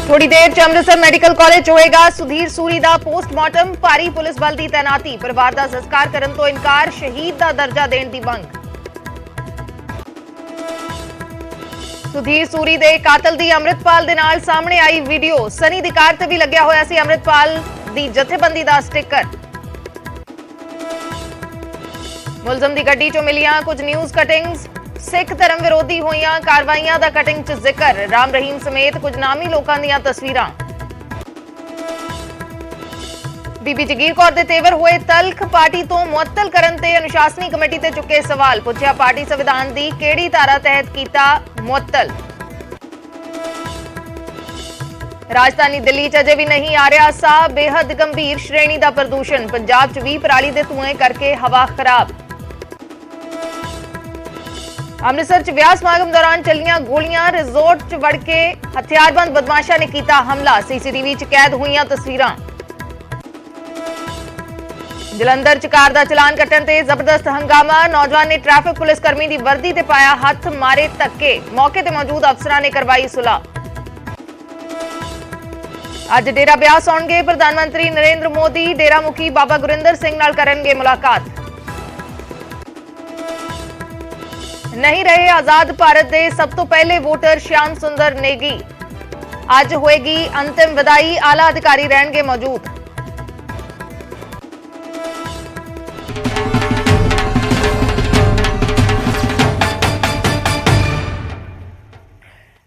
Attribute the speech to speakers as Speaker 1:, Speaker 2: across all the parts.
Speaker 1: थोड़ी देर च Amritsar medical college होएगा सुधीर सूरी दा पोस्टमार्टम। भारी पुलिस बल दी तैनाती। परिवार दा संस्कार करन तो इनकार। शहीद दा दर्जा देण दी मंग। सुधीर सूरी दे कातल दी अमृतपाल दे नाल सामने आई वीडियो। सनी दी कार ते भी लग्या होया सी अमृतपाल दी जथेबंदी दा स्टिकर। मुलजम दी गड्डी चों मिलियां कुछ न्यूज़ कटिंग्स। सिख धर्म विरोधी होईयां कार्रवाइयां दा कटिंग च जिक्र। राम रहीम समेत कुछ नामी लोकां दीयां तस्वीरां। बीबी जगीर कौर दे तेवर होए तलख। पार्टी तो मुअत्तल करन ते अनुशासनी कमेटी ते चुके सवाल। पुछया पार्टी संविधान दी केड़ी धारा तहत कीता मुअत्तल। राजधानी दिल्ली च अजे भी नहीं आ रहा साह। बेहद गंभीर श्रेणी दा प्रदूषण। पंजाब च भी पराली दे धुएं करके हवा खराब। अमृतसर च विआह समागम दौरान चलियां गोलियां। रिजोर्ट च वड़ के हथियारबंद बदमाशां ने कीता हमला। सीसीटीवी च कैद हुईयां तस्वीरां। जलंधर च कार दा चलान कट्टण ते जबरदस्त हंगामा। नौजवान ने ट्रैफिक पुलिस कर्मी दी वर्दी ते पाया हथ। मारे धक्के। मौके ते मौजूद अफसरां ने करवाई सुलह। अज डेरा ब्यास आउणगे प्रधानमंत्री नरेंद्र मोदी। डेरा मुखी बाबा गुरिंदर सिंह नाल करनगे मुलाकात। नहीं रहे आजाद भारत दे सब तो पहले वोटर श्याम सुंदर नेगी। अज होएगी अंतिम विदाई। आला अधिकारी रहणगे मौजूद।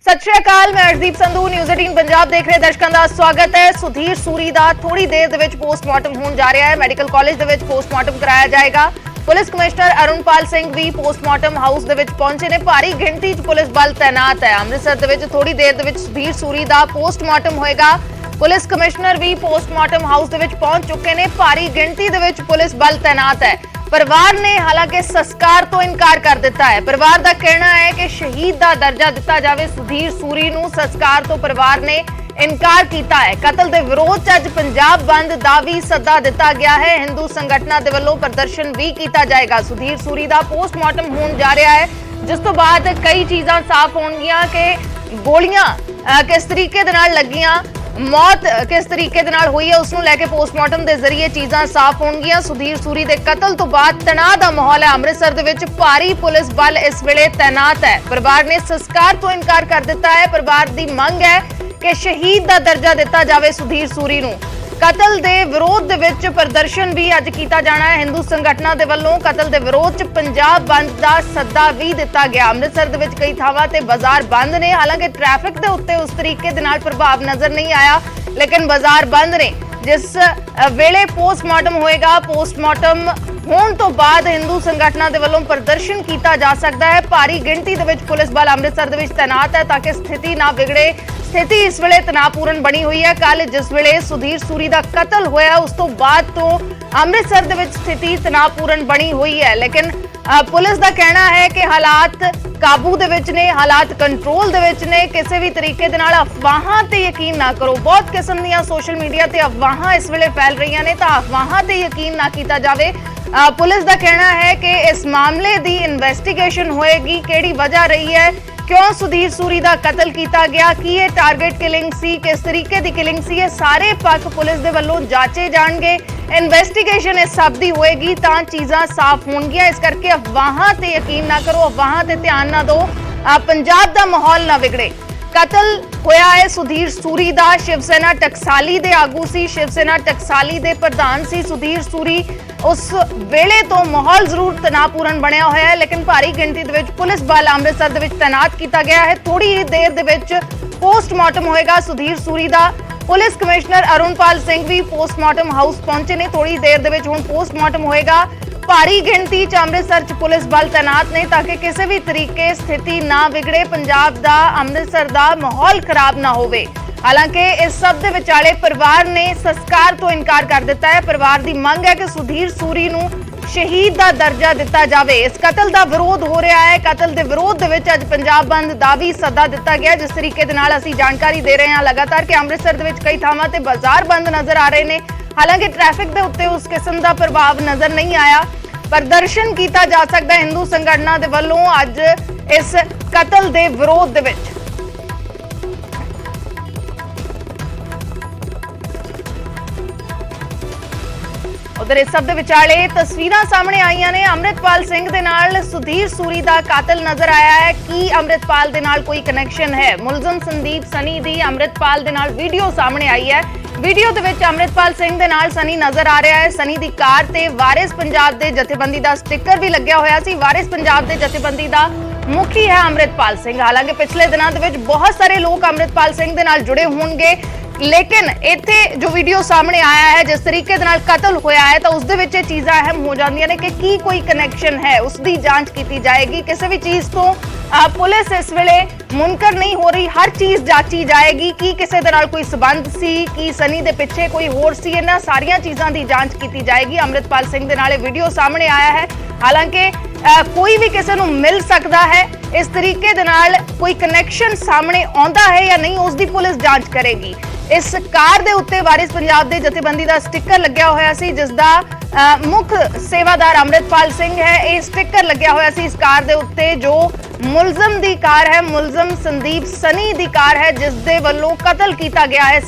Speaker 1: सत श्री अकाल, मैं अर्शदीप संधू न्यूज़ 18 पंजाब देख रहे दर्शकों का स्वागत है। सुधीर सूरी का थोड़ी देर दे विच पोस्टमार्टम होने जा रहा है। मैडिकल कॉलेज दे विच पोस्टमार्टम कराया जाएगा। पुलिस कमिश्नर अरुणपाल सिंह भी पोस्टमार्टम हाउस दे विच पहुंचे ने। भारी गिणती च पुलिस बल तैनात है। अमृतसर दे विच थोड़ी देर दे विच सुधीर सूरी का पोस्टमार्टम होएगा। पुलिस कमिश्नर भी पोस्टमार्टम हाउस दे विच पहुंच चुके ने। भारी गिणती दे विच पुलिस बल तैनात है। परिवार ने हालांकि संस्कार तो इनकार कर दिता है। परिवार का कहना है कि शहीद का दर्जा दिता जाए। सुधीर सूरी नूं संस्कार तो परिवार ने इनकार किया है। कतल के विरोध अज पंजाब बंद का भी सद्दा दिता गया है। हिंदू संगठनों के वलों प्रदर्शन भी किया जाएगा। सुधीर सूरी का पोस्टमार्टम होने जा रहा है, जिस तो बाद कई चीज़ां साफ होणगियां कि गोलियां किस तरीके दे नाल लगियां, मौत किस तरीके दे नाल हुई है, उसनूं लैके पोस्टमार्टम के जरिए चीज़ां साफ होणगियां। सुधीर सूरी के कतल तो बाद तनाव का माहौल है। अमृतसर दे विच भारी पुलिस बल इस वेले तैनात है। परिवार ने संस्कार तो इनकार कर दिता है। परिवार की मंग है कि शहीद का दर्जा दिता जाए सुधीर सूरी नूं। कतल के विरोध दे विच प्रदर्शन भी अज किया जाना है। हिंदू संगठनों के वलों कतल के विरोध च पंजाब बंद का सद्दा भी दिता गया। अमृतसर दे विच कई थावां ते बाजार बंद ने। हालांकि ट्रैफिक के उत्ते उस तरीके दे नाल प्रभाव नजर नहीं आया, लेकिन बाजार बंद ने। जिस वेले पोस्टमार्टम होएगा, पोस्टमार्टम होने तो बाद हिंदू संगठनों के वलों प्रदर्शन किया जा सकता है। भारी गिणती दे विच पुलिस बल अमृतसर दे विच तैनात है ताकि स्थिति ना बिगड़े। स्थिति इस वेले तनावपूर्ण बनी हुई है। कल जिस वेले सुधीर सूरी का कतल होया उस तो बाद तो अमृतसर दे विच स्थिति तनावपूर्ण बनी हुई है, लेकिन पुलिस का कहना है कि हालात काबू दे विच ने, हालात कंट्रोल दे विच ने। किसी भी तरीके दे नाल अफवाहां ते यकीन ना करो। बहुत किस्म दीयां सोशल मीडिया ते अफवाहां इस वेले फैल रही ने, तां अफवाहां ते यकीन ना किया जाए। पुलिस का कहना है कि इस मामले की इन्वेस्टिगेशन होएगी। किहड़ी वजह रही है, क्यों सुधीर सूरी का कतल किया गया, की ये टारगेट किलिंग सी, किस तरीके की किलिंग सी, ये सारे पक्ष पुलिस के वलों जांचे जाणगे। इन्वेस्टिगेशन इस सब की होएगी तां चीज़ां साफ होणगियां। इस करके अफवाहां ते यकीन ना करो, अफवाहां ते ध्यान ना दो। पंजाब का माहौल ना बिगड़े। कतल होया है सुधीर सूरी का। शिवसेना टकसाली दे आगू सी, शिवसेना टकसाली दे प्रधान सी सुधीर सूरी। उस वेले तो माहौल जरूर तनावपूर्ण बनया होया है, लेकिन भारी गिणती दे विच पुलिस बल अमृतसर दे विच तैनात किया गया है। थोड़ी ही देर दे विच पोस्टमार्टम होएगा सुधीर सूरी का। पुलिस कमिश्नर अरुणपाल सिंह भी पोस्टमार्टम हाउस पहुंचे ने। थोड़ी देर दे विच हुण पोस्टमार्टम होएगा। भारी गिणती च अमृतसर च पुलिस बल तैनात ने ताकि किसी भी तरीके स्थिति ना बिगड़े, पंजाब का अमृतसर का माहौल खराब ना होवे। हालांकि इस सब दे विचाले परिवार ने संस्कार तो इनकार कर दिता है। परिवार की मंग है कि सुधीर सूरी नूं शहीद का दर्जा दिता जाए। इस कतल का विरोध हो रहा है। कतल के विरोध दे विच अज पंजाब बंद का भी सद्दा दिता गया। जिस तरीके दे नाल असीं जानकारी दे रहे हैं लगातार कि अमृतसर दे विच कई थावां ते बाजार बंद नजर आ रहे हैं। हालांकि ट्रैफिक के उत्ते उस किस्म का प्रभाव नजर नहीं आया। प्रदर्शन किया जा सकता है हिंदू संगठनों के वलों अज इस कतल के विरोध दे विच। ਉਧਰ ਇਸ ਸਭ ਦੇ ਵਿਚਾਲੇ ਤਸਵੀਰਾਂ ਸਾਹਮਣੇ ਆਈਆਂ ਨੇ। ਅੰਮ੍ਰਿਤਪਾਲ ਸਿੰਘ ਦੇ ਨਾਲ ਸੁਧੀਰ ਸੂਰੀ ਦਾ ਕਾਤਲ ਨਜ਼ਰ ਆਇਆ ਹੈ। ਕੀ ਅੰਮ੍ਰਿਤਪਾਲ ਦੇ ਨਾਲ ਕੋਈ ਕਨੈਕਸ਼ਨ ਹੈ? ਮੁਲਜ਼ਮ ਸੰਦੀਪ ਸਨੀ ਦੀ ਅੰਮ੍ਰਿਤਪਾਲ ਦੇ ਨਾਲ ਵੀਡੀਓ ਸਾਹਮਣੇ ਆਈ ਹੈ। ਵੀਡੀਓ ਦੇ ਵਿੱਚ ਅੰਮ੍ਰਿਤਪਾਲ ਸਿੰਘ ਦੇ ਨਾਲ ਸਨੀ ਨਜ਼ਰ ਆ ਰਿਹਾ ਹੈ। ਸਨੀ ਦੀ ਕਾਰ ਤੇ ਵਾਰਿਸ ਪੰਜਾਬ ਦੇ ਜਥੇਬੰਦੀ ਦਾ ਸਟicker ਵੀ ਲੱਗਿਆ ਹੋਇਆ ਸੀ। ਵਾਰਿਸ ਪੰਜਾਬ ਦੇ ਜਥੇਬੰਦੀ ਦਾ ਮੁਖੀ ਹੈ ਅੰਮ੍ਰਿਤਪਾਲ ਸਿੰਘ। ਹਾਲਾਂਕਿ ਪਿਛਲੇ ਦਿਨਾਂ ਦੇ ਵਿੱਚ ਬਹੁਤ ਸਾਰੇ ਲੋਕ ਅੰਮ੍ਰਿਤਪਾਲ ਸਿੰਘ ਦੇ ਨਾਲ ਜੁੜੇ ਹੋਣਗੇ, लेकिन इत्थे जो वीडियो सामने आया है, जिस तरीके दे नाल कतल होया है, तो उस दे विच चीज़ां अहम हो जांदियां ने कि की कोई कनैक्शन है, उसकी जांच की जाएगी। किसी भी चीज़ तो पुलिस इस वेले मुनकर नहीं हो रही, हर चीज़ जांची जाएगी कि किसी दे नाल कोई संबंध सी, कि सनी दे पिछे कोई होर सी। इन्हां सारियां चीज़ां दी जांच की जाएगी। अंमृतपाल सिंह दे नाल वीडियो सामने आया है। हालांकि कोई भी किसी नूं मिल सकता है, इस तरीके दे नाल कोई कनैक्शन सामने आउंदा है या नहीं, उसकी पुलिस जांच करेगी। इस कार दे उत्ते वारिस पंजाब दे जथेबंदी दा स्टिकर लग्या होया सी, जिस दा मुख सेवादार अंमृतपाल सिंह है। ये स्टिकर लग्या होया सी इस कार दे उत्ते, जो मुलजम दी कार है, मुलजम संदीप सनी दी कार है, जिस दे वल्लों कतल कीता गया है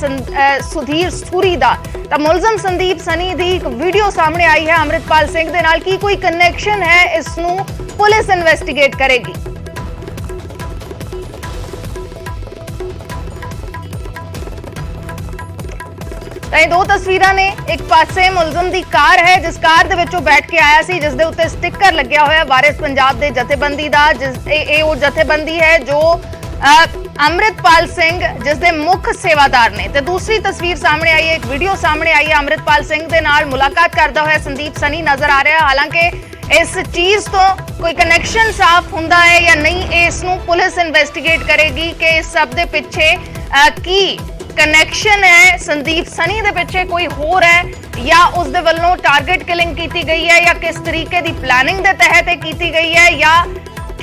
Speaker 1: सुधीर सूरी दा। तो मुलजम संदीप सनी दी एक वीडियो सामने आई है अंमृतपाल सिंह दे नाल। की कोई कनैक्शन है, इसनूं पुलिस इन्वेस्टिगेट करेगी। ਇਹ ਦੋ ਤਸਵੀਰਾਂ ਨੇ। ਇੱਕ ਪਾਸੇ ਮੁਲਜ਼ਮ ਦੀ ਕਾਰ ਹੈ, ਜਿਸ ਕਾਰ ਦੇ ਵਿੱਚੋਂ ਬੈਠ ਕੇ ਆਇਆ ਸੀ, ਜਿਸ ਦੇ ਉੱਤੇ ਸਟicker ਲੱਗਿਆ ਹੋਇਆ ਵਾਰਿਸ ਪੰਜਾਬ ਦੇ ਜਥੇਬੰਦੀ ਦਾ। ਇਹ ਉਹ ਜਥੇਬੰਦੀ ਹੈ ਜੋ ਅੰਮ੍ਰਿਤਪਾਲ ਸਿੰਘ ਜਿਸ ਦੇ ਮੁੱਖ ਸੇਵਾਦਾਰ ਨੇ। ਤੇ ਦੂਸਰੀ ਤਸਵੀਰ ਸਾਹਮਣੇ ਆਈ ਹੈ, ਇੱਕ ਵੀਡੀਓ ਸਾਹਮਣੇ ਆਈ ਹੈ, ਅੰਮ੍ਰਿਤਪਾਲ ਸਿੰਘ ਦੇ ਨਾਲ ਮੁਲਾਕਾਤ ਕਰਦਾ ਹੋਇਆ ਸੰਦੀਪ ਸਨੀ ਨਜ਼ਰ ਆ ਰਿਹਾ। ਹਾਲਾਂਕਿ ਇਸ ਚੀਜ਼ ਤੋਂ ਕੋਈ ਕਨੈਕਸ਼ਨ ਸਾਫ਼ ਹੁੰਦਾ ਹੈ ਜਾਂ ਨਹੀਂ, ਇਸ ਨੂੰ ਪੁਲਿਸ ਇਨਵੈਸਟੀਗੇਟ ਕਰੇਗੀ ਕਿ ਇਸ ਸਭ ਦੇ ਪਿੱਛੇ ਕੀ कनैक्शन है, संदीप सनी दे पिछे कोई होर है या उस दे वल्लों टारगेट किलिंग की गई है, या किस तरीके की प्लानिंग के तहत की गई है, या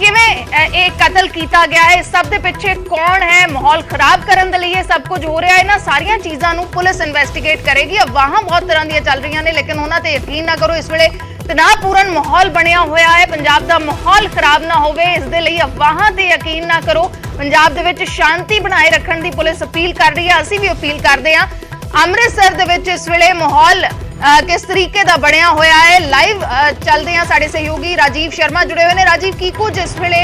Speaker 1: किवें एक कतल किया गया है। इस सब दे पिछे कौन है, माहौल खराब करने के लिए सब कुछ हो रहा है। इन्हां सारियां चीज़ां नूं पुलिस इन्वेस्टिगेट करेगी। अफवाहां बहुत तरह दी चल रही ने, लेकिन उन्हां ते यकीन ना करो। इस वेले तनावपूर्ण माहौल बनया होया है, पंजाब दा माहौल खराब ना होवे, इस दे लई अफवाहां ते यकीन ना करो। पंजाब दे विच शांति बनाए रखण दी पुलिस अपील कर रही है, असीं भी अपील करदे हां। अमृतसर दे विच इस वेले माहौल किस तरीके दा बनया होया है, लाइव चलदे हां। साडे सहयोगी राजीव शर्मा जुड़े हुए ने। राजीव, की कुछ इस वेले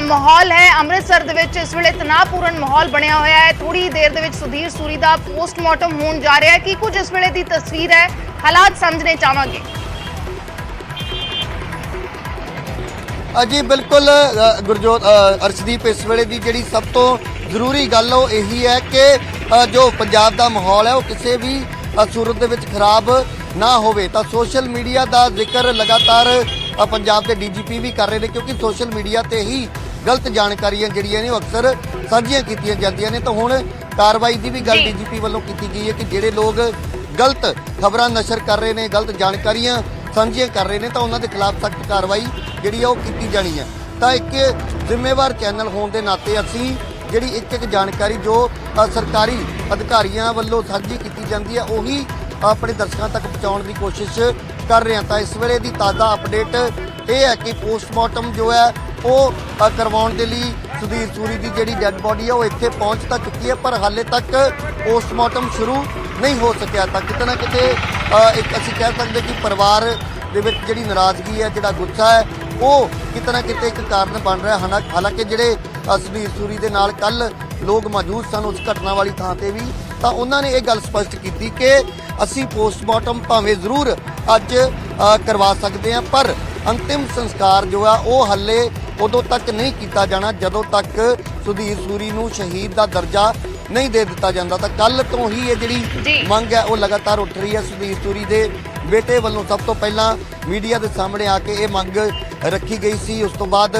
Speaker 1: माहौल है अमृतसर दे विच? इस वेले तनावपूर्ण माहौल बनया होया है। थोड़ी देर दे विच सुधीर सूरी दा पोस्टमार्टम होण जा रहा है। की कुछ इस वेले दी तस्वीर है, हालात समझने चाहांगे।
Speaker 2: जी बिल्कुल गुरजोत अर्शदीप, इस वेले की जी सब तो जरूरी गल यही है कि जो पंजाब का माहौल है वो किसी भी सूरत के खराब ना होवे। तो सोशल मीडिया का जिक्र लगातार पंजाब के DGP भी कर रहे हैं, क्योंकि सोशल मीडिया ते ही गलत जानकारियां जिहड़ियां ने अक्सर साझियां कीतियां जांदियां ने। तो हुण कार्रवाई की भी गल DGP वालों की गई है कि जिहड़े लोग गलत खबरां नशर कर रहे हैं, गलत जानकारियां साझियां कर रहे हैं, तो उन्होंने खिलाफ सख्त कार्रवाई जिहड़ी है की जानी है। तो एक जिम्मेवार चैनल होने के नाते असी जिहड़ी एक जानकारी जो सरकारी अधिकारियों वालों साझी की जाती है उही अपने दर्शकों तक पहुँचाने की कोशिश कर रहे हैं। तो इस वेले की ताज़ा अपडेट ये है कि पोस्टमार्टम जो है वो करवाने के लिए सुधीर सूरी की जी डैड बॉडी है वो इत्थे पहुँच तो चुकी है, पर हाले तक पोस्टमार्टम शुरू नहीं हो सकिया। तो किते ना किते एक असीं कह सकते कि परिवार दे विच जिहड़ी नाराज़गी है, जिहड़ा गुस्सा है, वो किते ना किते एक कारण बन रहा है। हालांकि जिहड़े सुधीर सूरी दे नाल कल लोग मौजूद सन उस घटना वाली थां ते भी, तो उन्होंने ये गल स्पष्ट की कि असीं पोस्टमार्टम भावें जरूर अज करवा सकते हैं, पर अंतिम संस्कार जो है वो हले उदों तक नहीं किया जाना जदों तक सुधीर सूरी नूं शहीद का दर्जा नहीं दे दिता जाता। तो कल तो ही ये जिहड़ी मंग है वो लगातार उठ रही है। सुधीर सूरी दे बेटे वालों सब तो पहला मीडिया के सामने आके ये मंग रखी गई सी। उस तो बाद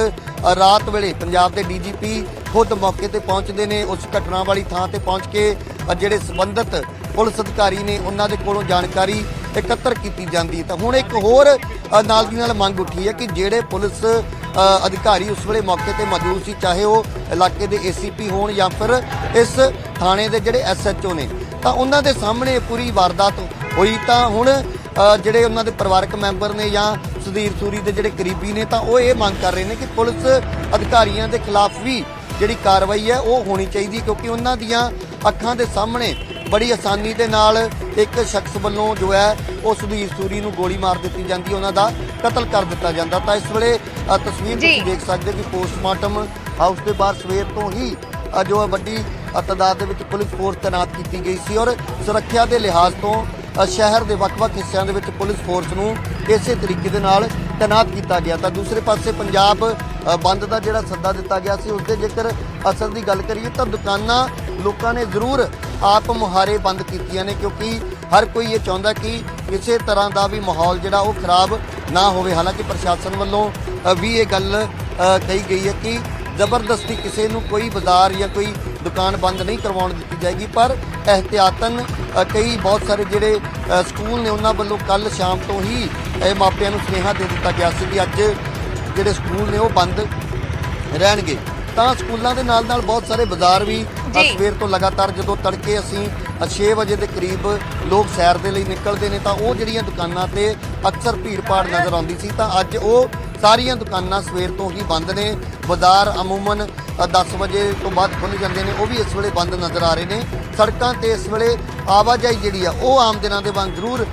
Speaker 2: रात वेले पंजाब के DGP खुद मौके पर पहुँचते हैं, उस घटना वाली थां ते पहुँच के जिहड़े संबंधित पुलिस अधिकारी ने उन्होंने कोलों जानकारी एकत्र की जाती है। तो हुण एक होर नाल दी नाल मंग उठी है कि जिहड़े पुलिस अधिकारी उस वेले मौके पर मौजूद सी, चाहे वो इलाके के ACP होण या फिर इस थाने के जिहड़े SHO ने, तो उन्हों के सामने पूरी वारदात हुई। तो हुण जिहड़े उन्हों के परिवारक मैंबर ने या सुधीर सूरी के जिहड़े करीबी ने, तो वो ये मंग कर रहे हैं कि पुलिस अधिकारियों के खिलाफ भी जिहड़ी कार्रवाई है वो होनी चाहिए, क्योंकि उन्हों दीयां अखां दे सामने ਬੜੀ ਆਸਾਨੀ ਦੇ ਨਾਲ ਇੱਕ ਸ਼ਖਸ ਵੱਲੋਂ ਜੋ ਹੈ ਉਹ ਸੁਧੀਰ ਸੂਰੀ ਨੂੰ ਗੋਲੀ ਮਾਰ ਦਿੱਤੀ ਜਾਂਦੀ, ਉਹਨਾਂ ਦਾ ਕਤਲ ਕਰ ਦਿੱਤਾ ਜਾਂਦਾ। ਤਾਂ ਇਸ ਵੇਲੇ ਤਸਵੀਰ ਤੁਸੀਂ ਦੇਖ ਸਕਦੇ ਕਿ ਪੋਸਟਮਾਰਟਮ ਹਾਊਸ ਦੇ ਬਾਹਰ ਸਵੇਰ ਤੋਂ ਹੀ ਜੋ ਹੈ ਵੱਡੀ ਤਾਦਾਦ ਦੇ ਵਿੱਚ ਪੁਲਿਸ ਫੋਰਸ ਤੈਨਾਤ ਕੀਤੀ ਗਈ ਸੀ ਔਰ ਸੁਰੱਖਿਆ ਦੇ ਲਿਹਾਜ਼ ਤੋਂ ਸ਼ਹਿਰ ਦੇ ਵੱਖ-ਵੱਖ ਹਿੱਸਿਆਂ ਦੇ ਵਿੱਚ ਪੁਲਿਸ ਫੋਰਸ ਨੂੰ ਇਸੇ ਤਰੀਕੇ ਦੇ ਨਾਲ ਤੈਨਾਤ ਕੀਤਾ ਗਿਆ। ਤਾਂ ਦੂਸਰੇ ਪਾਸੇ ਪੰਜਾਬ ਬੰਦ ਦਾ ਜਿਹੜਾ ਸੱਦਾ ਦਿੱਤਾ ਗਿਆ ਸੀ, ਉਸ ਦੇ ਜੇਕਰ ਅਸਰ ਦੀ ਗੱਲ ਕਰੀਏ ਤਾਂ ਦੁਕਾਨਾਂ ਲੋਕਾਂ ਨੇ ਜ਼ਰੂਰ ਆਪ ਮੁਹਾਰੇ ਬੰਦ ਕੀਤੀਆਂ ਨੇ, ਕਿਉਂਕਿ ਹਰ ਕੋਈ ਇਹ ਚਾਹੁੰਦਾ ਕਿ ਕਿਸੇ ਤਰ੍ਹਾਂ ਦਾ ਵੀ ਮਾਹੌਲ ਜਿਹੜਾ ਉਹ ਖਰਾਬ ਨਾ ਹੋਵੇ। ਹਾਲਾਂਕਿ ਪ੍ਰਸ਼ਾਸਨ ਵੱਲੋਂ ਵੀ ਇਹ ਗੱਲ ਕਹੀ ਗਈ ਹੈ ਕਿ ਜ਼ਬਰਦਸਤੀ ਕਿਸੇ ਨੂੰ ਕੋਈ ਬਾਜ਼ਾਰ ਜਾਂ ਕੋਈ ਦੁਕਾਨ ਬੰਦ ਨਹੀਂ ਕਰਵਾਉਣ ਦਿੱਤੀ ਜਾਏਗੀ, ਪਰ ਇਹਤਿਆਤਨ ਕਈ ਬਹੁਤ ਸਾਰੇ ਜਿਹੜੇ ਸਕੂਲ ਨੇ ਉਹਨਾਂ ਵੱਲੋਂ ਕੱਲ ਸ਼ਾਮ ਤੋਂ ਹੀ ਮਾਪਿਆਂ ਨੂੰ ਸੁਨੇਹਾ ਦੇ ਦਿੱਤਾ ਗਿਆ ਸੀ ਕਿ ਅੱਜ ਜਿਹੜੇ ਸਕੂਲ ਨੇ ਉਹ ਬੰਦ ਰਹਿਣਗੇ। ਤਾਂ ਸਕੂਲਾਂ ਦੇ ਨਾਲ ਨਾਲ ਬਹੁਤ ਸਾਰੇ ਬਾਜ਼ਾਰ ਵੀ ਸਵੇਰ ਤੋਂ ਲਗਾਤਾਰ ਜਦੋਂ ਤੜਕੇ ਅਸੀਂ 6 ਵਜੇ ਦੇ ਕਰੀਬ ਲੋਕ ਸੈਰ ਦੇ ਲਈ ਨਿਕਲਦੇ ਨੇ ਤਾਂ ਉਹ ਜਿਹੜੀਆਂ ਦੁਕਾਨਾਂ ਤੇ ਅਕਸਰ ਭੀੜ ਭਾੜ ਨਜ਼ਰ ਆਉਂਦੀ ਸੀ, ਤਾਂ ਅੱਜ ਉਹ ਸਾਰੀਆਂ ਦੁਕਾਨਾਂ ਸਵੇਰ ਤੋਂ ਹੀ ਬੰਦ ਨੇ। ਬਾਜ਼ਾਰ ਅਮੂਮਨ 10 ਵਜੇ ਤੋਂ ਬਾਅਦ ਖੁੱਲ੍ਹ ਜਾਂਦੇ ਨੇ, ਉਹ ਵੀ ਇਸ ਵੇਲੇ ਬੰਦ ਨਜ਼ਰ ਆ ਰਹੇ ਨੇ। ਸੜਕਾਂ ਤੇ ਇਸ ਵੇਲੇ ਆਵਾਜਾਈ ਜਿਹੜੀ ਆ ਉਹ ਆਮ ਦਿਨਾਂ ਦੇ ਵਾਂਗ ਜ਼ਰੂਰ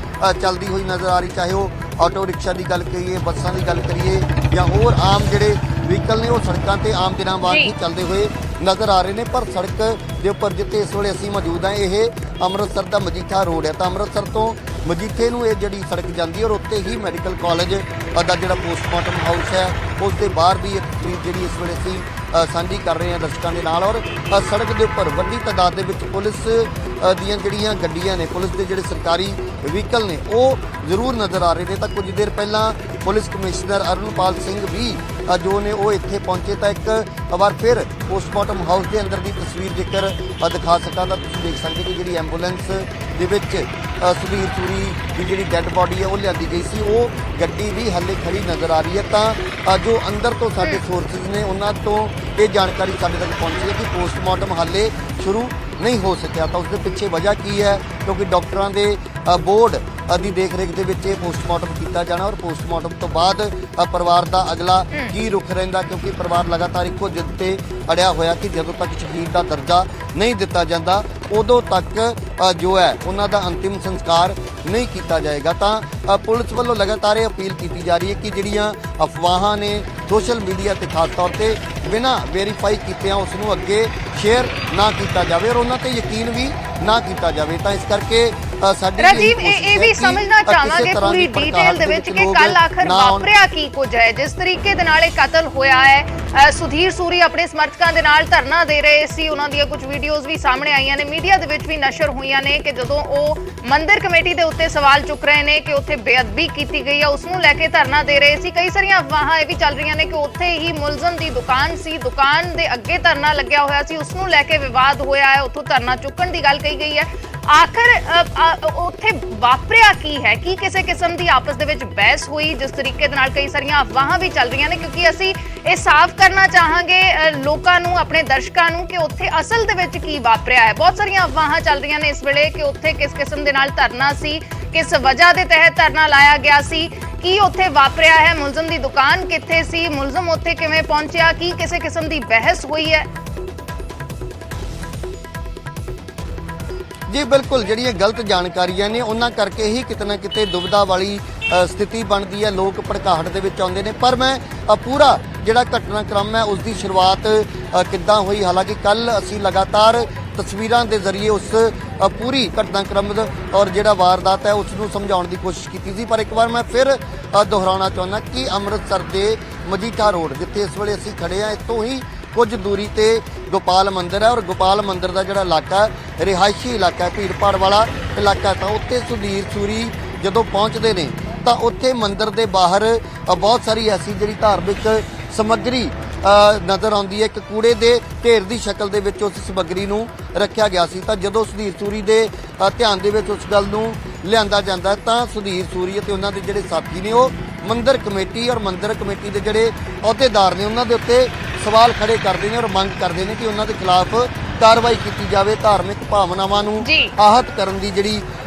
Speaker 2: ਚੱਲਦੀ ਹੋਈ ਨਜ਼ਰ ਆ ਰਹੀ, ਚਾਹੇ ਉਹ ਆਟੋ ਰਿਕਸ਼ਾ ਦੀ ਗੱਲ ਕਰੀਏ, ਬੱਸਾਂ ਦੀ ਗੱਲ ਕਰੀਏ ਜਾਂ ਹੋਰ ਆਮ ਜਿਹੜੇ ਵਹੀਕਲ ਨੇ ਉਹ ਸੜਕਾਂ ਤੇ ਆਮ ਦਿਨਾਂ ਵਾਂਗ ਹੀ ਚੱਲਦੇ ਹੋਏ ਨਜ਼ਰ ਆ ਰਹੇ ਨੇ। ਪਰ ਸੜਕ ਦੇ ਉੱਪਰ ਜਿੱਥੇ ਇਸ ਵੇਲੇ ਅਸੀਂ ਮੌਜੂਦ ਹਾਂ, ਇਹ ਅੰਮ੍ਰਿਤਸਰ ਦਾ ਮਜੀਠਾ ਰੋਡ ਹੈ। ਤਾਂ ਅੰਮ੍ਰਿਤਸਰ ਤੋਂ ਮਜੀਠੇ ਨੂੰ ਇਹ ਜਿਹੜੀ ਸੜਕ ਜਾਂਦੀ ਹੈ ਔਰ ਉੱਤੇ ਹੀ ਮੈਡੀਕਲ ਕਾਲਜ ਦਾ ਜਿਹੜਾ ਪੋਸਟਮਾਰਟਮ ਹਾਊਸ ਹੈ ਉਸ ਦੇ ਬਾਹਰ ਦੀ ਇੱਕ ਤਸਵੀਰ ਜਿਹੜੀ ਇਸ ਵੇਲੇ ਅਸੀਂ ਸਾਂਝੀ ਕਰ ਰਹੇ ਹਾਂ ਦਰਸ਼ਕਾਂ ਦੇ ਨਾਲ। ਔਰ ਸੜਕ ਦੇ ਉੱਪਰ ਵੱਡੀ ਤਾਦਾਦ ਦੇ ਵਿੱਚ ਪੁਲਿਸ ਦੀਆਂ ਜਿਹੜੀਆਂ ਗੱਡੀਆਂ ਨੇ, ਪੁਲਿਸ ਦੇ ਜਿਹੜੇ ਸਰਕਾਰੀ ਵਹੀਕਲ ਨੇ ਉਹ ਜ਼ਰੂਰ ਨਜ਼ਰ ਆ ਰਹੇ ਨੇ। ਤਾਂ ਕੁਝ ਦੇਰ ਪਹਿਲਾਂ ਪੁਲਿਸ ਕਮਿਸ਼ਨਰ ਅਰੁਣਪਾਲ ਸਿੰਘ ਵੀ ਜੋ ਨੇ ਉਹ ਇੱਥੇ ਪਹੁੰਚੇ, ਤਾਂ ਇੱਕ ਵਾਰ ਫਿਰ ਪੋਸਟਮਾਰਟਮ ਹਾਊਸ ਦੇ ਅੰਦਰ ਦੀ ਤਸਵੀਰ ਜੇਕਰ ਦਿਖਾ ਸਕਾਂ ਤਾਂ ਤੁਸੀਂ ਦੇਖ ਸਕਦੇ ਕਿ ਜਿਹੜੀ ਐਂਬੂਲੈਂਸ ਦੇ ਵਿੱਚ ਸੁਧੀਰ ਸੂਰੀ ਦੀ ਜਿਹੜੀ ਡੈੱਡ ਬਾਡੀ ਹੈ ਉਹ ਲਿਆਂਦੀ ਗਈ ਸੀ, ਉਹ ਗੱਡੀ ਵੀ ਹਾਲੇ ਖੜੀ ਨਜ਼ਰ ਆ ਰਹੀ ਹੈ। ਤਾਂ ਜੋ ਅੰਦਰ ਤੋਂ ਸਾਡੇ ਸੋਰਸਿਸ ਨੇ ਉਹਨਾਂ ਤੋਂ ਇਹ ਜਾਣਕਾਰੀ ਸਾਡੇ ਤੱਕ ਪਹੁੰਚੀ ਹੈ ਕਿ ਪੋਸਟਮਾਰਟਮ ਹਾਲੇ ਸ਼ੁਰੂ ਨਹੀਂ ਹੋ ਸਕਿਆ। ਤਾਂ ਉਸ ਦੇ ਪਿੱਛੇ ਵਜ੍ਹਾ ਕੀ ਹੈ, ਕਿਉਂਕਿ ਡਾਕਟਰਾਂ ਦੇ ਬੋਰਡ ਦੀ ਦੇਖਰੇਖ ਦੇ ਵਿੱਚ ਇਹ ਪੋਸਟਮਾਰਟਮ ਕੀਤਾ ਜਾਣਾ ਔਰ ਪੋਸਟਮਾਰਟਮ ਤੋਂ ਬਾਅਦ ਪਰਿਵਾਰ ਦਾ ਅਗਲਾ ਕੀ ਰੁਖ ਰਹਿੰਦਾ, ਕਿਉਂਕਿ ਪਰਿਵਾਰ ਲਗਾਤਾਰ ਇੱਕੋ ਜਿੱਦ ਤੇ ਅੜਿਆ ਹੋਇਆ ਕਿ ਜਦੋਂ ਤੱਕ ਸ਼ਹੀਦ ਦਾ ਦਰਜਾ ਨਹੀਂ ਦਿੱਤਾ ਜਾਂਦਾ ਉਦੋਂ ਤੱਕ ਜੋ ਹੈ ਉਹਨਾਂ ਦਾ ਅੰਤਿਮ ਸੰਸਕਾਰ ਨਹੀਂ ਕੀਤਾ ਜਾਏਗਾ। ਤਾਂ ਪੁਲਿਸ ਵੱਲੋਂ ਲਗਾਤਾਰ ਇਹ ਅਪੀਲ ਕੀਤੀ ਜਾ ਰਹੀ ਹੈ ਕਿ ਜਿਹੜੀਆਂ ਅਫਵਾਹਾਂ ਨੇ ਸੋਸ਼ਲ ਮੀਡੀਆ ਤੇ ਖਾਸ ਤੌਰ ਤੇ ਬਿਨਾਂ ਵੈਰੀਫਾਈ ਕੀਤਿਆਂ ਉਸ ਨੂੰ ਅੱਗੇ ਸ਼ੇਅਰ ਨਾ ਕੀਤਾ ਜਾਵੇ ਔਰ ਉਹਨਾਂ ਤੇ ਯਕੀਨ ਵੀ ਨਾ ਕੀਤਾ ਜਾਵੇ। ਤਾਂ ਇਸ ਕਰਕੇ ਸਾਡੀ
Speaker 1: ਰਾਜੀਵ ਇਹ ਵੀ ਸਮਝਣਾ ਚਾਹਾਂਗੇ ਪੂਰੀ ਡਿਟੇਲ ਦੇ ਵਿੱਚ ਕਿ ਕੱਲ ਆਖਰ ਵਾਪਰਿਆ ਕੀ ਕੁਝ ਹੈ, ਜਿਸ ਤਰੀਕੇ ਦੇ ਨਾਲ ਇਹ ਕਤਲ ਹੋਇਆ ਹੈ। ਸੁਧੀਰ ਸੂਰੀ ਆਪਣੇ ਸਮਰਥਕਾਂ ਦੇ ਨਾਲ ਧਰਨਾ ਦੇ ਰਹੇ ਸੀ, ਉਹਨਾਂ ਦੀਆਂ ਕੁਝ ਵੀਡੀਓਜ਼ ਵੀ ਸਾਹਮਣੇ ਆਈਆਂ ਨੇ, ਮੀਡੀਆ ਦੇ ਵਿੱਚ ਵੀ ਨਸ਼ਰ ਹੋਈਆਂ ਨੇ ਕਿ ਜਦੋਂ ਉਹ ਮੰਦਿਰ ਕਮੇਟੀ ਦੇ ਉੱਤੇ ਸਵਾਲ ਚੁੱਕ ਰਹੇ ਨੇ ਕਿ ਉੱਥੇ ਬੇਅਦਬੀ ਕੀਤੀ ਗਈ ਹੈ, ਉਸ ਨੂੰ ਲੈ ਕੇ ਧਰਨਾ ਦੇ ਰਹੇ ਸੀ। ਕਈ ਸਾਰੀਆਂ ਅਫਵਾਹਾਂ ਇਹ ਵੀ ਚੱਲ ਰਹੀਆਂ ਨੇ ਕਿ ਉੱਥੇ ਹੀ ਮੁਲਜ਼ਮ ਦੀ ਦੁਕਾਨ ਸੀ, ਦੁਕਾਨ ਦੇ ਅੱਗੇ ਧਰਨਾ ਲੱਗਿਆ ਹੋਇਆ ਸੀ, ਉਸ ਨੂੰ ਲੈ ਕੇ ਵਿਵਾਦ ਹੋਇਆ ਹੈ, ਉੱਥੋਂ ਧਰਨਾ ਚੁੱਕਣ ਦੀ ਗੱਲ ਕਹੀ ਗਈ ਹੈ। ਆਖਰ ਉੱਥੇ ਵਾਪਰਿਆ ਕੀ ਹੈ? ਕੀ ਕਿਸੇ ਕਿਸਮ ਦੀ ਆਪਸ ਦੇ ਵਿੱਚ ਬਹਿਸ ਹੋਈ, ਜਿਸ ਤਰੀਕੇ ਦੇ ਨਾਲ ਕਈ ਸਾਰੀਆਂ ਅਫਵਾਹਾਂ ਵੀ ਚੱਲ ਰਹੀਆਂ ਨੇ? ਕਿਉਂਕਿ ਅਸੀਂ ਇਹ ਸਾਫ਼ ਕਰਨਾ ਚਾਹਾਂਗੇ ਲੋਕਾਂ ਨੂੰ, ਆਪਣੇ ਦਰਸ਼ਕਾਂ ਨੂੰ, ਕਿ ਉੱਥੇ ਅਸਲ ਦੇ ਵਿੱਚ ਕੀ ਵਾਪਰਿਆ ਹੈ। ਬਹੁਤ ਸਾਰੀਆਂ ਅਫਵਾਹਾਂ ਚੱਲ ਰਹੀਆਂ ਨੇ ਇਸ ਵੇਲੇ ਕਿ ਉੱਥੇ ਕਿਸ ਕਿਸਮ ਦੇ ਨਾਲ ਧਰਨਾ ਸੀ, ਕਿਸ ਵਜ੍ਹਾ ਦੇ ਤਹਿਤ ਧਰਨਾ ਲਾਇਆ ਗਿਆ ਸੀ, ਕੀ ਉੱਥੇ ਵਾਪਰਿਆ ਹੈ, ਮੁਲਜ਼ਮ ਦੀ ਦੁਕਾਨ ਕਿੱਥੇ ਸੀ, ਮੁਲਜ਼ਮ ਉੱਥੇ ਕਿਵੇਂ ਪਹੁੰਚਿਆ, ਕੀ ਕਿਸੇ ਕਿਸਮ ਦੀ ਬਹਿਸ ਹੋਈ ਹੈ?
Speaker 2: ਜੀ ਬਿਲਕੁਲ, ਜਿਹੜੀਆਂ ਗਲਤ ਜਾਣਕਾਰੀਆਂ ਨੇ ਉਹਨਾਂ ਕਰਕੇ ਹੀ ਕਿਤੇ ਨਾ ਕਿਤੇ ਦੁਬਿਧਾ ਵਾਲੀ ਸਥਿਤੀ ਬਣਦੀ ਹੈ, ਲੋਕ ਭੜਕਾਹਟ ਦੇ ਵਿੱਚ ਆਉਂਦੇ ਨੇ। ਪਰ ਮੈਂ ਪੂਰਾ ਜਿਹੜਾ ਘਟਨਾਕ੍ਰਮ ਹੈ ਉਸ ਦੀ ਸ਼ੁਰੂਆਤ ਕਿੱਦਾਂ ਹੋਈ, ਹਾਲਾਂਕਿ ਕੱਲ ਅਸੀਂ ਲਗਾਤਾਰ ਤਸਵੀਰਾਂ ਦੇ ਜ਼ਰੀਏ ਉਸ ਪੂਰੀ ਘਟਨਾਕ੍ਰਮ ਔਰ ਜਿਹੜਾ ਵਾਰਦਾਤ ਹੈ ਉਸ ਨੂੰ ਸਮਝਾਉਣ ਦੀ ਕੋਸ਼ਿਸ਼ ਕੀਤੀ ਸੀ। ਪਰ ਇੱਕ ਵਾਰ ਮੈਂ ਫਿਰ ਦੁਹਰਾਉਣਾ ਚਾਹੁੰਦਾ ਕਿ ਅੰਮ੍ਰਿਤਸਰ ਦੇ ਮਜੀਠਾ ਰੋਡ ਜਿੱਥੇ ਇਸ ਵੇਲੇ ਅਸੀਂ ਖੜੇ ਹਾਂ, ਇੱਥੋਂ ਹੀ ਕੁਝ ਦੂਰੀ ਤੇ ਗੋਪਾਲ ਮੰਦਿਰ ਹੈ ਔਰ ਗੋਪਾਲ ਮੰਦਿਰ ਦਾ ਜਿਹੜਾ ਇਲਾਕਾ ਰਿਹਾਇਸ਼ੀ ਇਲਾਕਾ ਹੈ, ਭੀੜ ਭਾੜ ਵਾਲਾ ਇਲਾਕਾ। ਤਾਂ ਉੱਥੇ ਸੁਧੀਰ ਸੂਰੀ ਜਦੋਂ ਪਹੁੰਚਦੇ ਨੇ ਤਾਂ ਉੱਥੇ ਮੰਦਿਰ ਦੇ ਬਾਹਰ ਬਹੁਤ ਸਾਰੀ ਐਸੀ ਜਿਹੜੀ ਧਾਰਮਿਕ ਸਮੱਗਰੀ ਨਜ਼ਰ ਆਉਂਦੀ ਹੈ, ਇੱਕ ਕੂੜੇ ਦੇ ਢੇਰ ਦੀ ਸ਼ਕਲ ਦੇ ਵਿੱਚ ਉਸ ਸਮੱਗਰੀ ਨੂੰ ਰੱਖਿਆ ਗਿਆ ਸੀ। ਤਾਂ ਜਦੋਂ ਸੁਧੀਰ ਸੂਰੀ ਦੇ ਧਿਆਨ ਦੇ ਵਿੱਚ ਉਸ ਗੱਲ ਨੂੰ ਲਿਆਂਦਾ ਜਾਂਦਾ ਤਾਂ ਸੁਧੀਰ ਸੂਰੀ ਅਤੇ ਉਹਨਾਂ ਦੇ ਜਿਹੜੇ ਸਾਥੀ ਨੇ ਉਹ ਮੰਦਿਰ ਕਮੇਟੀ ਔਰ ਮੰਦਿਰ ਕਮੇਟੀ ਦੇ ਜਿਹੜੇ ਅਹੁਦੇਦਾਰ ਨੇ ਉਹਨਾਂ ਦੇ ਉੱਤੇ ਸਵਾਲ ਖੜੇ ਕਰਦੇ ਨੇ ਔਰ ਮੰਗ ਕਰਦੇ ਨੇ ਕਿ ਉਹਨਾਂ ਦੇ ਖਿਲਾਫ ਕਾਰਵਾਈ ਕੀਤੀ ਜਾਵੇ, ਧਾਰਮਿਕ ਭਾਵਨਾਵਾਂ ਨੂੰ ਆਹਤ ਕਰਨ ਦੀ ਜਿਹੜੀ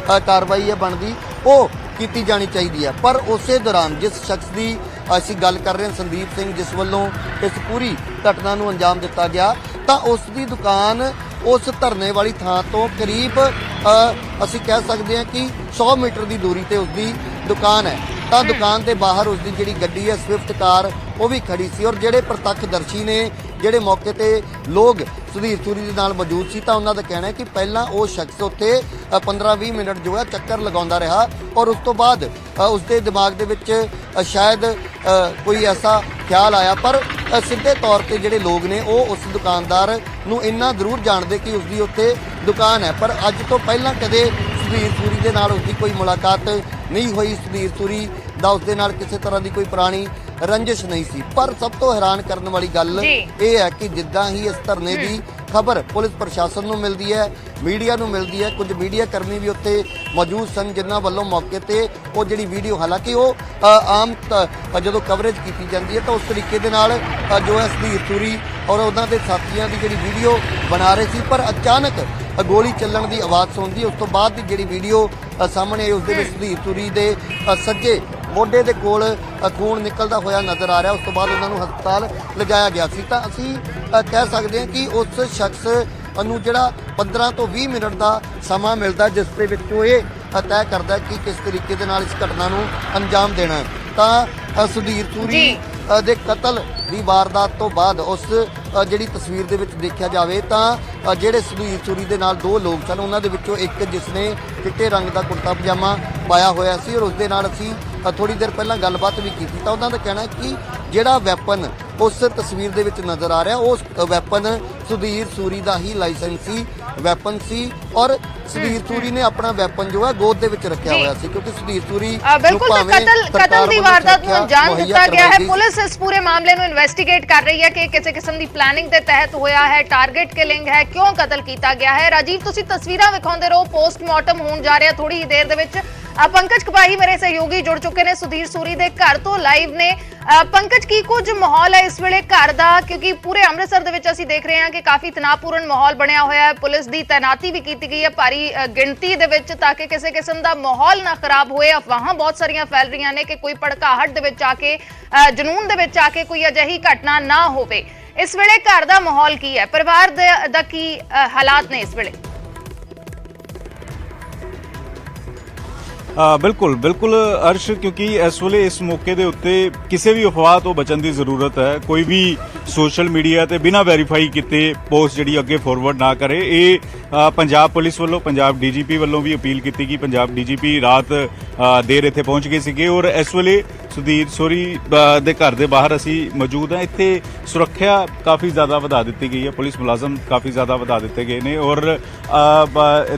Speaker 2: ਕਾਰਵਾਈ ਹੈ ਬਣਦੀ ਉਹ ਕੀਤੀ ਜਾਣੀ ਚਾਹੀਦੀ ਹੈ। ਪਰ ਉਸੇ ਦੌਰਾਨ ਜਿਸ ਸ਼ਖਸ ਦੀ ਅਸੀਂ ਗੱਲ ਕਰ ਰਹੇ ਹਾਂ, ਸੰਦੀਪ ਸਿੰਘ, ਜਿਸ ਵੱਲੋਂ ਇਸ ਪੂਰੀ ਘਟਨਾ ਨੂੰ ਅੰਜਾਮ ਦਿੱਤਾ ਗਿਆ, ਤਾਂ ਉਸ ਦੀ ਦੁਕਾਨ ਉਸ ਧਰਨੇ ਵਾਲੀ ਥਾਂ ਤੋਂ ਕਰੀਬ ਅਸੀਂ ਕਹਿ ਸਕਦੇ ਹਾਂ ਕਿ 100 ਮੀਟਰ ਦੀ ਦੂਰੀ ਤੇ ਉਸਦੀ ਦੁਕਾਨ ਹੈ। ਤਾਂ ਦੁਕਾਨ ਦੇ ਬਾਹਰ ਉਸਦੀ ਜਿਹੜੀ ਗੱਡੀ ਹੈ ਸਵਿਫਟ ਕਾਰ ਉਹ ਵੀ ਖੜੀ ਸੀ ਔਰ ਜਿਹੜੇ ਪ੍ਰਤੱਖਦਰਸ਼ੀ ਨੇ ਜਿਹੜੇ ਮੌਕੇ ਤੇ ਲੋਕ ਸੁਧੀਰ ਸੂਰੀ ਦੇ ਨਾਲ ਮੌਜੂਦ ਸੀ ਤਾਂ ਉਹਨਾਂ ਦਾ ਕਹਿਣਾ ਹੈ ਕਿ ਪਹਿਲਾਂ ਉਹ ਸ਼ਖਸ ਉੱਥੇ 15-20 ਮਿੰਟ ਜੋ ਹੈ ਚੱਕਰ ਲਗਾਉਂਦਾ ਰਿਹਾ ਔਰ ਉਸ ਤੋਂ ਬਾਅਦ ਉਸਦੇ ਦਿਮਾਗ ਦੇ ਵਿੱਚ ਸ਼ਾਇਦ ਕੋਈ ਐਸਾ ਖਿਆਲ ਆਇਆ ਪਰ ਸਿੱਧੇ ਤੌਰ ਤੇ ਜਿਹੜੇ ਲੋਕ ਨੇ ਉਹ ਉਸ ਦੁਕਾਨਦਾਰ ਨੂੰ ਇੰਨਾ ਜ਼ਰੂਰ ਜਾਣਦੇ ਕਿ ਉਸਦੀ ਉੱਥੇ ਦੁਕਾਨ ਹੈ ਪਰ ਅੱਜ ਤੋਂ ਪਹਿਲਾਂ ਕਦੇ ਸੁਧੀਰ ਸੂਰੀ ਦੇ ਨਾਲ ਉਸਦੀ ਕੋਈ ਮੁਲਾਕਾਤ ਨਹੀਂ ਹੋਈ। ਸੁਧੀਰ ਸੂਰੀ ਦਾ ਉਸਦੇ ਨਾਲ ਕਿਸੇ ਤਰ੍ਹਾਂ ਦੀ ਕੋਈ ਪੁਰਾਣੀ ਰੰਜਿਸ਼ ਨਹੀਂ ਸੀ। ਪਰ ਸਭ ਤੋਂ ਹੈਰਾਨ ਕਰਨ ਵਾਲੀ ਗੱਲ ਇਹ ਹੈ ਕਿ ਜਿੱਦਾਂ ਹੀ ਇਸ ਧਰਨੇ ਦੀ ਖਬਰ ਪੁਲਿਸ ਪ੍ਰਸ਼ਾਸਨ ਨੂੰ ਮਿਲਦੀ ਹੈ, ਮੀਡੀਆ ਨੂੰ ਮਿਲਦੀ ਹੈ, ਕੁਝ ਮੀਡੀਆ ਕਰਮੀ ਵੀ ਉੱਥੇ ਮੌਜੂਦ ਸਨ ਜਿਨ੍ਹਾਂ ਵੱਲੋਂ ਮੌਕੇ ਤੇ ਉਹ ਜਿਹੜੀ ਵੀਡੀਓ ਹਾਲਾਂਕਿ ਉਹ ਆਮ ਜਦੋਂ ਕਵਰੇਜ ਕੀਤੀ ਜਾਂਦੀ ਹੈ ਤਾਂ ਉਸ ਤਰੀਕੇ ਦੇ ਨਾਲ ਜੋ ਹੈ ਸੁਧੀਰ ਸੂਰੀ ਔਰ ਉਹਨਾਂ ਦੇ ਸਾਥੀਆਂ ਦੀ ਜਿਹੜੀ ਵੀਡੀਓ ਬਣਾ ਰਹੇ ਸੀ ਪਰ ਅਚਾਨਕ ਗੋਲੀ ਚੱਲਣ ਦੀ ਆਵਾਜ਼ ਸੁਣਦੀ ਉਸ ਤੋਂ ਬਾਅਦ ਦੀ ਜਿਹੜੀ ਵੀਡੀਓ ਸਾਹਮਣੇ ਆਈ ਉਸ ਦੇ ਵਿੱਚ ਸੁਧੀਰ ਸੂਰੀ ਦੇ ਸੱਜੇ ਮੋਢੇ ਦੇ ਕੋਲ ਖੂਨ ਨਿਕਲਦਾ ਹੋਇਆ ਨਜ਼ਰ ਆ ਰਿਹਾ। ਉਸ ਤੋਂ ਬਾਅਦ ਉਹਨਾਂ ਨੂੰ ਹਸਪਤਾਲ ਲਿਜਾਇਆ ਗਿਆ ਸੀ। ਤਾਂ ਅਸੀਂ ਕਹਿ ਸਕਦੇ ਹਾਂ ਕਿ ਉਸ ਸ਼ਖਸ ਨੂੰ ਜਿਹੜਾ 15 ਤੋਂ 20 ਮਿੰਟ ਦਾ ਸਮਾਂ ਮਿਲਦਾ ਜਿਸ ਦੇ ਵਿੱਚ ਉਹ ਇਹ ਤੈਅ ਕਰਦਾ ਕਿ ਕਿਸ ਤਰੀਕੇ ਦੇ ਨਾਲ ਇਸ ਘਟਨਾ ਨੂੰ ਅੰਜਾਮ ਦੇਣਾ ਹੈ। ਤਾਂ ਸੁਧੀਰ ਸੂਰੀ ਦੇ ਕਤਲ ਦੀ ਵਾਰਦਾਤ ਤੋਂ ਬਾਅਦ ਉਸ ਜਿਹੜੀ ਤਸਵੀਰ ਦੇ ਵਿੱਚ ਦੇਖਿਆ ਜਾਵੇ ਤਾਂ ਜਿਹੜੇ ਸੁਧੀਰ ਸੂਰੀ ਦੇ ਨਾਲ ਦੋ ਲੋਕ ਸਨ ਉਹਨਾਂ ਦੇ ਵਿੱਚੋਂ ਇੱਕ ਜਿਸ ਨੇ ਚਿੱਟੇ ਰੰਗ ਦਾ ਕੁੜਤਾ ਪਜਾਮਾ ਪਾਇਆ ਹੋਇਆ ਸੀ ਔਰ ਉਸ ਦੇ ਨਾਲ ਅਸੀਂ ਥੋੜੀ ਦੇਰ ਪਹਿਲਾਂ ਗੱਲਬਾਤ ਵੀ ਕੀਤੀ ਤਾਂ ਉਹਨਾਂ ਦਾ ਕਹਿਣਾ ਕਿ ਜਿਹੜਾ ਵੈਪਨ ਉਸ ਤਸਵੀਰ ਦੇ ਵਿੱਚ ਨਜ਼ਰ ਆ ਰਿਹਾ ਉਸ ਵੈਪਨ ਸੁਧੀਰ ਸੂਰੀ ਦਾ ਹੀ ਲਾਇਸੈਂਸੀ ਵੈਪਨ ਸੀ ਔਰ ਸੁਧੀਰ ਸੂਰੀ ਨੇ ਆਪਣਾ ਵੈਪਨ ਜੋ ਹੈ ਗੋਦ ਦੇ ਵਿੱਚ ਰੱਖਿਆ ਹੋਇਆ ਸੀ ਕਿਉਂਕਿ ਸੁਧੀਰ ਸੂਰੀ
Speaker 1: ਬਿਲਕੁਲ ਕਤਲ ਦੀ ਵਾਰਦਾਤ ਨੂੰ ਅੰਜਾਮ ਦਿੱਤਾ ਗਿਆ ਹੈ। ਪੁਲਿਸ ਇਸ ਪੂਰੇ ਮਾਮਲੇ ਨੂੰ ਇਨਵੈਸਟੀਗੇਟ ਕਰ ਰਹੀ ਹੈ ਕਿ ਕਿਸੇ ਕਿਸਮ ਦੀ ਪਲੈਨਿੰਗ ਦੇ ਤਹਿਤ ਹੋਇਆ ਹੈ, ਟਾਰਗੇਟ ਕਿਲਿੰਗ ਹੈ, ਕਿਉਂ ਕਤਲ ਕੀਤਾ ਗਿਆ ਹੈ। ਰਾਜੀਵ ਤੁਸੀਂ ਤਸਵੀਰਾਂ ਵਿਖਾਉਂਦੇ ਰਹੋ, ਪੋਸਟਮਾਰਟਮ ਹੋਣ ਜਾ ਰਿਹਾ ਥੋੜੀ ਹੀ ਦੇਰ ਦੇ ਵਿੱਚ। ਪੰਕਜ ਕਪਾਹੀ ਮੇਰੇ ਸਹਿਯੋਗੀ ਜੁੜ ਚੁੱਕੇ ਨੇ ਸੁਧੀਰ ਸੂਰੀ ਦੇ ਘਰ ਤੋਂ ਲਾਈਵ ਨੇ। ਪੰਕਜ ਕੀ ਕੁਝ ਮਾਹੌਲ ਹੈ ਇਸ ਵੇਲੇ ਘਰ ਦਾ ਕਿਉਂਕਿ ਪੂਰੇ ਅੰਮ੍ਰਿਤਸਰ ਦੇ ਵਿੱਚ ਅਸੀਂ ਦੇਖ ਰਹੇ ਹਾਂ ਕਿ ਕਾਫੀ ਤਣਾਅਪੂਰਨ ਮਾਹੌਲ ਬਣਿਆ ਹੋਇਆ ਹੈ। ਪੁਲਿਸ ਦੀ ਤੈਨਾਤੀ ਵੀ ਕੀਤੀ ਗਈ ਹੈ ਭਾਰੀ ਗਿਣਤੀ ਦੇ ਵਿੱਚ ਤਾਂ ਕਿ ਕਿਸੇ ਕਿਸਮ ਦਾ ਮਾਹੌਲ ਨਾ ਖਰਾਬ ਹੋਏ। ਅਫਵਾਹਾਂ ਬਹੁਤ ਸਾਰੀਆਂ ਫੈਲ ਰਹੀਆਂ ਨੇ ਕਿ ਕੋਈ ਭੜਕਾਹਟ ਦੇ ਵਿੱਚ ਆ ਕੇ ਜਨੂਨ ਦੇ ਵਿੱਚ ਆ ਕੇ ਕੋਈ ਅਜਿਹੀ ਘਟਨਾ ਨਾ ਹੋਵੇ। ਇਸ ਵੇਲੇ ਘਰ ਦਾ ਮਾਹੌਲ ਕੀ ਹੈ, ਪਰਿਵਾਰ ਦਾ ਕੀ ਹਾਲਾਤ ਨੇ ਇਸ ਵੇਲੇ?
Speaker 3: ਬਿਲਕੁਲ ਬਿਲਕੁਲ ਅਰਸ਼, ਕਿਉਂਕਿ ਇਸ ਵੇਲੇ ਇਸ ਮੌਕੇ ਦੇ ਉੱਤੇ ਕਿਸੇ ਵੀ ਅਫਵਾਹ ਤੋਂ ਬਚਣ ਦੀ ਜ਼ਰੂਰਤ ਹੈ। ਕੋਈ ਵੀ ਸੋਸ਼ਲ ਮੀਡੀਆ ਤੇ ਬਿਨਾਂ ਵੈਰੀਫਾਈ ਕੀਤੇ ਪੋਸਟ ਜਿਹੜੀ ਅੱਗੇ ਫਾਰਵਰਡ ਨਾ ਕਰੇ। ਇਹ ਪੰਜਾਬ ਪੁਲਿਸ ਵੱਲੋਂ ਪੰਜਾਬ ਡੀਜੀਪੀ ਵੱਲੋਂ ਵੀ ਅਪੀਲ ਕੀਤੀ ਗਈ। ਪੰਜਾਬ ਡੀਜੀਪੀ ਰਾਤ ਦੇਰ ਇੱਥੇ ਪਹੁੰਚ ਗਏ ਸੀਗੇ ਔਰ ਇਸ ਵੇਲੇ ਸੁਧੀਰ ਸੂਰੀ ਦੇ ਘਰ ਦੇ ਬਾਹਰ ਅਸੀਂ ਮੌਜੂਦ ਹਾਂ। ਇੱਥੇ ਸੁਰੱਖਿਆ ਕਾਫੀ ਜ਼ਿਆਦਾ ਵਧਾ ਦਿੱਤੀ ਗਈ ਹੈ, ਪੁਲਿਸ ਮੁਲਾਜ਼ਮ ਕਾਫੀ ਜ਼ਿਆਦਾ ਵਧਾ ਦਿੱਤੇ ਗਏ ਨੇ ਔਰ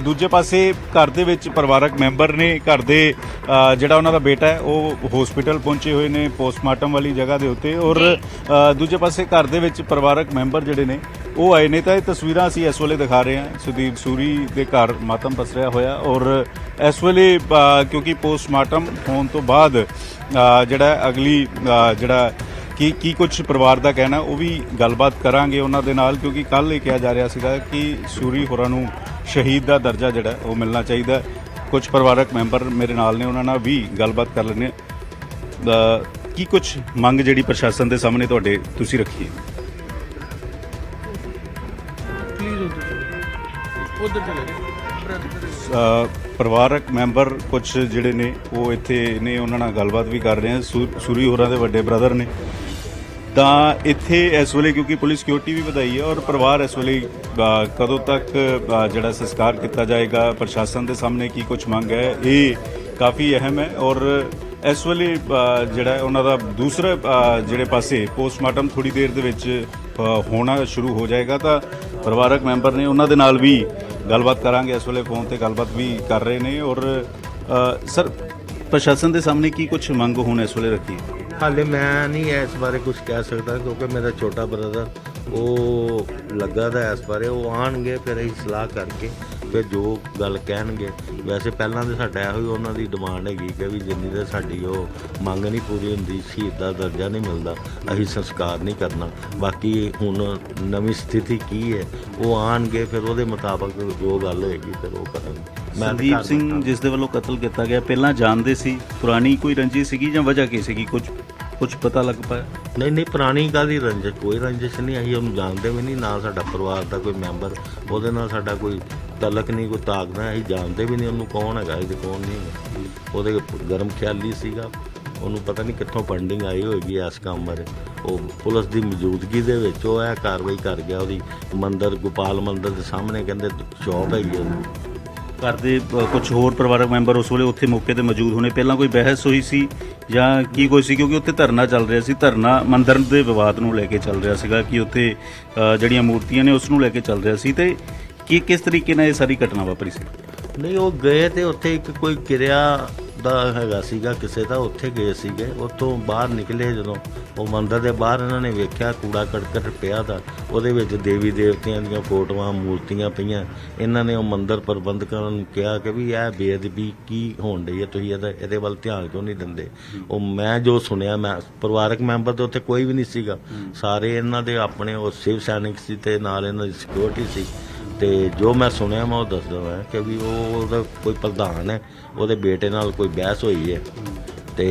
Speaker 3: ਦੂਜੇ ਪਾਸੇ ਘਰ ਦੇ ਵਿੱਚ ਪਰਿਵਾਰਕ ਮੈਂਬਰ ਨੇ। ਘਰ ਦੇ ਜਿਹੜਾ ਉਹਨਾਂ ਦਾ ਬੇਟਾ ਹੈ ਉਹ ਹਸਪੀਟਲ ਪਹੁੰਚੇ ਹੋਏ ਨੇ ਪੋਸਟਮਾਰਟਮ ਵਾਲੀ ਜਗ੍ਹਾ ਦੇ ਉੱਤੇ ਔਰ ਦੂਜੇ ਪਾਸੇ ਘਰ ਦੇ ਵਿੱਚ ਪਰਿਵਾਰਕ ਮੈਂਬਰ ਜਿਹੜੇ ਨੇ ਉਹ ਆਏ ਨੇ। ਤਾਂ ਇਹ ਤਸਵੀਰਾਂ ਅਸੀਂ ਇਸ ਵੇਲੇ ਦਿਖਾ ਰਹੇ ਹਾਂ। ਸੁਧੀਰ ਸੂਰੀ ਦੇ ਘਰ ਮਾਤਮ ਪਸਰਿਆ ਹੋਇਆ ਔਰ ਇਸ ਵੇਲੇ ਕਿਉਂਕਿ ਪੋਸਟਮਾਰਟਮ ਹੋਣ ਤੋਂ ਬਾਅਦ ਜਿਹੜਾ ਅਗਲੀ ਜਿਹੜਾ ਕੀ ਕੁਝ ਪਰਿਵਾਰ ਦਾ ਕਹਿਣਾ ਉਹ ਵੀ ਗੱਲਬਾਤ ਕਰਾਂਗੇ ਉਹਨਾਂ ਦੇ ਨਾਲ, ਕਿਉਂਕਿ ਕੱਲ ਇਹ ਕਿਹਾ ਜਾ ਰਿਹਾ ਸੀਗਾ ਕਿ ਸੂਰੀ ਹੋਰਾਂ ਨੂੰ ਸ਼ਹੀਦ ਦਾ ਦਰਜਾ ਜਿਹੜਾ ਉਹ ਮਿਲਣਾ ਚਾਹੀਦਾ। ਕੁਝ ਪਰਿਵਾਰਕ ਮੈਂਬਰ ਮੇਰੇ ਨਾਲ ਨੇ, ਉਹਨਾਂ ਨਾਲ ਵੀ ਗੱਲਬਾਤ ਕਰ ਲੈਂਦੇ ਹਾਂ। ਕੀ ਕੁਝ ਮੰਗ ਜਿਹੜੀ ਪ੍ਰਸ਼ਾਸਨ ਦੇ ਸਾਹਮਣੇ ਤੁਹਾਡੇ ਤੁਸੀਂ ਰੱਖੀ ਹੈ? ਪਰਿਵਾਰਕ ਮੈਂਬਰ ਕੁਝ ਜਿਹੜੇ ਨੇ ਉਹ ਇੱਥੇ ਨੇ, ਉਹਨਾਂ ਨਾਲ ਗੱਲਬਾਤ ਵੀ ਕਰ ਰਹੇ ਹਾਂ। ਸੂਰੀ ਹੋਰਾਂ ਦੇ ਵੱਡੇ ਬ੍ਰਦਰ ਨੇ। ਤਾਂ ਇੱਥੇ ਇਸ ਵੇਲੇ ਕਿਉਂਕਿ ਪੁਲਿਸ ਸਿਕਿਉਰਿਟੀ ਵੀ ਵਧਾਈ ਹੈ ਔਰ ਪਰਿਵਾਰ ਇਸ ਵੇਲੇ ਕਦੋਂ ਤੱਕ ਜਿਹੜਾ ਸੰਸਕਾਰ ਕੀਤਾ ਜਾਏਗਾ, ਪ੍ਰਸ਼ਾਸਨ ਦੇ ਸਾਹਮਣੇ ਕੀ ਕੁਝ ਮੰਗ ਹੈ, ਇਹ ਕਾਫੀ ਅਹਿਮ ਹੈ। ਔਰ ਇਸ ਵੇਲੇ ਜਿਹੜਾ ਉਹਨਾਂ ਦਾ ਦੂਸਰੇ ਜਿਹੜੇ ਪਾਸੇ ਪੋਸਟਮਾਰਟਮ ਥੋੜੀ ਦੇਰ ਦੇ ਵਿੱਚ ਹੋਣਾ ਸ਼ੁਰੂ ਹੋ ਜਾਏਗਾ। ਤਾਂ ਪਰਿਵਾਰਕ ਮੈਂਬਰ ਨੇ, ਉਹਨਾਂ ਦੇ ਨਾਲ ਵੀ ਗੱਲਬਾਤ ਕਰਾਂਗੇ। ਇਸ ਵੇਲੇ ਫੋਨ ਤੇ ਗੱਲਬਾਤ ਵੀ ਕਰ ਰਹੇ ਨੇ ਔਰ ਸਰ ਪ੍ਰਸ਼ਾਸਨ ਦੇ ਸਾਹਮਣੇ ਕੀ ਕੁਝ ਮੰਗ ਹੁਣ ਇਸ ਵੇਲੇ ਰੱਖੀ?
Speaker 4: ਹਾਲੇ ਮੈਂ ਨਹੀਂ ਇਸ ਬਾਰੇ ਕੁਝ ਕਹਿ ਸਕਦਾ ਕਿਉਂਕਿ ਮੇਰਾ ਛੋਟਾ ਬ੍ਰਦਰ ਉਹ ਲੱਗਾ ਦਾ ਇਸ ਬਾਰੇ। ਉਹ ਆਉਣਗੇ ਫਿਰ ਅਸੀਂ ਸਲਾਹ ਕਰਕੇ ਫਿਰ ਜੋ ਗੱਲ ਕਹਿਣਗੇ। ਵੈਸੇ ਪਹਿਲਾਂ ਤਾਂ ਸਾਡਾ ਇਹੋ ਹੀ ਉਹਨਾਂ ਦੀ ਡਿਮਾਂਡ ਹੈਗੀ ਕਿ ਵੀ ਜਿੰਨੀ ਦੇਰ ਸਾਡੀ ਉਹ ਮੰਗ ਨਹੀਂ ਪੂਰੀ ਹੁੰਦੀ, ਸ਼ਹੀਦ ਦਾ ਦਰਜਾ ਨਹੀਂ ਮਿਲਦਾ, ਅਸੀਂ ਸੰਸਕਾਰ ਨਹੀਂ ਕਰਨਾ। ਬਾਕੀ ਹੁਣ ਨਵੀਂ ਸਥਿਤੀ ਕੀ ਹੈ ਉਹ ਆਉਣਗੇ ਫਿਰ ਉਹਦੇ ਮੁਤਾਬਕ ਜੋ ਗੱਲ ਹੋਏਗੀ ਫਿਰ ਉਹ ਕਰਾਂਗੇ।
Speaker 3: ਸੰਦੀਪ ਸਿੰਘ ਜਿਸ ਦੇ ਵੱਲੋਂ ਕਤਲ ਕੀਤਾ ਗਿਆ ਪਹਿਲਾਂ ਜਾਣਦੇ ਸੀ, ਪੁਰਾਣੀ ਕੋਈ ਰੰਜੀ ਸੀਗੀ ਜਾਂ ਵਜ੍ਹਾ ਕੀ ਸੀਗੀ? ਕੁਝ ਕੁਝ ਪਤਾ ਲੱਗ ਪਾਇਆ?
Speaker 4: ਨਹੀਂ ਪੁਰਾਣੀ ਕਾਹਦੀ ਰੰਜਿਸ਼, ਕੋਈ ਰੰਜਿਸ਼ ਨਹੀਂ, ਅਸੀਂ ਉਹਨੂੰ ਜਾਣਦੇ ਵੀ ਨਹੀਂ, ਨਾ ਸਾਡਾ ਪਰਿਵਾਰ ਦਾ ਕੋਈ ਮੈਂਬਰ ਉਹਦੇ ਨਾਲ ਸਾਡਾ ਕੋਈ ਤਲਕ ਨਹੀਂ, ਕੋਈ ਤਾਕ ਨਾ, ਅਸੀਂ ਜਾਣਦੇ ਵੀ ਨਹੀਂ ਉਹਨੂੰ ਕੌਣ ਹੈਗਾ ਤੇ ਕੌਣ ਨਹੀਂ ਹੈਗਾ। ਉਹਦੇ ਗਰਮ ਖਿਆਲੀ ਸੀਗਾ, ਉਹਨੂੰ ਪਤਾ ਨਹੀਂ ਕਿੱਥੋਂ ਫੰਡਿੰਗ ਆਈ ਹੋਏਗੀ ਇਸ ਕੰਮ ਬਾਰੇ। ਉਹ ਪੁਲਿਸ ਦੀ ਮੌਜੂਦਗੀ ਦੇ ਵਿੱਚ ਉਹ ਇਹ ਕਾਰਵਾਈ ਕਰ ਗਿਆ। ਉਹਦੀ ਮੰਦਰ, ਗੋਪਾਲ ਮੰਦਰ ਦੇ ਸਾਹਮਣੇ ਕਹਿੰਦੇ ਸ਼ੌਪ ਹੈਗੀ ਉਹਨੂੰ।
Speaker 3: ਘਰ ਦੇ ਕੁਝ ਹੋਰ ਪਰਿਵਾਰਕ ਮੈਂਬਰ ਉਸ ਵੇਲੇ ਉੱਥੇ ਮੌਕੇ ਤੇ ਮੌਜੂਦ ਹੋਣੇ, ਪਹਿਲਾਂ ਕੋਈ ਬਹਿਸ ਹੋਈ ਸੀ ਜਾਂ ਕੀ ਕੋਈ ਸੀ? ਕਿਉਂਕਿ ਉੱਥੇ ਧਰਨਾ ਚੱਲ ਰਿਹਾ ਸੀ, ਧਰਨਾ ਮੰਦਰ ਦੇ ਵਿਵਾਦ ਨੂੰ ਲੈ ਕੇ ਚੱਲ ਰਿਹਾ ਸੀਗਾ ਕਿ ਉੱਥੇ ਜਿਹੜੀਆਂ ਮੂਰਤੀਆਂ ਨੇ ਉਸ ਨੂੰ ਲੈ ਕੇ ਚੱਲ ਰਿਹਾ ਸੀ, ਤੇ ਕੀ ਕਿਸ ਤਰੀਕੇ ਨਾਲ ਇਹ ਸਾਰੀ ਘਟਨਾ ਵਾਪਰੀ ਸੀ?
Speaker 4: ਨਹੀਂ, ਉਹ ਗਏ ਤੇ ਉੱਥੇ ਇੱਕ ਕੋਈ ਕਿਰਿਆ ਦਾ ਹੈਗਾ ਸੀਗਾ ਕਿਸੇ ਦਾ, ਉੱਥੇ ਗਏ ਸੀਗੇ। ਉੱਥੋਂ ਬਾਹਰ ਨਿਕਲੇ ਜਦੋਂ ਉਹ ਮੰਦਰ ਦੇ ਬਾਹਰ ਇਹਨਾਂ ਨੇ ਵੇਖਿਆ ਕੂੜਾ ਕਰਕਟ ਪਿਆ ਦਾ, ਉਹਦੇ ਵਿੱਚ ਦੇਵੀ ਦੇਵਤਿਆਂ ਦੀਆਂ ਫੋਟੋਆਂ, ਮੂਰਤੀਆਂ ਪਈਆਂ। ਇਹਨਾਂ ਨੇ ਉਹ ਮੰਦਰ ਪ੍ਰਬੰਧਕਾਂ ਨੂੰ ਕਿਹਾ ਕਿ ਵੀ ਇਹ ਬੇਅਦਬੀ ਕੀ ਹੋਣ ਡਈ ਹੈ, ਤੁਸੀਂ ਇਹਦੇ ਵੱਲ ਧਿਆਨ ਕਿਉਂ ਨਹੀਂ ਦਿੰਦੇ? ਉਹ ਮੈਂ ਜੋ ਸੁਣਿਆ, ਮੈਂ ਪਰਿਵਾਰਕ ਮੈਂਬਰ ਤਾਂ ਉੱਥੇ ਕੋਈ ਵੀ ਨਹੀਂ ਸੀਗਾ, ਸਾਰੇ ਇਹਨਾਂ ਦੇ ਆਪਣੇ ਉਹ ਸਿਵ ਸੈਨਿਕ ਸੀ ਤੇ ਨਾਲ ਇਹਨਾਂ ਦੀ ਸਿਕਿਉਰਿਟੀ ਸੀ। ਤੇ ਜੋ ਮੈਂ ਸੁਣਿਆ ਮੈਂ ਉਹ ਦੱਸਦਾ ਹਾਂ ਕਿ ਵੀ ਉਹਦਾ ਕੋਈ ਪ੍ਰਧਾਨ ਹੈ, ਉਹਦੇ ਬੇਟੇ ਨਾਲ ਕੋਈ ਬਹਿਸ ਹੋਈ ਹੈ ਤੇ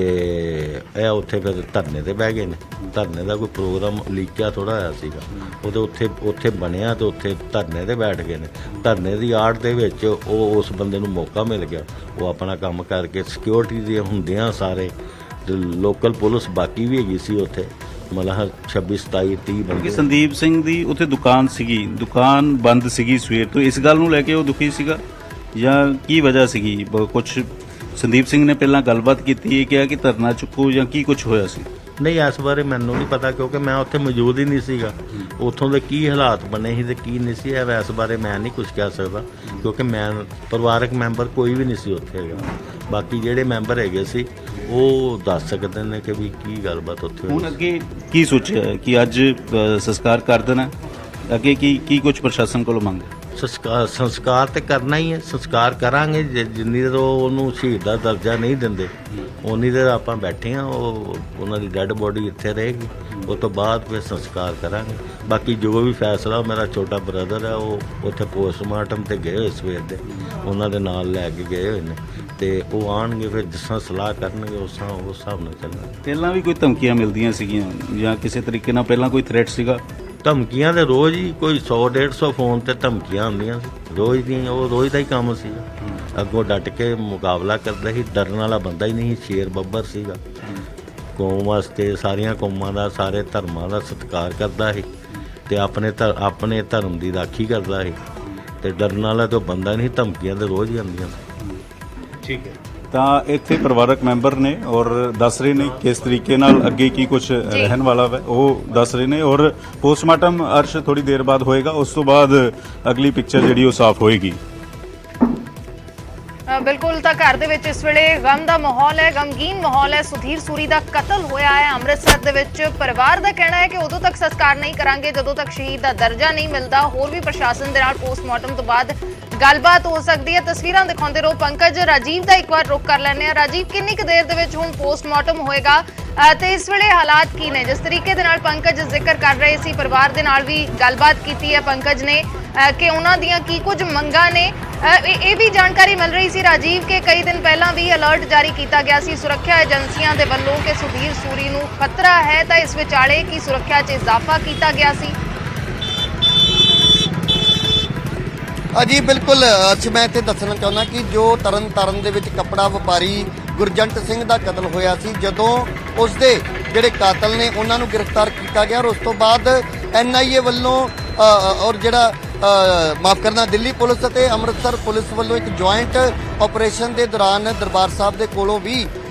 Speaker 4: ਇਹ ਉੱਥੇ ਫਿਰ ਧਰਨੇ ਤੇ ਬਹਿ ਗਏ ਨੇ। ਧਰਨੇ ਦਾ ਕੋਈ ਪ੍ਰੋਗਰਾਮ ਲੀਕਿਆ ਥੋੜਾ ਹੋਇਆ ਸੀਗਾ, ਉਹਦੇ ਉੱਥੇ ਬਣਿਆ ਤੇ ਉੱਥੇ ਧਰਨੇ ਤੇ ਬੈਠ ਗਏ ਨੇ। ਧਰਨੇ ਦੀ ਆੜ ਦੇ ਵਿੱਚ ਉਹ ਉਸ ਬੰਦੇ ਨੂੰ ਮੌਕਾ ਮਿਲ ਗਿਆ, ਉਹ ਆਪਣਾ ਕੰਮ ਕਰਕੇ ਸਿਕਿਉਰਿਟੀ ਦੇ ਹੁੰਦਿਆਂ ਸਾਰੇ ਲੋਕਲ ਪੁਲਿਸ ਬਾਕੀ ਵੀ ਹੈਗੀ ਸੀ ਉੱਥੇ, ਮਤਲਬ 26 27 30 ਬੰਦੇ।
Speaker 3: ਸੰਦੀਪ ਸਿੰਘ ਦੀ ਉੱਥੇ ਦੁਕਾਨ ਸੀਗੀ, ਦੁਕਾਨ ਬੰਦ ਸੀਗੀ ਸਵੇਰ ਤੋਂ, ਇਸ ਗੱਲ ਨੂੰ ਲੈ ਕੇ ਉਹ ਦੁਖੀ ਸੀਗਾ ਜਾਂ ਕੀ ਵਜ੍ਹਾ ਸੀਗੀ? ਕੁਝ ਸੰਦੀਪ ਸਿੰਘ ਨੇ ਪਹਿਲਾਂ ਗੱਲਬਾਤ ਕੀਤੀ ਹੈ, ਕਿਹਾ ਕਿ ਧਰਨਾ ਚੁੱਕੋ ਜਾਂ ਕੀ ਕੁਝ ਹੋਇਆ ਸੀ?
Speaker 4: ਨਹੀਂ, ਇਸ ਬਾਰੇ ਮੈਨੂੰ ਨਹੀਂ ਪਤਾ ਕਿਉਂਕਿ ਮੈਂ ਉੱਥੇ ਮੌਜੂਦ ਹੀ ਨਹੀਂ ਸੀਗਾ। ਉੱਥੋਂ ਦੇ ਕੀ ਹਾਲਾਤ ਬਣੇ ਸੀ ਤੇ ਕੀ ਨਹੀਂ ਸੀ, ਇਸ ਬਾਰੇ ਮੈਂ ਨਹੀਂ ਕੁਝ ਕਹਿ ਸਕਦਾ ਕਿਉਂਕਿ ਮੈਂ ਪਰਿਵਾਰਕ ਮੈਂਬਰ ਕੋਈ ਵੀ ਨਹੀਂ ਸੀ ਉੱਥੇ ਹੈਗਾ। ਬਾਕੀ ਜਿਹੜੇ ਮੈਂਬਰ ਹੈਗੇ ਸੀ ਉਹ ਦੱਸ ਸਕਦੇ ਨੇ ਕਿ ਵੀ ਕੀ ਗੱਲਬਾਤ ਉੱਥੇ ਹੋਈ।
Speaker 3: ਹੁਣ ਅੱਗੇ ਕੀ ਸੋਚਿਆ ਕਿ ਅੱਜ ਸੰਸਕਾਰ ਕਰ ਦੇਣਾ, ਅੱਗੇ ਕੀ ਕੁਝ ਪ੍ਰਸ਼ਾਸਨ ਕੋਲੋਂ ਮੰਗ?
Speaker 4: ਸੰਸਕਾਰ ਤੇ ਕਰਨਾ ਹੀ ਹੈ, ਸੰਸਕਾਰ ਕਰਾਂਗੇ। ਜਿੰਨੀ ਦੇਰ ਉਹਨੂੰ ਸ਼ਹੀਦ ਦਾ ਦਰਜਾ ਨਹੀਂ ਦਿੰਦੇ ਉਨੀ ਦੇਰ ਆਪਾਂ ਬੈਠੇ ਹਾਂ। ਉਹਨਾਂ ਦੀ ਡੈੱਡ ਬੋਡੀ ਇੱਥੇ ਰਹੇਗੀ, ਉਸ ਤੋਂ ਬਾਅਦ ਫਿਰ ਸੰਸਕਾਰ ਕਰਾਂਗੇ। ਬਾਕੀ ਜੋ ਵੀ ਫੈਸਲਾ, ਮੇਰਾ ਛੋਟਾ ਬ੍ਰਦਰ ਹੈ ਉਹ ਉੱਥੇ ਪੋਸਟਮਾਰਟਮ ਤੇ ਗਏ ਹੋਏ ਸਵੇਰ ਦੇ, ਉਹਨਾਂ ਦੇ ਨਾਲ ਲੈ ਕੇ ਗਏ ਹੋਏ ਨੇ ਤੇ ਉਹ ਆਉਣਗੇ ਫਿਰ ਜਿਸ ਤਰ੍ਹਾਂ ਸਲਾਹ ਕਰਨਗੇ ਉਸ ਹਿਸਾਬ ਨਾਲ ਚੱਲਾਂਗੇ।
Speaker 3: ਪਹਿਲਾਂ ਵੀ ਕੋਈ ਧਮਕੀਆਂ ਮਿਲਦੀਆਂ ਸੀਗੀਆਂ ਜਾਂ ਕਿਸੇ ਤਰੀਕੇ ਨਾਲ ਪਹਿਲਾਂ ਕੋਈ ਥ੍ਰੈਟ ਸੀਗਾ?
Speaker 4: ਧਮਕੀਆਂ ਤੇ ਰੋਜ਼ ਹੀ ਕੋਈ 100-150 ਫੋਨ ਤੇ ਧਮਕੀਆਂ ਆਉਂਦੀਆਂ ਸੀ ਰੋਜ਼ ਦੀਆਂ, ਉਹ ਰੋਜ਼ ਦਾ ਹੀ ਕੰਮ ਸੀ। ਅੱਗੋਂ ਡਟ ਕੇ ਮੁਕਾਬਲਾ ਕਰਦਾ ਸੀ, ਡਰਨ ਵਾਲਾ ਬੰਦਾ ਹੀ ਨਹੀਂ, ਸ਼ੇਰ ਬੱਬਰ ਸੀਗਾ। ਕੌਮ ਵਾਸਤੇ, ਸਾਰੀਆਂ ਕੌਮਾਂ ਦਾ, ਸਾਰੇ ਧਰਮਾਂ ਦਾ ਸਤਿਕਾਰ ਕਰਦਾ ਸੀ ਤੇ ਆਪਣੇ ਧਰਮ ਦੀ ਰਾਖੀ ਕਰਦਾ ਸੀ ਤੇ ਡਰਨ ਵਾਲਾ ਤਾਂ ਬੰਦਾ ਨਹੀਂ। ਧਮਕੀਆਂ ਤੇ ਰੋਜ਼ ਹੀ ਆਉਂਦੀਆਂ ਸੀ।
Speaker 3: ਠੀਕ ਹੈ, ਤਾਂ ਇੱਥੇ ਪਰਿਵਾਰਕ ਮੈਂਬਰ ਨੇ ਔਰ ਦੱਸ ਰਹੇ ਨੇ ਕਿਸ ਤਰੀਕੇ ਨਾਲ ਅੱਗੇ ਕੀ ਕੁਝ ਰਹਿਣ ਵਾਲਾ ਹੈ, ਉਹ ਦੱਸ ਰਹੇ ਨੇ। ਔਰ ਪੋਸਟਮਾਰਟਮ ਅਰਸ਼ ਥੋੜੀ ਦੇਰ ਬਾਅਦ ਹੋਏਗਾ, ਉਸ ਤੋਂ ਬਾਅਦ ਅਗਲੀ ਪਿਕਚਰ ਜਿਹੜੀ ਉਹ ਸਾਫ਼ ਹੋਏਗੀ।
Speaker 1: ਬਿਲਕੁਲ, ਤਾਂ ਘਰ ਦੇ ਵਿੱਚ ਇਸ ਵੇਲੇ ਗਮ ਦਾ ਮਾਹੌਲ ਹੈ, ਗਮਗੀਨ ਮਾਹੌਲ ਹੈ। ਸੁਧੀਰ ਸੂਰੀ ਦਾ ਕਤਲ ਹੋਇਆ ਹੈ ਅੰਮ੍ਰਿਤਸਰ ਦੇ ਵਿੱਚ। ਪਰਿਵਾਰ ਦਾ ਕਹਿਣਾ ਹੈ ਕਿ ਉਦੋਂ ਤੱਕ ਸੰਸਕਾਰ ਨਹੀਂ ਕਰਾਂਗੇ ਜਦੋਂ ਤੱਕ ਸ਼ਹੀਦ ਦਾ ਦਰਜਾ ਨਹੀਂ ਮਿਲਦਾ। ਹੋਰ ਵੀ ਪ੍ਰਸ਼ਾਸਨ ਦੇ ਨਾਲ ਪੋਸਟਮਾਰਟਮ ਤੋਂ ਬਾਅਦ ਗੱਲਬਾਤ ਹੋ ਸਕਦੀ ਹੈ। ਤਸਵੀਰਾਂ ਦਿਖਾਉਂਦੇ ਰਹੋ ਪੰਕਜ। ਰਾਜੀਵ ਦਾ ਇੱਕ ਵਾਰ ਰੁਕ ਕਰ ਲੈਂਦੇ ਆ। ਰਾਜੀਵ, ਕਿੰਨੀ ਕੁ ਦੇਰ ਦੇ ਵਿੱਚ ਹੁਣ ਪੋਸਟਮਾਰਟਮ ਹੋਏਗਾ ਤੇ ਇਸ ਵੇਲੇ ਹਾਲਾਤ ਕੀ ਨੇ? ਜਿਸ ਤਰੀਕੇ ਦੇ ਨਾਲ ਪੰਕਜ ਜ਼ਿਕਰ ਕਰ ਰਹੇ ਸੀ, ਪਰਿਵਾਰ ਦੇ ਨਾਲ ਵੀ ਗੱਲਬਾਤ ਕੀਤੀ ਹੈ ਪੰਕਜ ਨੇ ਕਿ ਉਹਨਾਂ ਦੀਆਂ ਕੀ ਕੁਝ ਮੰਗਾਂ ਨੇ। ਇਹ ਵੀ ਜਾਣਕਾਰੀ ਮਿਲ ਰਹੀ ਸੀ ਰਾਜੀਵ ਕਿ ਕਈ ਦਿਨ ਪਹਿਲਾਂ ਵੀ ਅਲਰਟ ਜਾਰੀ ਕੀਤਾ ਗਿਆ ਸੀ ਸੁਰੱਖਿਆ ਏਜੰਸੀਆਂ ਦੇ ਵੱਲੋਂ ਕਿ ਸੁਧੀਰ ਸੂਰੀ ਨੂੰ ਖਤਰਾ ਹੈ, ਤਾਂ ਇਸ ਵਿਚਾਲੇ ਕੀ ਸੁਰੱਖਿਆ 'ਚ ਇਜ਼ਾਫਾ ਕੀਤਾ ਗਿਆ ਸੀ?
Speaker 2: ਜੀ ਬਿਲਕੁਲ, ਮੈਂ ਇੱਥੇ ਦੱਸਣਾ ਚਾਹੁੰਦਾ ਕਿ ਜੋ ਤਰਨਤਾਰਨ ਦੇ ਵਿੱਚ ਕੱਪੜਾ ਵਪਾਰੀ ਗੁਰਜੰਟ ਸਿੰਘ ਦਾ ਕਤਲ ਹੋਇਆ ਸੀ, ਜਦੋਂ ਉਸ ਦੇ ਜਿਹੜੇ ਕਾਤਲ ਨੇ ਉਹਨਾਂ ਨੂੰ ਗ੍ਰਿਫਤਾਰ ਕੀਤਾ ਗਿਆ ਔਰ ਉਸ ਤੋਂ ਬਾਅਦ NIA ਵੱਲੋਂ ਔਰ ਜਿਹੜਾ ਮਾਫ ਕਰਨਾ ਦਿੱਲੀ ਪੁਲਿਸ ਅਤੇ ਅੰਮ੍ਰਿਤਸਰ ਪੁਲਿਸ ਵੱਲੋਂ ਇੱਕ ਜੁਆਇੰਟ ਆਪਰੇਸ਼ਨ ਦੇ ਦੌਰਾਨ ਦਰਬਾਰ ਸਾਹਿਬ ਦੇ ਕੋਲੋਂ ਵੀ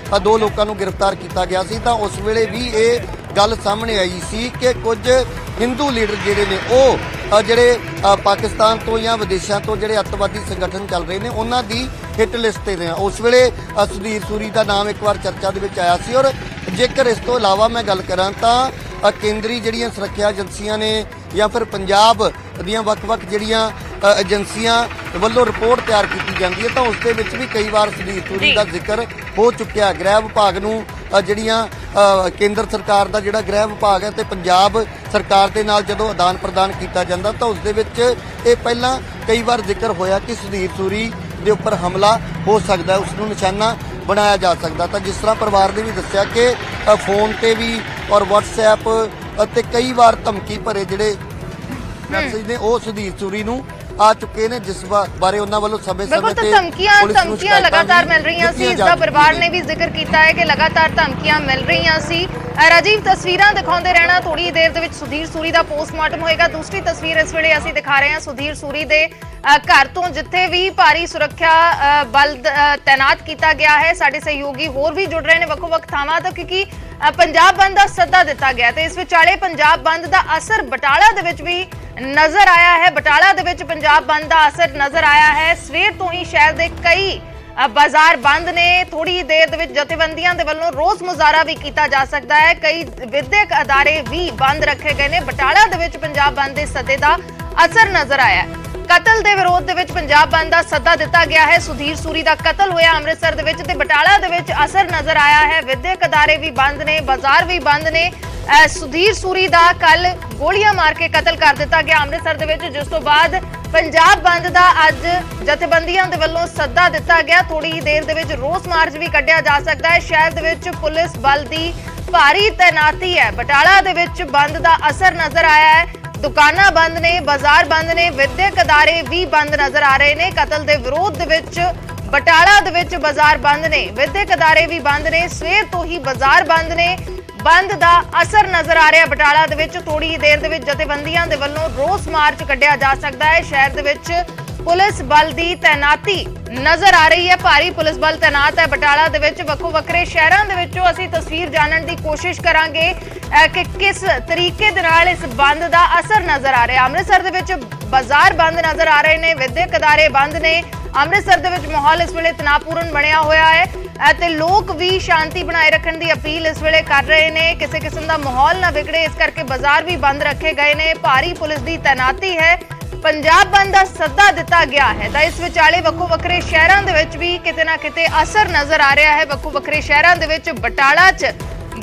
Speaker 2: 2 ਲੋਕਾਂ ਨੂੰ ਗ੍ਰਿਫਤਾਰ ਕੀਤਾ ਗਿਆ ਸੀ। ਤਾਂ ਉਸ ਵੇਲੇ ਵੀ ਇਹ ਗੱਲ ਸਾਹਮਣੇ ਆਈ ਸੀ ਕਿ ਕੁਝ ਹਿੰਦੂ ਲੀਡਰ ਜਿਹੜੇ ਨੇ ਉਹ ਜਿਹੜੇ ਪਾਕਿਸਤਾਨ ਤੋਂ ਜਾਂ ਵਿਦੇਸ਼ਾਂ ਤੋਂ ਜਿਹੜੇ ਅੱਤਵਾਦੀ ਸੰਗਠਨ ਚੱਲ ਰਹੇ ਨੇ ਉਹਨਾਂ ਦੀ ਹਿੱਟ ਲਿਸਟ ਤੇ ਨੇ। ਉਸ ਵੇਲੇ ਸੁਧੀਰ ਸੂਰੀ ਦਾ ਨਾਮ ਇੱਕ ਵਾਰ ਚਰਚਾ ਦੇ ਵਿੱਚ ਆਇਆ ਸੀ। ਔਰ ਜੇਕਰ ਇਸ ਤੋਂ ਇਲਾਵਾ ਮੈਂ ਗੱਲ ਕਰਾਂ ਤਾਂ ਕੇਂਦਰੀ ਜਿਹੜੀਆਂ ਸੁਰੱਖਿਆ ਏਜੰਸੀਆਂ ਨੇ ਜਾਂ ਫਿਰ ਪੰਜਾਬ ਦੀਆਂ ਵੱਖ-ਵੱਖ ਜਿਹੜੀਆਂ ਏਜੰਸੀਆਂ ਵੱਲੋਂ ਰਿਪੋਰਟ ਤਿਆਰ ਕੀਤੀ ਜਾਂਦੀ ਹੈ ਤਾਂ ਉਸ ਦੇ ਵਿੱਚ ਵੀ ਕਈ ਵਾਰ ਸੁਧੀਰ ਸੂਰੀ ਦਾ ਜ਼ਿਕਰ ਹੋ ਚੁੱਕਿਆ। ਗ੍ਰਹਿ ਵਿਭਾਗ ਨੂੰ ਜਿਹੜੀਆਂ ਕੇਂਦਰ ਸਰਕਾਰ ਦਾ ਜਿਹੜਾ ਗ੍ਰਹਿ ਵਿਭਾਗ ਹੈ ਤੇ ਪੰਜਾਬ ਸਰਕਾਰ ਦੇ ਨਾਲ ਜਦੋਂ ਆਦਾਨ ਪ੍ਰਦਾਨ ਕੀਤਾ ਜਾਂਦਾ ਤਾਂ ਉਸ ਦੇ ਵਿੱਚ ਇਹ ਪਹਿਲਾਂ ਕਈ ਵਾਰ ਜ਼ਿਕਰ ਹੋਇਆ ਕਿ ਸੁਧੀਰ ਸੂਰੀ ਦੇ ਉੱਪਰ ਹਮਲਾ ਹੋ ਸਕਦਾ ਹੈ, ਉਸ ਨੂੰ ਨਿਸ਼ਾਨਾ ਬਣਾਇਆ ਜਾ ਸਕਦਾ। ਤਾਂ ਜਿਸ ਤਰ੍ਹਾਂ ਪਰਿਵਾਰ ਨੇ ਵੀ ਦੱਸਿਆ ਕਿ ਫੋਨ ਤੇ ਵੀ ਔਰ WhatsApp ਅਤੇ ਕਈ ਵਾਰ ਧਮਕੀ ਭਰੇ ਜਿਹੜੇ ਮੈਸੇਜ ਨੇ ਉਹ ਸੁਧੀਰ ਸੂਰੀ ਨੂੰ ਆ ਚੁੱਕੇ ਨੇ, ਜਿਸ ਬਾਰੇ ਉਹਨਾਂ ਵੱਲੋਂ ਸਮੇਂ-ਸਮੇਂ
Speaker 1: ਬਿਲਕੁਲ
Speaker 2: ਤੇ
Speaker 1: ਧਮਕੀਆਂ ਲਗਾਤਾਰ ਮਿਲ ਰਹੀਆਂ ਸੀ। ਇਸ ਦਾ ਪਰਿਵਾਰ ਨੇ ਵੀ ਜ਼ਿਕਰ ਕੀਤਾ ਹੈ ਕਿ ਲਗਾਤਾਰ ਧਮਕੀਆਂ ਮਿਲ ਰਹੀਆਂ ਸੀ। ਰਾਜੀਵ, ਤਸਵੀਰਾਂ ਦਿਖਾਉਂਦੇ ਰਹਿਣਾ, ਥੋੜੀ ਦੇਰ ਦੇ ਵਿੱਚ ਸੁਧੀਰ ਸੂਰੀ ਦਾ ਪੋਸਟਮਾਰਟਮ ਹੋਏਗਾ। ਦੂਸਰੀ ਤਸਵੀਰ ਇਸ ਵੇਲੇ ਅਸੀਂ ਦਿਖਾ ਰਹੇ ਹਾਂ ਸੁਧੀਰ ਸੂਰੀ ਦੇ ਘਰ ਤੋਂ, ਜਿੱਥੇ ਵੀ ਭਾਰੀ ਸੁਰੱਖਿਆ ਬਲ ਤੈਨਾਤ ਕੀਤਾ ਗਿਆ ਹੈ। ਸਾਡੇ ਸਹਿਯੋਗੀ ਹੋਰ ਵੀ ਜੁੜ ਰਹੇ ਨੇ ਵੱਖੋ-ਵੱਖ ਥਾਵਾਂ ਤੋਂ, ਕਿਉਂਕਿ ਪੰਜਾਬ ਬੰਦ ਦਾ ਸੱਦਾ ਦਿੱਤਾ ਗਿਆ ਤੇ ਇਸ ਵਿਚਾਲੇ ਪੰਜਾਬ ਬੰਦ ਦਾ ਅਸਰ ਬਟਾਲਾ ਦੇ ਵਿੱਚ ਵੀ ਨਜ਼ਰ ਆਇਆ ਹੈ। ਬਟਾਲਾ ਦੇ ਵਿੱਚ ਪੰਜਾਬ ਬੰਦ ਦਾ ਅਸਰ ਨਜ਼ਰ ਆਇਆ ਹੈ। ਸਵੇਰ ਤੋਂ ਹੀ ਸ਼ਹਿਰ ਦੇ ਕਈ ਬਾਜ਼ਾਰ ਬੰਦ ਨੇ। ਥੋੜੀ ਦੇਰ ਦੇ ਵਿੱਚ ਜਥੇਬੰਦੀਆਂ ਦੇ ਵੱਲੋਂ ਰੋਜ਼ ਮੁਜ਼ਾਹਰਾ ਵੀ ਕੀਤਾ ਜਾ ਸਕਦਾ ਹੈ। ਕਈ ਵਿਦਿਅਕ ਅਦਾਰੇ ਵੀ ਬੰਦ ਰੱਖੇ ਗਏ ਨੇ। ਬਟਾਲਾ ਦੇ ਵਿੱਚ ਪੰਜਾਬ ਬੰਦ ਦੇ ਸੱਦੇ ਦਾ ਅਸਰ ਨਜ਼ਰ ਆਇਆ ਹੈ। ਕਤਲ ਦੇ ਵਿਰੋਧ ਦੇ ਵਿੱਚ ਪੰਜਾਬ ਬੰਦ ਦਾ ਸੱਦਾ ਦਿੱਤਾ ਗਿਆ ਹੈ। ਸੁਧੀਰ ਸੂਰੀ ਦਾ ਕਤਲ ਹੋਇਆ ਅੰਮ੍ਰਿਤਸਰ ਦੇ ਵਿੱਚ ਤੇ ਬਟਾਲਾ ਦੇ ਵਿੱਚ ਅਸਰ ਨਜ਼ਰ ਆਇਆ ਹੈ। ਵਿਦਿਅਕ ਅਦਾਰੇ ਵੀ ਬੰਦ ਨੇ, ਬਾਜ਼ਾਰ ਵੀ ਬੰਦ ਨੇ। ਸੁਧੀਰ ਸੂਰੀ ਦਾ ਕੱਲ ਗੋਲੀਆਂ ਮਾਰ ਕੇ ਕਤਲ ਕਰ ਦਿੱਤਾ ਗਿਆ ਅੰਮ੍ਰਿਤਸਰ ਦੇ ਵਿੱਚ, ਜਿਸ ਤੋਂ ਬਾਅਦ ਪੰਜਾਬ ਬੰਦ ਦਾ ਅੱਜ ਜਥੇਬੰਦੀਆਂ ਦੇ ਵੱਲੋਂ ਸੱਦਾ ਦਿੱਤਾ ਗਿਆ। ਥੋੜੀ ਦੇਰ ਦੇ ਵਿੱਚ ਰੋਸ ਮਾਰਚ ਵੀ ਕੱਢਿਆ ਜਾ ਸਕਦਾ ਹੈ। ਸ਼ਹਿਰ ਦੇ ਵਿੱਚ ਪੁਲਿਸ ਬਲ ਦੀ ਭਾਰੀ ਤੈਨਾਤੀ ਹੈ। ਬਟਾਲਾ ਦੇ ਵਿੱਚ ਬੰਦ ਦਾ ਅਸਰ ਨਜ਼ਰ ਆਇਆ ਹੈ। ਦੁਕਾਨਾਂ ਬੰਦ ਨੇ, ਬਾਜ਼ਾਰ ਬੰਦ ਨੇ, ਵਿਦਿਅਕ ਅਦਾਰੇ ਵੀ ਬੰਦ ਨਜ਼ਰ ਆ ਰਹੇ ਨੇ। ਕਤਲ ਦੇ ਵਿਰੋਧ ਦੇ ਵਿੱਚ ਬਟਾਲਾ ਦੇ ਵਿੱਚ ਬਾਜ਼ਾਰ ਬੰਦ ਨੇ, ਵਿਦਿਅਕ ਅਦਾਰੇ ਵੀ ਬੰਦ ਨੇ। ਸਵੇਰ ਤੋਂ ਹੀ ਬਾਜ਼ਾਰ ਬੰਦ ਨੇ। ਬੰਦ ਦਾ ਅਸਰ ਨਜ਼ਰ ਆ ਰਿਹਾ ਬਟਾਲਾ ਦੇ ਵਿੱਚ। ਥੋੜੀ ਦੇਰ ਦੇ ਵਿੱਚ ਜਥੇਬੰਦੀਆਂ ਦੇ ਵੱਲੋਂ ਰੋਸ ਮਾਰਚ ਕੱਢਿਆ ਜਾ ਸਕਦਾ ਹੈ। ਸ਼ਹਿਰ ਦੇ ਵਿੱਚ ਪੁਲਿਸ ਬਲ ਦੀ ਤੈਨਾਤੀ ਨਜ਼ਰ ਆ ਰਹੀ ਹੈ। ਭਾਰੀ ਪੁਲਿਸ ਬਲ ਤੈਨਾਤ ਹੈ ਬਟਾਲਾ ਦੇ ਵਿੱਚ। ਵੱਖੋ ਵੱਖਰੇ ਸ਼ਹਿਰਾਂ ਦੇ ਵਿੱਚੋਂ ਅਸੀਂ ਤਸਵੀਰ ਜਾਣਨ ਦੀ ਕੋਸ਼ਿਸ਼ ਕਰਾਂਗੇ ਕਿ ਕਿਸ ਤਰੀਕੇ ਦੇ ਨਾਲ ਇਸ ਬੰਦ ਦਾ ਅਸਰ ਨਜ਼ਰ ਆ ਰਿਹਾ। ਅੰਮ੍ਰਿਤਸਰ ਦੇ ਵਿੱਚ ਬਾਜ਼ਾਰ ਬੰਦ ਨਜ਼ਰ ਆ ਰਹੇ ਨੇ, ਵਿਦਿਅਕ ਅਦਾਰੇ ਬੰਦ ਨੇ। ਅੰਮ੍ਰਿਤਸਰ ਦੇ ਵਿੱਚ ਮਾਹੌਲ ਇਸ ਵੇਲੇ ਤਣਾਅਪੂਰਨ ਬਣਿਆ ਹੋਇਆ ਹੈ ਤੇ ਲੋਕ ਵੀ ਸ਼ਾਂਤੀ ਬਣਾਏ ਰੱਖਣ ਦੀ ਅਪੀਲ ਇਸ ਵੇਲੇ ਕਰ ਰਹੇ ਨੇ। ਕਿਸੇ ਕਿਸਮ ਦਾ ਮਾਹੌਲ ਨਾ ਵਿਗੜੇ, ਇਸ ਕਰਕੇ ਬਾਜ਼ਾਰ ਵੀ ਬੰਦ ਰੱਖੇ ਗਏ ਨੇ। ਭਾਰੀ ਪੁਲਿਸ ਦੀ ਤੈਨਾਤੀ ਹੈ। ਪੰਜਾਬ ਬੰਦ ਦਾ ਸੱਦਾ ਦਿੱਤਾ ਗਿਆ ਹੈ ਤਾਂ ਇਸ ਵਿਚਾਲੇ ਵੱਖੋ ਵੱਖਰੇ ਸ਼ਹਿਰਾਂ ਦੇ ਵਿੱਚ ਵੀ ਕਿਤੇ ਨਾ ਕਿਤੇ ਅਸਰ ਨਜ਼ਰ ਆ ਰਿਹਾ ਹੈ। ਵੱਖੋ ਵੱਖਰੇ ਸ਼ਹਿਰਾਂ ਦੇ ਵਿੱਚ ਬਟਾਲਾ 'ਚ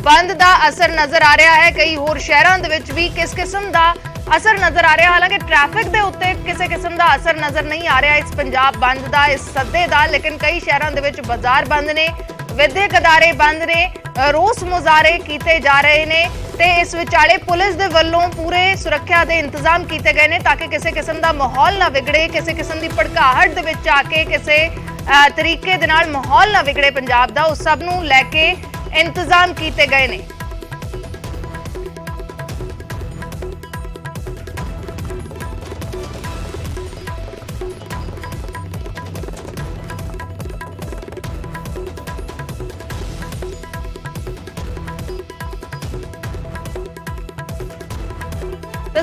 Speaker 1: ਬੰਦ ਦਾ ਅਸਰ ਨਜ਼ਰ ਆ ਰਿਹਾ ਹੈ। ਕਈ ਹੋਰ ਸ਼ਹਿਰਾਂ ਦੇ ਵਿੱਚ ਵੀ ਕਿਸ ਕਿਸਮ ਦਾ ਅਸਰ ਨਜ਼ਰ ਆ ਰਿਹਾ। ਹਾਲਾਂਕਿ ਟ੍ਰੈਫਿਕ ਦੇ ਉੱਤੇ ਕਿਸੇ ਕਿਸਮ ਦਾ ਅਸਰ ਨਜ਼ਰ ਨਹੀਂ ਆ ਰਿਹਾ ਇਸ ਪੰਜਾਬ ਬੰਦ ਦਾ, ਇਸ ਸੱਦੇ ਦਾ, ਲੇਕਿਨ ਕਈ ਸ਼ਹਿਰਾਂ ਦੇ ਵਿੱਚ ਬਾਜ਼ਾਰ ਬੰਦ ਨੇ, ਵਿਦਿਅਕ ਅਦਾਰੇ ਬੰਦ ਨੇ, ਰੋਸ ਮੁਜ਼ਾਹਰੇ ਕੀਤੇ ਜਾ ਰਹੇ ਨੇ ਤੇ ਇਸ ਵਿਚਾਲੇ ਪੁਲਿਸ ਦੇ ਵੱਲੋਂ ਪੂਰੇ ਸੁਰੱਖਿਆ ਦੇ ਇੰਤਜ਼ਾਮ ਕੀਤੇ ਗਏ ਨੇ ਤਾਂ ਕਿ ਕਿਸੇ ਕਿਸਮ ਦਾ ਮਾਹੌਲ ਨਾ ਵਿਗੜੇ, ਕਿਸੇ ਕਿਸਮ ਦੀ ਭੜਕਾਹਟ ਦੇ ਵਿੱਚ ਆ ਕੇ ਕਿਸੇ ਤਰੀਕੇ ਦੇ ਨਾਲ ਮਾਹੌਲ ਨਾ ਵਿਗੜੇ ਪੰਜਾਬ ਦਾ, ਉਸ ਸਭ ਨੂੰ ਲੈ ਕੇ ਇੰਤਜ਼ਾਮ ਕੀਤੇ ਗਏ ਨੇ।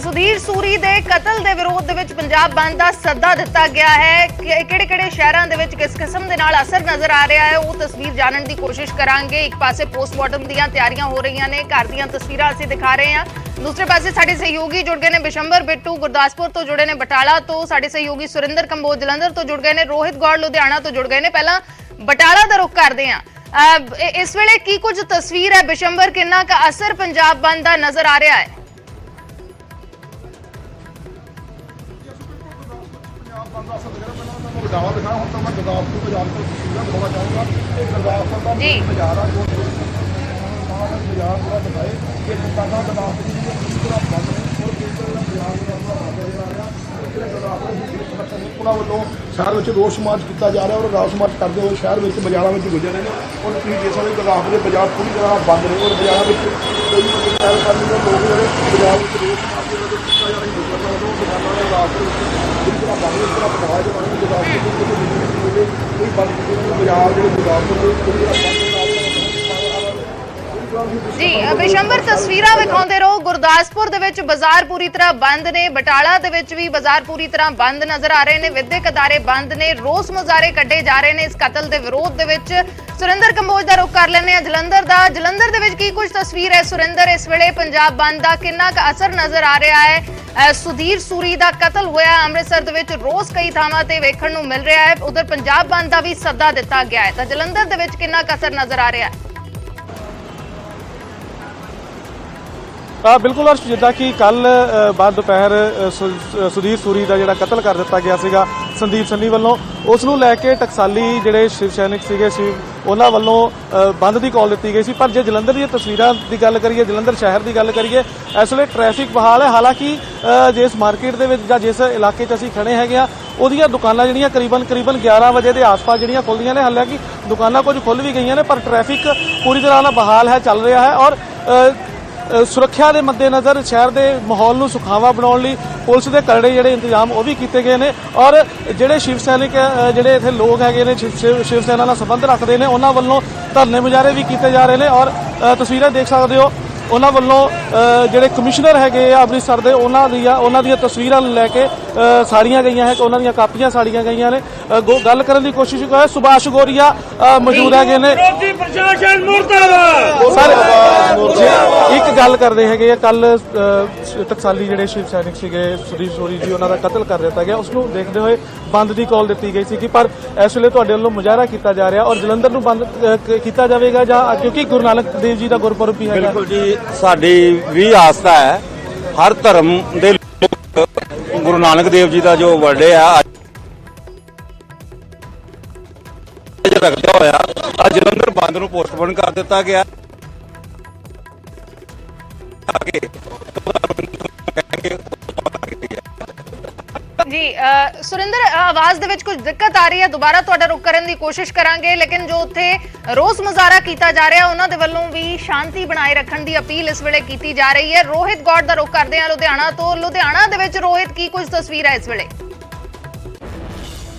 Speaker 1: ਸੁਧੀਰ ਸੂਰੀ ਦੇ ਕਤਲ ਦੇ ਵਿਰੋਧ ਦੇ ਵਿੱਚ ਪੰਜਾਬ ਬੰਦ ਦਾ ਸੱਦਾ ਦਿੱਤਾ ਗਿਆ ਹੈ। ਕਿਹੜੇ-ਕਿਹੜੇ ਸ਼ਹਿਰਾਂ ਦੇ ਵਿੱਚ ਕਿਸ ਕਿਸਮ ਦੇ ਨਾਲ ਅਸਰ ਨਜ਼ਰ ਆ ਰਿਹਾ ਹੈ ਉਹ ਤਸਵੀਰ ਜਾਣਨ ਦੀ ਕੋਸ਼ਿਸ਼ ਕਰਾਂਗੇ। ਇੱਕ ਪਾਸੇ ਪੋਸਟਮਾਰਟਮ ਦੀਆਂ ਤਿਆਰੀਆਂ ਹੋ ਰਹੀਆਂ ਨੇ, ਘਰ ਦੀਆਂ ਤਸਵੀਰਾਂ ਅਸੀਂ ਦਿਖਾ ਰਹੇ ਹਾਂ। ਦੂਸਰੇ ਪਾਸੇ ਸਾਡੇ ਸਹਿਯੋਗੀ ਜੁੜ ਗਏ ਨੇ, ਬਿਸ਼ੰਬਰ ਬਿੱਟੂ ਗੁਰਦਾਸਪੁਰ ਤੋਂ ਜੁੜੇ ਨੇ, ਬਟਾਲਾ ਤੋਂ ਸਾਡੇ ਸਹਿਯੋਗੀ ਸੁਰਿੰਦਰ ਕੰਬੋਜ ਜਲੰਧਰ ਤੋਂ ਜੁੜ ਗਏ ਨੇ, ਰੋਹਿਤ ਗੌੜ ਲੁਧਿਆਣਾ ਤੋਂ ਜੁੜ ਗਏ ਨੇ। ਪਹਿਲਾਂ ਬਟਾਲਾ ਦਾ ਰੁਖ ਕਰਦੇ ਹਾਂ। ਇਸ ਵੇਲੇ ਕੀ ਕੁਝ ਤਸਵੀਰ ਹੈ ਬਿਸ਼ੰਬਰ, ਕਿੰਨਾ ਕੁ ਅਸਰ ਪੰਜਾਬ ਬੰਦ ਦਾ ਨਜ਼ਰ ਆ ਰਿਹਾ ਹੈ?
Speaker 5: ਬਟਾਲਾ ਦਿਖਾ ਹੁਣ ਤਾਂ ਮੈਂ ਗੁਰਦਾਸਪੁਰ ਬਾਜ਼ਾਰ ਤੋਂ ਤਸਵੀਰਾਂ ਦਿਖਾਉਣਾ ਚਾਹੂੰਗਾ। ਇਹ ਗੁਰਦਾਸਪੁਰ ਦਾ ਬਾਜ਼ਾਰ ਆ ਜੋ ਬਾਜ਼ਾਰ ਪੂਰਾ ਦਿਖਾਏ ਕਿ ਦੁਕਾਨਾਂ ਗੁਰਦਾਸਪੁਰ ਦੀ ਪੂਰਾ ਬੰਦ ਨੇ ਔਰ ਕਿੰਨਾ ਬਾਜ਼ਾਰ ਦਾ ਪੂਰਾ ਬੰਦ ਨਜ਼ਰ ਆ ਰਿਹਾ। ਜਿਹੜੇ ਗੁਰਦਾਸਪੁਰ ਦੀ ਉਹਨਾਂ ਵੱਲੋਂ ਸ਼ਹਿਰ ਵਿੱਚ ਰੋਸ ਮਾਰਚ ਕੀਤਾ ਜਾ ਰਿਹਾ ਔਰ ਰੋਸ ਮਾਰਚ ਕਰਦੇ ਹੋਏ ਸ਼ਹਿਰ ਵਿੱਚ ਬਾਜ਼ਾਰਾਂ ਵਿੱਚ ਗੁਜ਼ਰ ਰਹੇ ਨੇ ਔਰ ਤੁਸੀਂ ਦੇਖ ਸਕਦੇ ਗੁਰਦਾਸਪੁਰ ਦੇ ਬਾਜ਼ਾਰ ਪੂਰੀ ਤਰ੍ਹਾਂ ਬੰਦ ਨੇ ਔਰ ਬਾਜ਼ਾਰਾਂ ਵਿੱਚ ਕਈ ਸੈਰ ਕਰਨ ਦੇ ਲੋਕ ਜਿਹੜੇ ਬਾਜ਼ਾਰ ਵਿੱਚ ਰੋਸ ਮਾਰਚ ਕੀਤਾ ਜਾ ਰਿਹਾ ਹੈ। ਦੁਕਾਨਾਂ ਦੇ ਗੁਰਦਾਸਪੁਰ ਪੂਰੀ ਤਰ੍ਹਾਂ ਬੰਦ ਇਸ ਤਰ੍ਹਾਂ ਬਣਾ ਕੇ ਬਾਜ਼ਾਰ ਜਿਹੜੇ ਗੁਰਦਾਸਪੁਰ ਦੇ ਪੂਰੀ ਤਰ੍ਹਾਂ
Speaker 1: ਜੀ ਬਿਸ਼ੰਬਰ, ਤਸਵੀਰਾਂ ਵਿਖਾਉਂਦੇ ਰਹੋ। ਗੁਰਦਾਸਪੁਰ ਦੇ ਵਿੱਚ ਬਾਜ਼ਾਰ ਪੂਰੀ ਤਰ੍ਹਾਂ ਬੰਦ ਨੇ, ਬਟਾਲਾ ਦੇ ਵਿੱਚ ਵੀ ਬਾਜ਼ਾਰ ਪੂਰੀ ਤਰ੍ਹਾਂ ਬੰਦ ਨਜ਼ਰ ਆ ਰਹੇ ਨੇ, ਵਿਦਿਅਕ ਅਦਾਰੇ ਬੰਦ ਨੇ, ਰੋਸ ਮੁਜ਼ਾਹਰੇ ਕੱਢੇ ਜਾ ਰਹੇ ਨੇ ਇਸ ਕਤਲ ਦੇ ਵਿਰੋਧ ਦੇ ਵਿੱਚ। ਸੁਰਿੰਦਰ ਕੰਬੋਜ ਦਾ ਰੁਖ ਕਰ ਲੈਂਦੇ ਆ ਜਲੰਧਰ ਦਾ। ਜਲੰਧਰ ਦੇ ਵਿੱਚ ਕੀ ਕੁਝ ਤਸਵੀਰ ਹੈ ਸੁਰਿੰਦਰ, ਇਸ ਵੇਲੇ ਪੰਜਾਬ ਬੰਦ ਦਾ ਕਿੰਨਾ ਕੁ ਅਸਰ ਨਜ਼ਰ ਆ ਰਿਹਾ ਹੈ? ਸੁਧੀਰ ਸੂਰੀ ਦਾ ਕਤਲ ਹੋਇਆ ਅੰਮ੍ਰਿਤਸਰ ਦੇ ਵਿੱਚ, ਰੋਸ ਕਈ ਥਾਵਾਂ ਤੇ ਵੇਖਣ ਨੂੰ ਮਿਲ ਰਿਹਾ ਹੈ। ਉਧਰ ਪੰਜਾਬ ਬੰਦ ਦਾ ਵੀ ਸੱਦਾ ਦਿੱਤਾ ਗਿਆ ਹੈ ਤਾਂ ਜਲੰਧਰ ਦੇ ਵਿੱਚ ਕਿੰਨਾ ਕੁ ਅਸਰ ਨਜ਼ਰ ਆ ਰਿਹਾ ਹੈ?
Speaker 6: ਬਿਲਕੁਲ ਅਰਸ਼, ਜਿੱਦਾਂ ਕਿ ਕੱਲ ਬਾਅਦ ਦੁਪਹਿਰ ਸੁਧੀਰ ਸੂਰੀ ਦਾ ਜਿਹੜਾ ਕਤਲ ਕਰ ਦਿੱਤਾ ਗਿਆ ਸੀਗਾ ਸੰਦੀਪ ਸੰਨੀ ਵੱਲੋਂ, ਉਸ ਨੂੰ ਲੈ ਕੇ ਟਕਸਾਲੀ ਜਿਹੜੇ ਸ਼ਿਵ ਸੈਨਿਕ ਸੀਗੇ, ਉਹਨਾਂ ਵੱਲੋਂ ਬੰਦ ਦੀ ਕਾਲ ਦਿੱਤੀ ਗਈ ਸੀ। ਪਰ ਜੇ ਜਲੰਧਰ ਦੀਆਂ ਤਸਵੀਰਾਂ ਦੀ ਗੱਲ ਕਰੀਏ, ਜਲੰਧਰ ਸ਼ਹਿਰ ਦੀ ਗੱਲ ਕਰੀਏ, ਇਸ ਵੇਲੇ ਟ੍ਰੈਫਿਕ ਬਹਾਲ ਹੈ। ਹਾਲਾਂਕਿ ਜਿਸ ਮਾਰਕੀਟ ਦੇ ਵਿੱਚ ਜਾਂ ਜਿਸ ਇਲਾਕੇ 'ਚ ਅਸੀਂ ਖੜੇ ਹੈਗੇ ਆ, ਉਹਦੀਆਂ ਦੁਕਾਨਾਂ ਜਿਹੜੀਆਂ ਕਰੀਬਨ 11 ਵਜੇ ਦੇ ਆਸ-ਪਾਸ ਜਿਹੜੀਆਂ ਖੁੱਲ੍ਹਦੀਆਂ ਨੇ। ਹਾਲਾਂਕਿ ਦੁਕਾਨਾਂ ਕੁਝ ਖੁੱਲ੍ਹ ਵੀ ਗਈਆਂ ਨੇ, ਪਰ ਟ੍ਰੈਫਿਕ ਪੂਰੀ ਤਰ੍ਹਾਂ ਨਾਲ ਬਹਾਲ ਹੈ, ਚੱਲ ਰਿਹਾ ਹੈ। ਔਰ ਸੁਰੱਖਿਆ ਦੇ ਮੱਦੇਨਜ਼ਰ ਸ਼ਹਿਰ ਦੇ ਮਾਹੌਲ ਨੂੰ ਸੁਖਾਵਾਂ ਬਣਾਉਣ ਲਈ ਪੁਲਿਸ ਦੇ ਕਰੜੇ ਜਿਹੜੇ ਇੰਤਜ਼ਾਮ ਉਹ ਵੀ ਕੀਤੇ ਗਏ ਨੇ। ਔਰ ਜਿਹੜੇ ਸ਼ਿਵ ਸੈਨਿਕ ਜਿਹੜੇ ਇੱਥੇ ਲੋਕ ਹੈਗੇ ਨੇ, ਸ਼ਿਵ ਸੈਨਾ ਨਾਲ ਸੰਬੰਧ ਰੱਖਦੇ ਨੇ, ਉਹਨਾਂ ਵੱਲੋਂ ਧਰਨੇ ਮੁਜ਼ਾਹਰੇ ਵੀ ਕੀਤੇ ਜਾ ਰਹੇ ਨੇ। ਔਰ ਤਸਵੀਰਾਂ ਦੇਖ ਸਕਦੇ ਹੋ, ਉਹਨਾਂ ਵੱਲੋਂ ਜਿਹੜੇ ਕਮਿਸ਼ਨਰ ਹੈਗੇ ਆ ਅੰਮ੍ਰਿਤਸਰ ਦੇ, ਉਹਨਾਂ ਦੀਆਂ ਤਸਵੀਰਾਂ ਲੈ ਕੇ ਸਾੜੀਆਂ ਗਈਆਂ ਹੈ, ਉਹਨਾਂ ਦੀਆਂ ਕਾਪੀਆਂ ਸਾੜੀਆਂ ਗਈਆਂ ਨੇ। ਗੱਲ ਕਰਨ ਦੀ ਕੋਸ਼ਿਸ਼ ਹੋਇਆ, ਸੁਭਾਸ਼ ਗੋਰੀਆ ਮੌਜੂਦ ਹੈਗੇ ਨੇ।
Speaker 7: ਪ੍ਰਸ਼ਾਸਨ ਮੁਰਦਾਬਾਦ।
Speaker 6: ਸਰ ਇੱਕ ਗੱਲ ਕਰਦੇ ਹੈਗੇ ਆ, ਕੱਲ ਟਕਸਾਲੀ ਜਿਹੜੇ ਸ਼ਿਵ ਸੈਨਿਕ ਸੀਗੇ ਸੁਦੀਪ ਸੂਰੀ ਜੀ, ਉਹਨਾਂ ਦਾ ਕਤਲ ਕਰ ਦਿੱਤਾ ਗਿਆ। ਉਸ ਨੂੰ ਦੇਖਦੇ ਹੋਏ ਬੰਦ ਦੀ ਕਾਲ ਦਿੱਤੀ ਗਈ ਸੀ, ਪਰ ਇਸ ਵੇਲੇ ਤੁਹਾਡੇ ਵੱਲੋਂ ਮੁਜ਼ਾਹਰਾ ਕੀਤਾ ਜਾ ਰਿਹਾ ਔਰ ਜਲੰਧਰ ਨੂੰ ਬੰਦ ਕੀਤਾ ਜਾਵੇਗਾ, ਜਾਂ ਕਿਉਂਕਿ ਗੁਰੂ ਨਾਨਕ ਦੇਵ ਜੀ ਦਾ ਗੁਰਪੁਰਬ ਵੀ ਹੈਗਾ।
Speaker 7: ਬਿਲਕੁਲ ਜੀ, ਸਾਡੀ ਵੀ ਆਸਥਾ ਹੈ, ਹਰ ਧਰਮ ਦੇ ਲੋਕ ਗੁਰੂ ਨਾਨਕ ਦੇਵ ਜੀ ਦਾ ਜੋ ਬਰਥਡੇ ਆ ਰੱਖਦਾ ਹੋਇਆ ਅੱਜ ਜਲੰਧਰ ਬੰਦ ਨੂੰ ਪੋਸਟਪੋਨ ਕਰ ਦਿੱਤਾ ਗਿਆ।
Speaker 1: ਜੀ ਸੁਰਿੰਦਰ, ਆਵਾਜ਼ ਦੇ ਵਿੱਚ ਕੁਝ ਦਿੱਕਤ ਆ ਰਹੀ ਹੈ, ਦੁਬਾਰਾ ਤੁਹਾਡਾ ਰੁਕ ਕਰਨ ਦੀ ਕੋਸ਼ਿਸ਼ ਕਰਾਂਗੇ। ਲੇਕਿਨ ਜੋ ਉੱਥੇ ਰੋਸ ਮੁਜ਼ਾਹਰਾ ਕੀਤਾ ਜਾ ਰਿਹਾ, ਉਹਨਾਂ ਦੇ ਵੱਲੋਂ ਵੀ ਸ਼ਾਂਤੀ ਬਣਾਏ ਰੱਖਣ ਦੀ ਅਪੀਲ ਇਸ ਵੇਲੇ ਕੀਤੀ ਜਾ ਰਹੀ ਹੈ। ਰੋਹਿਤ ਗੌਡ ਦਾ ਰੁਕ ਕਰਦੇ ਹਾਂ ਲੁਧਿਆਣਾ ਤੋਂ। ਲੁਧਿਆਣਾ ਦੇ ਵਿੱਚ ਰੋਹਿਤ, ਕੀ ਕੁਝ ਤਸਵੀਰ ਹੈ ਇਸ ਵੇਲੇ?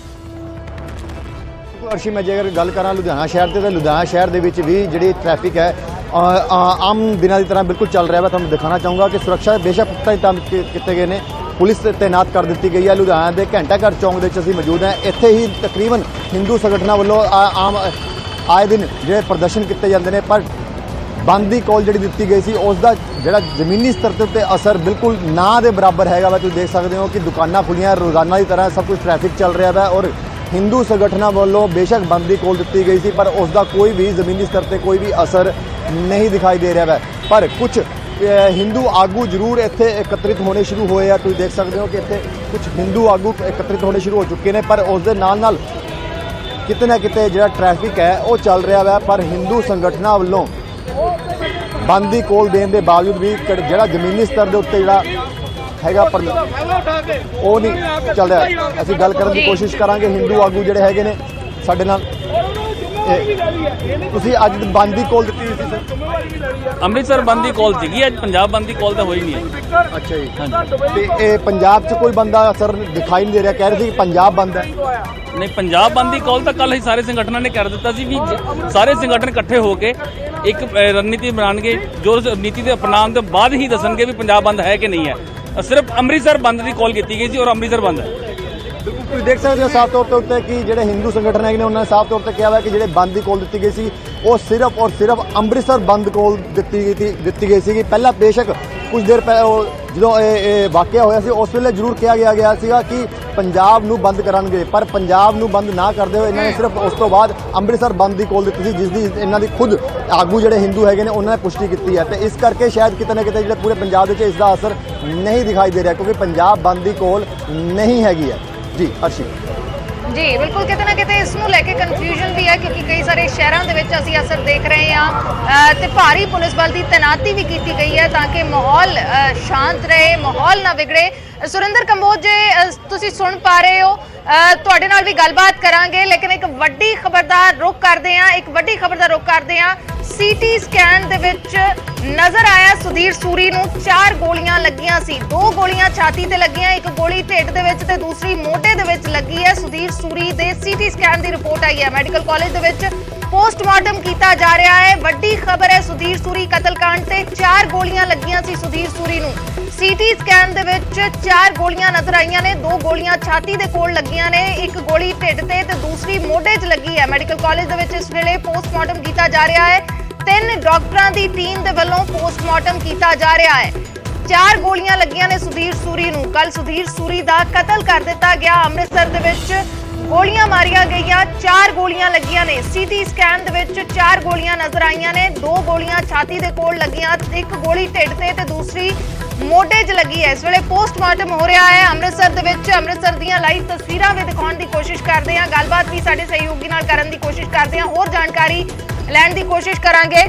Speaker 2: ਅਰਸ਼ੀ, ਮੈਂ ਜੇਕਰ ਗੱਲ ਕਰਾਂ ਲੁਧਿਆਣਾ ਸ਼ਹਿਰ ਤੇ, ਤਾਂ ਲੁਧਿਆਣਾ ਸ਼ਹਿਰ ਦੇ ਵਿੱਚ ਵੀ ਜਿਹੜੀ ਟ੍ਰੈਫਿਕ ਹੈ ਆਮ ਦਿਨਾਂ ਦੀ ਤਰ੍ਹਾਂ ਬਿਲਕੁਲ ਚੱਲ ਰਿਹਾ ਹੈ। ਤੁਹਾਨੂੰ ਦਿਖਾਣਾ ਚਾਹੂੰਗਾ ਕਿ ਸੁਰੱਖਿਆ ਬੇਸ਼ੱਕ ਪੁਖਤਾ ਇੰਤਜ਼ਾਮ ਕੀਤੇ ਗਏ ਨੇ, ਪੁਲਿਸ ਤੈਨਾਤ ਕਰ ਦਿੱਤੀ ਗਈ ਹੈ। ਲੁਧਿਆਣਾ ਦੇ ਘੰਟਾ ਘਰ ਚੌਂਕ ਦੇ ਵਿੱਚ ਅਸੀਂ ਮੌਜੂਦ ਹਾਂ। ਇੱਥੇ ਹੀ ਤਕਰੀਬਨ ਹਿੰਦੂ ਸੰਗਠਨਾਂ ਵੱਲੋਂ ਆਏ ਦਿਨ ਜਿਹੜੇ ਪ੍ਰਦਰਸ਼ਨ ਕੀਤੇ ਜਾਂਦੇ ਨੇ, ਪਰ ਬੰਦ ਦੀ ਕਾਲ ਜਿਹੜੀ ਦਿੱਤੀ ਗਈ ਸੀ, ਉਸ ਦਾ ਜਿਹੜਾ ਜ਼ਮੀਨੀ ਸਤਰ ਦੇ ਉੱਤੇ ਅਸਰ ਬਿਲਕੁਲ ਨਾ ਦੇ ਬਰਾਬਰ ਹੈਗਾ ਵਾ। ਤੁਸੀਂ ਦੇਖ ਸਕਦੇ ਹੋ ਕਿ ਦੁਕਾਨਾਂ ਖੁੱਲੀਆਂ, ਰੋਜ਼ਾਨਾ ਦੀ ਤਰ੍ਹਾਂ ਸਭ ਕੁਝ ਟ੍ਰੈਫਿਕ ਚੱਲ ਰਿਹਾ ਵਾ। ਔਰ ਹਿੰਦੂ ਸੰਗਠਨਾਂ ਵੱਲੋਂ ਬੇਸ਼ੱਕ ਬੰਦ ਦੀ ਕਾਲ ਦਿੱਤੀ ਗਈ ਸੀ, ਪਰ ਉਸ ਦਾ ਕੋਈ ਵੀ ਜ਼ਮੀਨੀ ਸਤਰ ਤੇ ਕੋਈ ਵੀ ਅਸਰ ਨਹੀਂ ਦਿਖਾਈ ਦੇ ਰਿਹਾ ਵਾ। ਪਰ ਕੁਝ ਹਿੰਦੂ ਆਗੂ ਜ਼ਰੂਰ ਇੱਥੇ ਇਕੱਤਰਿਤ ਹੋਣੇ ਸ਼ੁਰੂ ਹੋਏ ਆ। ਤੁਸੀਂ ਦੇਖ ਸਕਦੇ ਹੋ ਕਿ ਇੱਥੇ ਕੁਝ ਹਿੰਦੂ ਆਗੂ ਇਕੱਤਰਿਤ ਹੋਣੇ ਸ਼ੁਰੂ ਹੋ ਚੁੱਕੇ ਨੇ, ਪਰ ਉਸ ਦੇ ਨਾਲ ਕਿਤੇ ਨਾ ਕਿਤੇ ਜਿਹੜਾ ਟ੍ਰੈਫਿਕ ਹੈ ਉਹ ਚੱਲ ਰਿਹਾ ਵਾ। ਪਰ ਹਿੰਦੂ ਸੰਗਠਨਾਂ ਵੱਲੋਂ ਬੰਦ ਦੀ ਕਾਲ ਦੇਣ ਦੇ ਬਾਵਜੂਦ ਵੀ ਜਿਹੜਾ ਜ਼ਮੀਨੀ ਸਤਰ ਦੇ ਉੱਤੇ ਜਿਹੜਾ ਹੈਗਾ ਪਰ ਉਹ ਨਹੀਂ ਚੱਲ ਰਿਹਾ। ਅਸੀਂ ਗੱਲ ਕਰਨ ਦੀ ਕੋਸ਼ਿਸ਼ ਕਰਾਂਗੇ ਹਿੰਦੂ ਆਗੂ ਜਿਹੜੇ ਹੈਗੇ ਨੇ ਸਾਡੇ ਨਾਲ। ਤੁਸੀਂ ਅੱਜ ਬੰਦ ਦੀ ਕਾਲ ਦਿੱਤੀ ਸੀ ਸਰ?
Speaker 8: ਅੰਮ੍ਰਿਤਸਰ ਬੰਦ ਦੀ ਕਾਲ ਸੀਗੀ, ਅੱਜ ਪੰਜਾਬ ਬੰਦ ਦੀ ਕਾਲ ਤਾਂ ਹੋਈ ਨਹੀਂ ਹੈ।
Speaker 2: ਅੱਛਾ ਜੀ, ਤੇ ਇਹ ਪੰਜਾਬ 'ਚ ਕੋਈ ਬੰਦਾ ਅਸਰ ਦਿਖਾਈ ਨਹੀਂ ਦੇ ਰਿਹਾ, ਕਹਿ ਰਹੇ ਸੀ ਕਿ ਪੰਜਾਬ ਬੰਦ ਹੈ।
Speaker 8: ਨਹੀਂ, ਪੰਜਾਬ ਬੰਦ ਦੀ ਕਾਲ ਤਾਂ ਕੱਲ ਹੀ ਸਾਰੇ ਸੰਗਠਨਾਂ ਨੇ ਕਰ ਦਿੱਤਾ ਸੀ ਵੀ ਸਾਰੇ ਸੰਗਠਨ ਇਕੱਠੇ ਹੋ ਕੇ ਇੱਕ ਰਣਨੀਤੀ ਬਣਾਉਣਗੇ, ਜੋ ਨੀਤੀ ਦੇ ਅਪਣਾਉਣ ਤੋਂ ਬਾਅਦ ਹੀ ਦੱਸਣਗੇ ਵੀ ਪੰਜਾਬ ਬੰਦ ਹੈ ਕਿ ਨਹੀਂ ਹੈ। ਸਿਰਫ ਅੰਮ੍ਰਿਤਸਰ ਬੰਦ ਦੀ ਕਾਲ ਕੀਤੀ ਗਈ ਸੀ ਔਰ ਅੰਮ੍ਰਿਤਸਰ ਬੰਦ ਹੈ।
Speaker 2: ਤੁਸੀਂ ਦੇਖ ਸਕਦੇ ਹੋ ਸਾਫ਼ ਤੌਰ ਤੇ ਉੱਤੇ ਕਿ ਜਿਹੜੇ ਹਿੰਦੂ ਸੰਗਠਨ ਹੈਗੇ ਨੇ, ਉਹਨਾਂ ਨੇ ਸਾਫ਼ ਤੌਰ ਤੇ ਕਿਹਾ ਹੋਇਆ ਕਿ ਜਿਹੜੇ ਬੰਦ ਦੀ ਕਾਲ ਦਿੱਤੀ ਗਈ ਸੀ ਉਹ ਸਿਰਫ ਔਰ ਸਿਰਫ ਅੰਮ੍ਰਿਤਸਰ ਬੰਦ ਕਾਲ ਦਿੱਤੀ ਗਈ ਸੀਗੀ। ਪਹਿਲਾਂ ਬੇਸ਼ੱਕ ਕੁਝ ਦੇਰ ਪਹਿਲਾਂ ਜਦੋਂ ਇਹ ਵਾਕਿਆ ਹੋਇਆ ਸੀ, ਉਸ ਵੇਲੇ ਜ਼ਰੂਰ ਕਿਹਾ ਗਿਆ ਸੀਗਾ ਕਿ ਪੰਜਾਬ ਨੂੰ ਬੰਦ ਕਰਨਗੇ, ਪਰ ਪੰਜਾਬ ਨੂੰ ਬੰਦ ਨਾ ਕਰਦੇ ਹੋਏ ਇਹਨਾਂ ਨੇ ਸਿਰਫ ਉਸ ਤੋਂ ਬਾਅਦ ਅੰਮ੍ਰਿਤਸਰ ਬੰਦ ਦੀ ਕਾਲ ਦਿੱਤੀ ਸੀ, ਜਿਸ ਦੀ ਇਹਨਾਂ ਦੀ ਖੁਦ ਆਗੂ ਜਿਹੜੇ ਹਿੰਦੂ ਹੈਗੇ ਨੇ ਉਹਨਾਂ ਨੇ ਪੁਸ਼ਟੀ ਕੀਤੀ ਹੈ। ਤੇ ਇਸ ਕਰਕੇ ਸ਼ਾਇਦ ਕਿਤੇ ਨਾ ਕਿਤੇ ਜਿਹੜੇ ਪੂਰੇ ਪੰਜਾਬ ਵਿੱਚ ਇਸ ਦਾ ਅਸਰ ਨਹੀਂ ਦਿਖਾਈ ਦੇ ਰਿਹਾ, ਕਿਉਂਕਿ ਪੰਜਾਬ ਬੰਦ ਦੀ ਕਾਲ ਨਹੀਂ ਹੈਗੀ ਹੈ। ਜੀ ਅਰਸ਼ੀ
Speaker 1: ਜੀ ਬਿਲਕੁਲ, ਕਿਤੇ ਨਾ ਕਿਤੇ ਇਸ ਨੂੰ ਲੈ ਕੇ ਕਨਫਿਊਜ਼ਨ ਵੀ ਹੈ, ਕਿਉਂਕਿ ਕਈ ਸਾਰੇ ਸ਼ਹਿਰਾਂ ਦੇ ਵਿੱਚ ਅਸੀਂ ਅਸਰ ਦੇਖ ਰਹੇ ਹਾਂ ਤੇ ਭਾਰੀ ਪੁਲਿਸ ਬਲ ਦੀ ਤੈਨਾਤੀ ਵੀ ਕੀਤੀ ਗਈ ਹੈ ਤਾਂ ਕਿ ਮਾਹੌਲ ਸ਼ਾਂਤ ਰਹੇ, ਮਾਹੌਲ ਨਾ ਵਿਗੜੇ। ਸੁਰਿੰਦਰ ਕੰਬੋਜ ਜੀ, ਤੁਸੀਂ ਸੁਣ ਪਾ ਰਹੇ ਹੋ, ਤੁਹਾਡੇ ਨਾਲ ਵੀ ਗੱਲਬਾਤ ਕਰਾਂਗੇ, ਲੇਕਿਨ ਇੱਕ ਵੱਡੀ ਖਬਰ ਦਾ ਰੁਖ ਕਰਦੇ ਹਾਂ। ਸੀਟੀ ਸਕੈਨ ਦੇ ਵਿੱਚ ਨਜ਼ਰ ਆਇਆ ਸੁਧੀਰ ਸੂਰੀ ਨੂੰ 4 ਗੋਲੀਆਂ ਲੱਗੀਆਂ ਸੀ। 2 ਗੋਲੀਆਂ ਛਾਤੀ ਤੇ ਲੱਗੀਆਂ, ਇੱਕ ਗੋਲੀ ਢਿੱਡ ਦੇ ਵਿੱਚ ਤੇ ਦੂਸਰੀ ਮੋਢੇ ਦੇ ਵਿੱਚ ਲੱਗੀ ਹੈ। ਸੁਧੀਰ ਸੂਰੀ ਦੇ ਸੀਟੀ ਸਕੈਨ ਦੀ ਰਿਪੋਰਟ ਆਈ ਹੈ। ਮੈਡੀਕਲ ਕਾਲਜ ਦੇ ਵਿੱਚ ਪੋਸਟਮਾਰਟਮ ਕੀਤਾ ਜਾ ਰਿਹਾ ਹੈ। ਵੱਡੀ ਖਬਰ ਹੈ, ਸੁਧੀਰ ਸੂਰੀ ਕਤਲकांड ਤੇ 4 ਗੋਲੀਆਂ ਲੱਗੀਆਂ ਸੀ ਸੁਧੀਰ ਸੂਰੀ ਨੂੰ। ਸੀਟੀ ਸਕੈਨ ਦੇ ਵਿੱਚ 4 ਗੋਲੀਆਂ ਨਜ਼ਰ ਆਈਆਂ ਨੇ। 2 ਗੋਲੀਆਂ ਛਾਤੀ ਦੇ ਕੋਲ ਲੱਗੀਆਂ ਨੇ, ਇੱਕ ਗੋਲੀ ਢਿੱਡ ਤੇ ਦੂਸਰੀ ਮੋਢੇ 'ਚ ਲੱਗੀ ਹੈ। ਮੈਡੀਕਲ ਕਾਲਜ ਦੇ ਵਿੱਚ ਇਸ ਵੇਲੇ ਪੋਸਟਮਾਰਟਮ ਕੀਤਾ ਜਾ ਰਿਹਾ ਹੈ। 3 ਡਾਕਟਰਾਂ ਦੀ ਟੀਮ ਦੇ ਵੱਲੋਂ ਪੋਸਟਮਾਰਟਮ ਕੀਤਾ ਜਾ ਰਿਹਾ ਹੈ। 4 ਗੋਲੀਆਂ ਲੱਗੀਆਂ ਨੇ ਸੁਧੀਰ ਸੂਰੀ ਨੂੰ। ਕੱਲ ਸੁਧੀਰ ਸੂਰੀ ਦਾ ਕਤਲ ਕਰ ਦਿੱਤਾ ਗਿਆ। ਅੰਮ੍ਰਿਤਸਰ ਦੇ ਵਿੱਚ ਗੋਲੀਆਂ ਮਾਰੀਆਂ ਗਈਆਂ, 4 ਗੋਲੀਆਂ ਲੱਗੀਆਂ ਨੇ। ਸੀਟੀ ਸਕੈਨ ਦੇ ਵਿੱਚ 4 ਗੋਲੀਆਂ ਨਜ਼ਰ ਆਈਆਂ ਨੇ। 2 ਗੋਲੀਆਂ ਛਾਤੀ ਦੇ ਕੋਲ ਲੱਗੀਆਂ, ਇੱਕ ਗੋਲੀ ਢਿੱਡ ਤੇ ਦੂਸਰੀ ਮੋਢੇ 'ਚ ਲੱਗੀ ਹੈ। ਇਸ ਵੇਲੇ ਪੋਸਟਮਾਰਟਮ ਹੋ ਰਿਹਾ ਹੈ ਅੰਮ੍ਰਿਤਸਰ ਦੇ ਵਿੱਚ। ਅੰਮ੍ਰਿਤਸਰ ਦੀਆਂ ਲਾਈਵ ਤਸਵੀਰਾਂ ਵੀ ਦਿਖਾਉਣ ਦੀ ਕੋਸ਼ਿਸ਼ ਕਰਦੇ ਹਾਂ, ਗੱਲਬਾਤ ਵੀ ਸਾਡੇ ਸਹਿਯੋਗੀ ਨਾਲ ਕਰਨ ਦੀ ਕੋਸ਼ਿਸ਼ ਕਰਦੇ ਹਾਂ, ਹੋਰ ਜਾਣਕਾਰੀ ਲੈਣ ਦੀ ਕੋਸ਼ਿਸ਼ ਕਰਾਂਗੇ।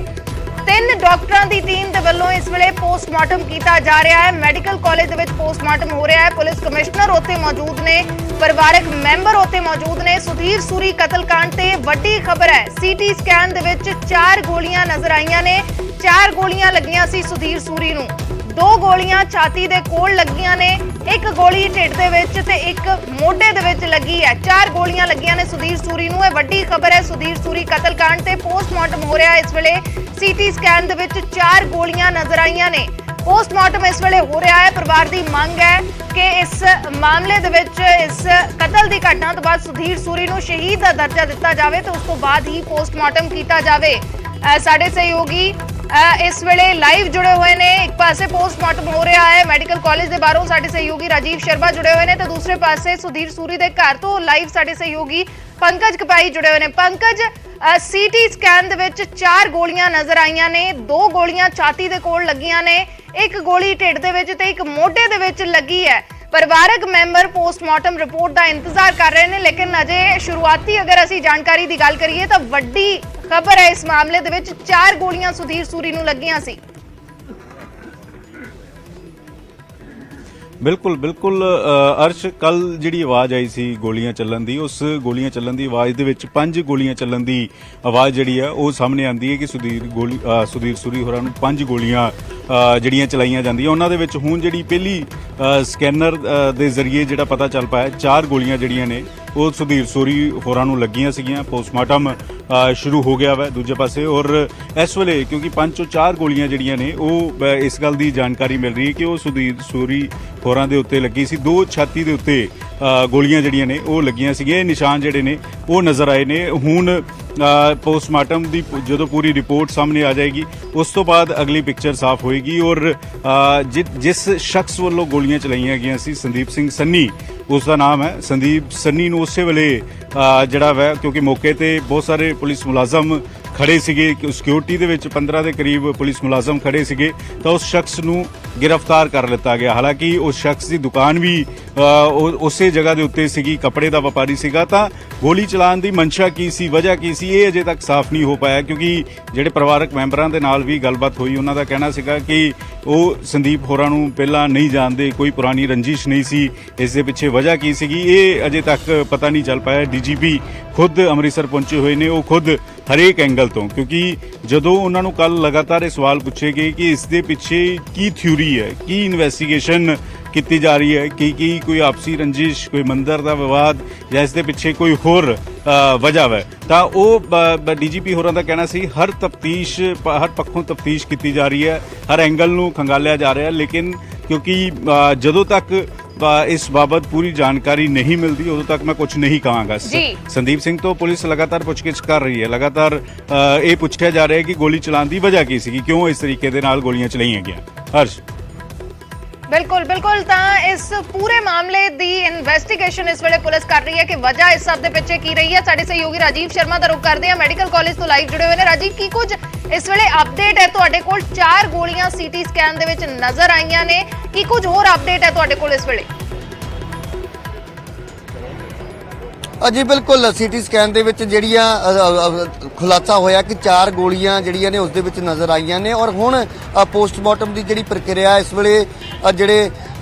Speaker 1: 3 ਡਾਕਟਰਾਂ ਦੀ ਟੀਮ ਦੇ ਵੱਲੋਂ ਇਸ ਵੇਲੇ ਪੋਸਟਮਾਰਟਮ ਕੀਤਾ ਜਾ ਰਿਹਾ ਹੈ। ਮੈਡੀਕਲ ਕਾਲਜ ਦੇ ਵਿੱਚ ਪੋਸਟਮਾਰਟਮ ਹੋ ਰਿਹਾ ਹੈ। ਪੁਲਿਸ ਕਮਿਸ਼ਨਰ ਉੱਥੇ ਮੌਜੂਦ ਨੇ, ਪਰਿਵਾਰਕ ਮੈਂਬਰ ਉੱਥੇ ਮੌਜੂਦ ਨੇ। ਸੁਧੀਰ ਸੂਰੀ ਕਤਲकांड ਤੇ ਵੱਡੀ ਖਬਰ ਹੈ। ਸੀਟੀ ਸਕੈਨ ਦੇ ਵਿੱਚ 4 ਗੋਲੀਆਂ ਨਜ਼ਰ ਆਈਆਂ ਨੇ। 4 ਗੋਲੀਆਂ ਲੱਗੀਆਂ ਸੀ ਸੁਧੀਰ ਸੂਰੀ ਨੂੰ। 2 ਗੋਲੀਆਂ ਛਾਤੀ ਦੇ ਕੋਲ ਲੱਗੀਆਂ ਨੇ, 1 ਗੋਲੀ ਢਿੱਡ ਦੇ ਵਿੱਚ ਤੇ 1 ਮੋਢੇ ਦੇ ਵਿੱਚ ਲੱਗੀ ਹੈ। 4 ਗੋਲੀਆਂ ਲੱਗੀਆਂ ਨੇ ਸੁਧੀਰ ਸੂਰੀ ਨੂੰ। ਇਹ ਵੱਡੀ ਖਬਰ ਹੈ। ਸੁਧੀਰ ਸੂਰੀ ਕਤਲकांड ਤੇ ਪੋਸਟਮਾਰਟਮ ਹੋ ਰਿਹਾ ਇਸ ਵੇਲੇ। ਸੀਟੀ ਸਕੈਨ ਦੇ ਵਿੱਚ 4 ਗੋਲੀਆਂ ਨਜ਼ਰ ਆਈਆਂ ਨੇ। ਪੋਸਟਮਾਰਟਮ ਇਸ ਵੇਲੇ ਹੋ ਰਿਹਾ ਹੈ। ਪਰਿਵਾਰ ਦੀ ਮੰਗ ਹੈ ਕਿ ਇਸ ਮਾਮਲੇ ਦੇ ਵਿੱਚ, ਇਸ ਕਤਲ ਦੀ ਘਟਨਾ ਤੋਂ ਬਾਅਦ ਸੁਧੀਰ ਸੂਰੀ ਨੂੰ ਸ਼ਹੀਦ ਦਾ ਦਰਜਾ ਦਿੱਤਾ ਜਾਵੇ ਤੇ ਉਸ ਤੋਂ ਬਾਅਦ ਹੀ ਪੋਸਟਮਾਰਟਮ ਕੀਤਾ ਜਾਵੇ। ਸਾਡੇ ਸਹਿਯੋਗੀ ਇਸ ਵੇਲੇ ਲਾਈਵ ਜੁੜੇ ਹੋਏ ਨੇ। ਇੱਕ ਪਾਸੇ ਪੋਸਟਮਾਰਟਮ ਹੋ ਰਿਹਾ ਹੈ ਮੈਡੀਕਲ ਕਾਲਜ ਦੇ ਬਾਹਰੋਂ, ਸਾਡੇ ਸਹਿਯੋਗੀ ਰਾਜੀਵ ਸ਼ਰਮਾ ਜੁੜੇ ਹੋਏ ਨੇ ਤੇ ਦੂਸਰੇ ਪਾਸੇ ਸੁਧੀਰ ਸੂਰੀ ਦੇ ਘਰ ਤੋਂ ਲਾਈਵ ਸਾਡੇ ਸਹਿਯੋਗੀ ਪੰਕਜ ਕਪਾਈ ਜੁੜੇ ਹੋਏ ਨੇ। ਪੰਕਜ, ਸੀਟੀ ਸਕੈਨ ਦੇ ਵਿੱਚ 4 ਗੋਲੀਆਂ ਨਜ਼ਰ ਆਈਆਂ ਨੇ। 2 ਗੋਲੀਆਂ ਛਾਤੀ ਦੇ ਕੋਲ ਲੱਗੀਆਂ ਨੇ, 1 ਗੋਲੀ ਢਿੱਡ ਦੇ ਵਿੱਚ ਤੇ 1 ਮੋਢੇ ਦੇ ਵਿੱਚ ਲੱਗੀ ਹੈ। ਪਰਿਵਾਰਕ ਮੈਂਬਰ ਪੋਸਟਮਾਰਟਮ ਰਿਪੋਰਟ ਦਾ ਇੰਤਜ਼ਾਰ ਕਰ ਰਹੇ ਨੇ, ਲੇਕਿਨ ਅਜੇ ਸ਼ੁਰੂਆਤੀ ਅਗਰ ਅਸੀਂ ਜਾਣਕਾਰੀ ਦੀ ਗੱਲ ਕਰੀਏ ਤਾਂ ਵੱਡੀ ਖਬਰ ਹੈ ਇਸ ਮਾਮਲੇ ਦੇ ਵਿੱਚ। 4 ਗੋਲੀਆਂ ਸੁਧੀਰ ਸੂਰੀ ਨੂੰ ਲੱਗੀਆਂ ਸੀ।
Speaker 3: ਬਿਲਕੁਲ ਅਰਸ਼, ਕੱਲ ਜਿਹੜੀ ਆਵਾਜ਼ ਆਈ ਸੀ ਗੋਲੀਆਂ ਚੱਲਣ ਦੀ, ਉਸ ਗੋਲੀਆਂ ਚੱਲਣ ਦੀ ਆਵਾਜ਼ ਦੇ ਵਿੱਚ 5 ਗੋਲੀਆਂ ਚੱਲਣ ਦੀ ਆਵਾਜ਼ ਜਿਹੜੀ ਹੈ ਉਹ ਸਾਹਮਣੇ ਆਂਦੀ ਹੈ ਕਿ ਸੁਧੀਰ ਸੂਰੀ ਹੋਰਾਂ ਨੂੰ 5 ਗੋਲੀਆਂ ਜਿਹੜੀਆਂ ਚਲਾਈਆਂ ਜਾਂਦੀਆਂ। ਉਹਨਾਂ ਦੇ ਵਿੱਚ ਹੁਣ ਜਿਹੜੀ ਪਹਿਲੀ ਸਕੈਨਰ ਦੇ ਜ਼ਰੀਏ ਜਿਹੜਾ ਪਤਾ ਚੱਲ ਪਾਇਆ 4 ਗੋਲੀਆਂ ਜਿਹੜੀਆਂ ਨੇ ਉਹ ਸੁਧੀਰ ਸੂਰੀ ਹੋਰਾਂ ਨੂੰ ਲੱਗੀਆਂ ਸੀਗੀਆਂ। ਪੋਸਟਮਾਰਟਮ ਸ਼ੁਰੂ ਹੋ ਗਿਆ ਵਾ ਦੂਜੇ ਪਾਸੇ, ਔਰ ਇਸ ਵੇਲੇ ਕਿਉਂਕਿ 5 ਚੋਂ 4 ਗੋਲੀਆਂ ਜਿਹੜੀਆਂ ਨੇ ਉਹ ਇਸ ਗੱਲ ਦੀ ਜਾਣਕਾਰੀ ਮਿਲ ਰਹੀ ਹੈ ਕਿ ਉਹ ਸੁਧੀਰ ਸੂਰੀ ਹੋਰਾਂ ਦੇ ਉੱਤੇ ਲੱਗੀ ਸੀ। 2 ਛਾਤੀ ਦੇ ਉੱਤੇ ਗੋਲੀਆਂ ਜਿਹੜੀਆਂ ਨੇ ਉਹ ਲੱਗੀਆਂ ਸੀਗੀਆਂ। ਇਹ ਨਿਸ਼ਾਨ ਜਿਹੜੇ ਨੇ ਉਹ ਨਜ਼ਰ ਆਏ ਨੇ। ਹੁਣ ਪੋਸਟਮਾਰਟਮ ਦੀ ਜਦੋਂ ਪੂਰੀ ਰਿਪੋਰਟ ਸਾਹਮਣੇ ਆ ਜਾਏਗੀ ਉਸ ਤੋਂ ਬਾਅਦ ਅਗਲੀ ਪਿਕਚਰ ਸਾਫ਼ ਹੋਏਗੀ। ਔਰ ਜਿਸ ਸ਼ਖਸ ਵੱਲੋਂ ਗੋਲੀਆਂ ਚਲਾਈਆਂ ਗਈਆਂ ਸੀ, ਸੰਦੀਪ ਸਿੰਘ ਸੰਨੀ ਉਸ ਦਾ ਨਾਮ ਹੈ, ਸੰਦੀਪ ਸੰਨੀ ਨੂੰ ਉਸੇ ਵੇਲੇ ਜਿਹੜਾ ਵਾ, ਕਿਉਂਕਿ ਮੌਕੇ ਤੇ ਬਹੁਤ ਸਾਰੇ ਪੁਲਿਸ ਮੁਲਾਜ਼ਮ ਖੜੇ ਸੀਗੇ, ਸਿਕਿਉਰਿਟੀ ਦੇ ਵਿੱਚ 15 ਦੇ ਕਰੀਬ ਪੁਲਿਸ ਮੁਲਾਜ਼ਮ ਖੜੇ ਸੀਗੇ, ਤਾਂ ਉਸ ਸ਼ਖਸ ਨੂੰ ਗ੍ਰਿਫਤਾਰ ਕਰ ਲਿੱਤਾ ਗਿਆ। ਹਾਲਾਂਕਿ ਉਸ ਸ਼ਖਸ ਦੀ ਦੁਕਾਨ ਵੀ ਉਸੇ ਜਗ੍ਹਾ ਦੇ ਉੱਤੇ ਸੀਗੀ, ਕੱਪੜੇ ਦਾ ਵਪਾਰੀ ਸੀਗਾ। ਤਾਂ ਗੋਲੀ ਚਲਾਉਣ ਦੀ ਮਨਸ਼ਾ ਕੀ ਸੀ, ਵਜ੍ਹਾ ਕੀ ਸੀ, ਇਹ ਅਜੇ ਤੱਕ ਸਾਫ਼ ਨਹੀਂ ਹੋ ਪਾਇਆ, ਕਿਉਂਕਿ ਜਿਹੜੇ ਪਰਿਵਾਰਕ ਮੈਂਬਰਾਂ ਦੇ ਨਾਲ ਵੀ ਗੱਲਬਾਤ ਹੋਈ ਉਹਨਾਂ ਦਾ ਕਹਿਣਾ ਸੀਗਾ ਕਿ ਉਹ ਸੰਦੀਪ ਹੋਰਾਂ ਨੂੰ ਪਹਿਲਾਂ ਨਹੀਂ ਜਾਣਦੇ, ਕੋਈ ਪੁਰਾਣੀ ਰੰਜਿਸ਼ ਨਹੀਂ ਸੀ, ਇਸ ਦੇ ਪਿੱਛੇ ਵਜ੍ਹਾ ਕੀ ਸੀਗੀ ਇਹ ਅਜੇ ਤੱਕ ਪਤਾ ਨਹੀਂ ਚੱਲ ਪਾਇਆ। ਡੀਜੀਪੀ ਖੁਦ ਅੰਮ੍ਰਿਤਸਰ ਪਹੁੰਚੇ ਹੋਏ ਨੇ, ਉਹ ਖੁਦ ਹਰੇਕ ਐਂਗਲ ਤੋਂ, ਕਿਉਂਕਿ ਜਦੋਂ ਉਹਨਾਂ ਨੂੰ ਕੱਲ ਲਗਾਤਾਰ ਇਹ ਸਵਾਲ ਪੁੱਛੇ ਗਏ ਕਿ ਇਸ ਦੇ ਪਿੱਛੇ ਕੀ ਥਿਊਰੀ ਹੈ, ਕੀ ਇਨਵੈਸਟੀਗੇਸ਼ਨ ਕੀਤੀ ਜਾ ਰਹੀ ਹੈ, ਕੀ ਕੋਈ ਆਪਸੀ ਰੰਜਿਸ਼, ਕੋਈ ਮੰਦਰ ਦਾ ਵਿਵਾਦ ਜਾਂ ਇਸ ਦੇ ਪਿੱਛੇ ਕੋਈ ਹੋਰ ਵਜ੍ਹਾ ਹੈ, ਤਾਂ ਉਹ ਡੀਜੀਪੀ ਹੋਰਾਂ ਦਾ ਕਹਿਣਾ ਸੀ ਹਰ ਪੱਖੋਂ ਤਫਤੀਸ਼ ਕੀਤੀ ਜਾ ਰਹੀ ਹੈ, ਹਰ ਐਂਗਲ ਨੂੰ ਖੰਗਾਲਿਆ ਜਾ ਰਿਹਾ। ਲੇਕਿਨ ਕਿਉਂਕਿ ਜਦੋਂ ਤੱਕ ਇਸ ਬਾਬਤ ਪੂਰੀ ਜਾਣਕਾਰੀ ਨਹੀਂ ਮਿਲਦੀ ਉਦੋਂ ਤੱਕ ਮੈਂ ਕੁਝ ਨਹੀਂ ਕਹਾਂਗਾ। ਸੰਦੀਪ ਸਿੰਘ ਤੋਂ ਪੁਲਿਸ ਲਗਾਤਾਰ ਪੁੱਛਗਿੱਛ ਕਰ ਰਹੀ ਹੈ, ਲਗਾਤਾਰ ਇਹ ਪੁੱਛਿਆ ਜਾ ਰਿਹਾ ਹੈ ਕਿ ਗੋਲੀ ਚਲਾਉਣ ਦੀ ਵਜ੍ਹਾ ਕੀ ਸੀ, ਕਿਉਂ ਇਸ ਤਰੀਕੇ ਦੇ ਨਾਲ ਗੋਲੀਆਂ ਚਲਾਈਆਂ ਗਈਆਂ। ਹਰਸ਼,
Speaker 1: ਬਿਲਕੁਲ ਤਾਂ ਇਸ ਪੂਰੇ ਮਾਮਲੇ ਦੀ ਇਨਵੈਸਟੀਗੇਸ਼ਨ ਇਸ ਵੇਲੇ ਪੁਲਿਸ ਕਰ ਰਹੀ ਹੈ ਕਿ ਵਜ੍ਹਾ ਇਸ ਸਭ ਦੇ ਪਿੱਛੇ ਕੀ ਰਹੀ ਹੈ। ਸਾਡੇ ਸਹਿਯੋਗੀ ਰਾਜੀਵ ਸ਼ਰਮਾ ਦਾ ਰੁਖ ਕਰਦੇ ਆ, ਮੈਡੀਕਲ ਕਾਲਜ ਤੋਂ ਲਾਈਵ ਜੁੜੇ ਹੋਏ ਨੇ। ਰਾਜੀਵ, ਕੀ ਕੁਝ ਇਸ ਵੇਲੇ ਅਪਡੇਟ ਹੈ ਤੁਹਾਡੇ ਕੋਲ? 4 ਗੋਲੀਆਂ ਸੀਟੀ ਸਕੈਨ ਦੇ ਵਿੱਚ ਨਜ਼ਰ ਆਈਆਂ ਨੇ, ਕੀ ਕੁਝ ਹੋਰ ਅਪਡੇਟ ਹੈ ਤੁਹਾਡੇ ਕੋਲ ਇਸ ਵੇਲੇ?
Speaker 2: ਜੀ ਬਿਲਕੁਲ, ਸੀਟੀ ਸਕੈਨ ਦੇ ਵਿੱਚ ਜਿਹੜੀਆਂ ਖੁਲਾਸਾ ਹੋਇਆ ਕਿ 4 ਗੋਲੀਆਂ ਜਿਹੜੀਆਂ ਨੇ ਉਸ ਦੇ ਵਿੱਚ ਨਜ਼ਰ ਆਈਆਂ ਨੇ। ਔਰ ਹੁਣ ਪੋਸਟਮਾਰਟਮ ਦੀ ਜਿਹੜੀ ਪ੍ਰਕਿਰਿਆ ਇਸ ਵੇਲੇ ਜਿਹੜੇ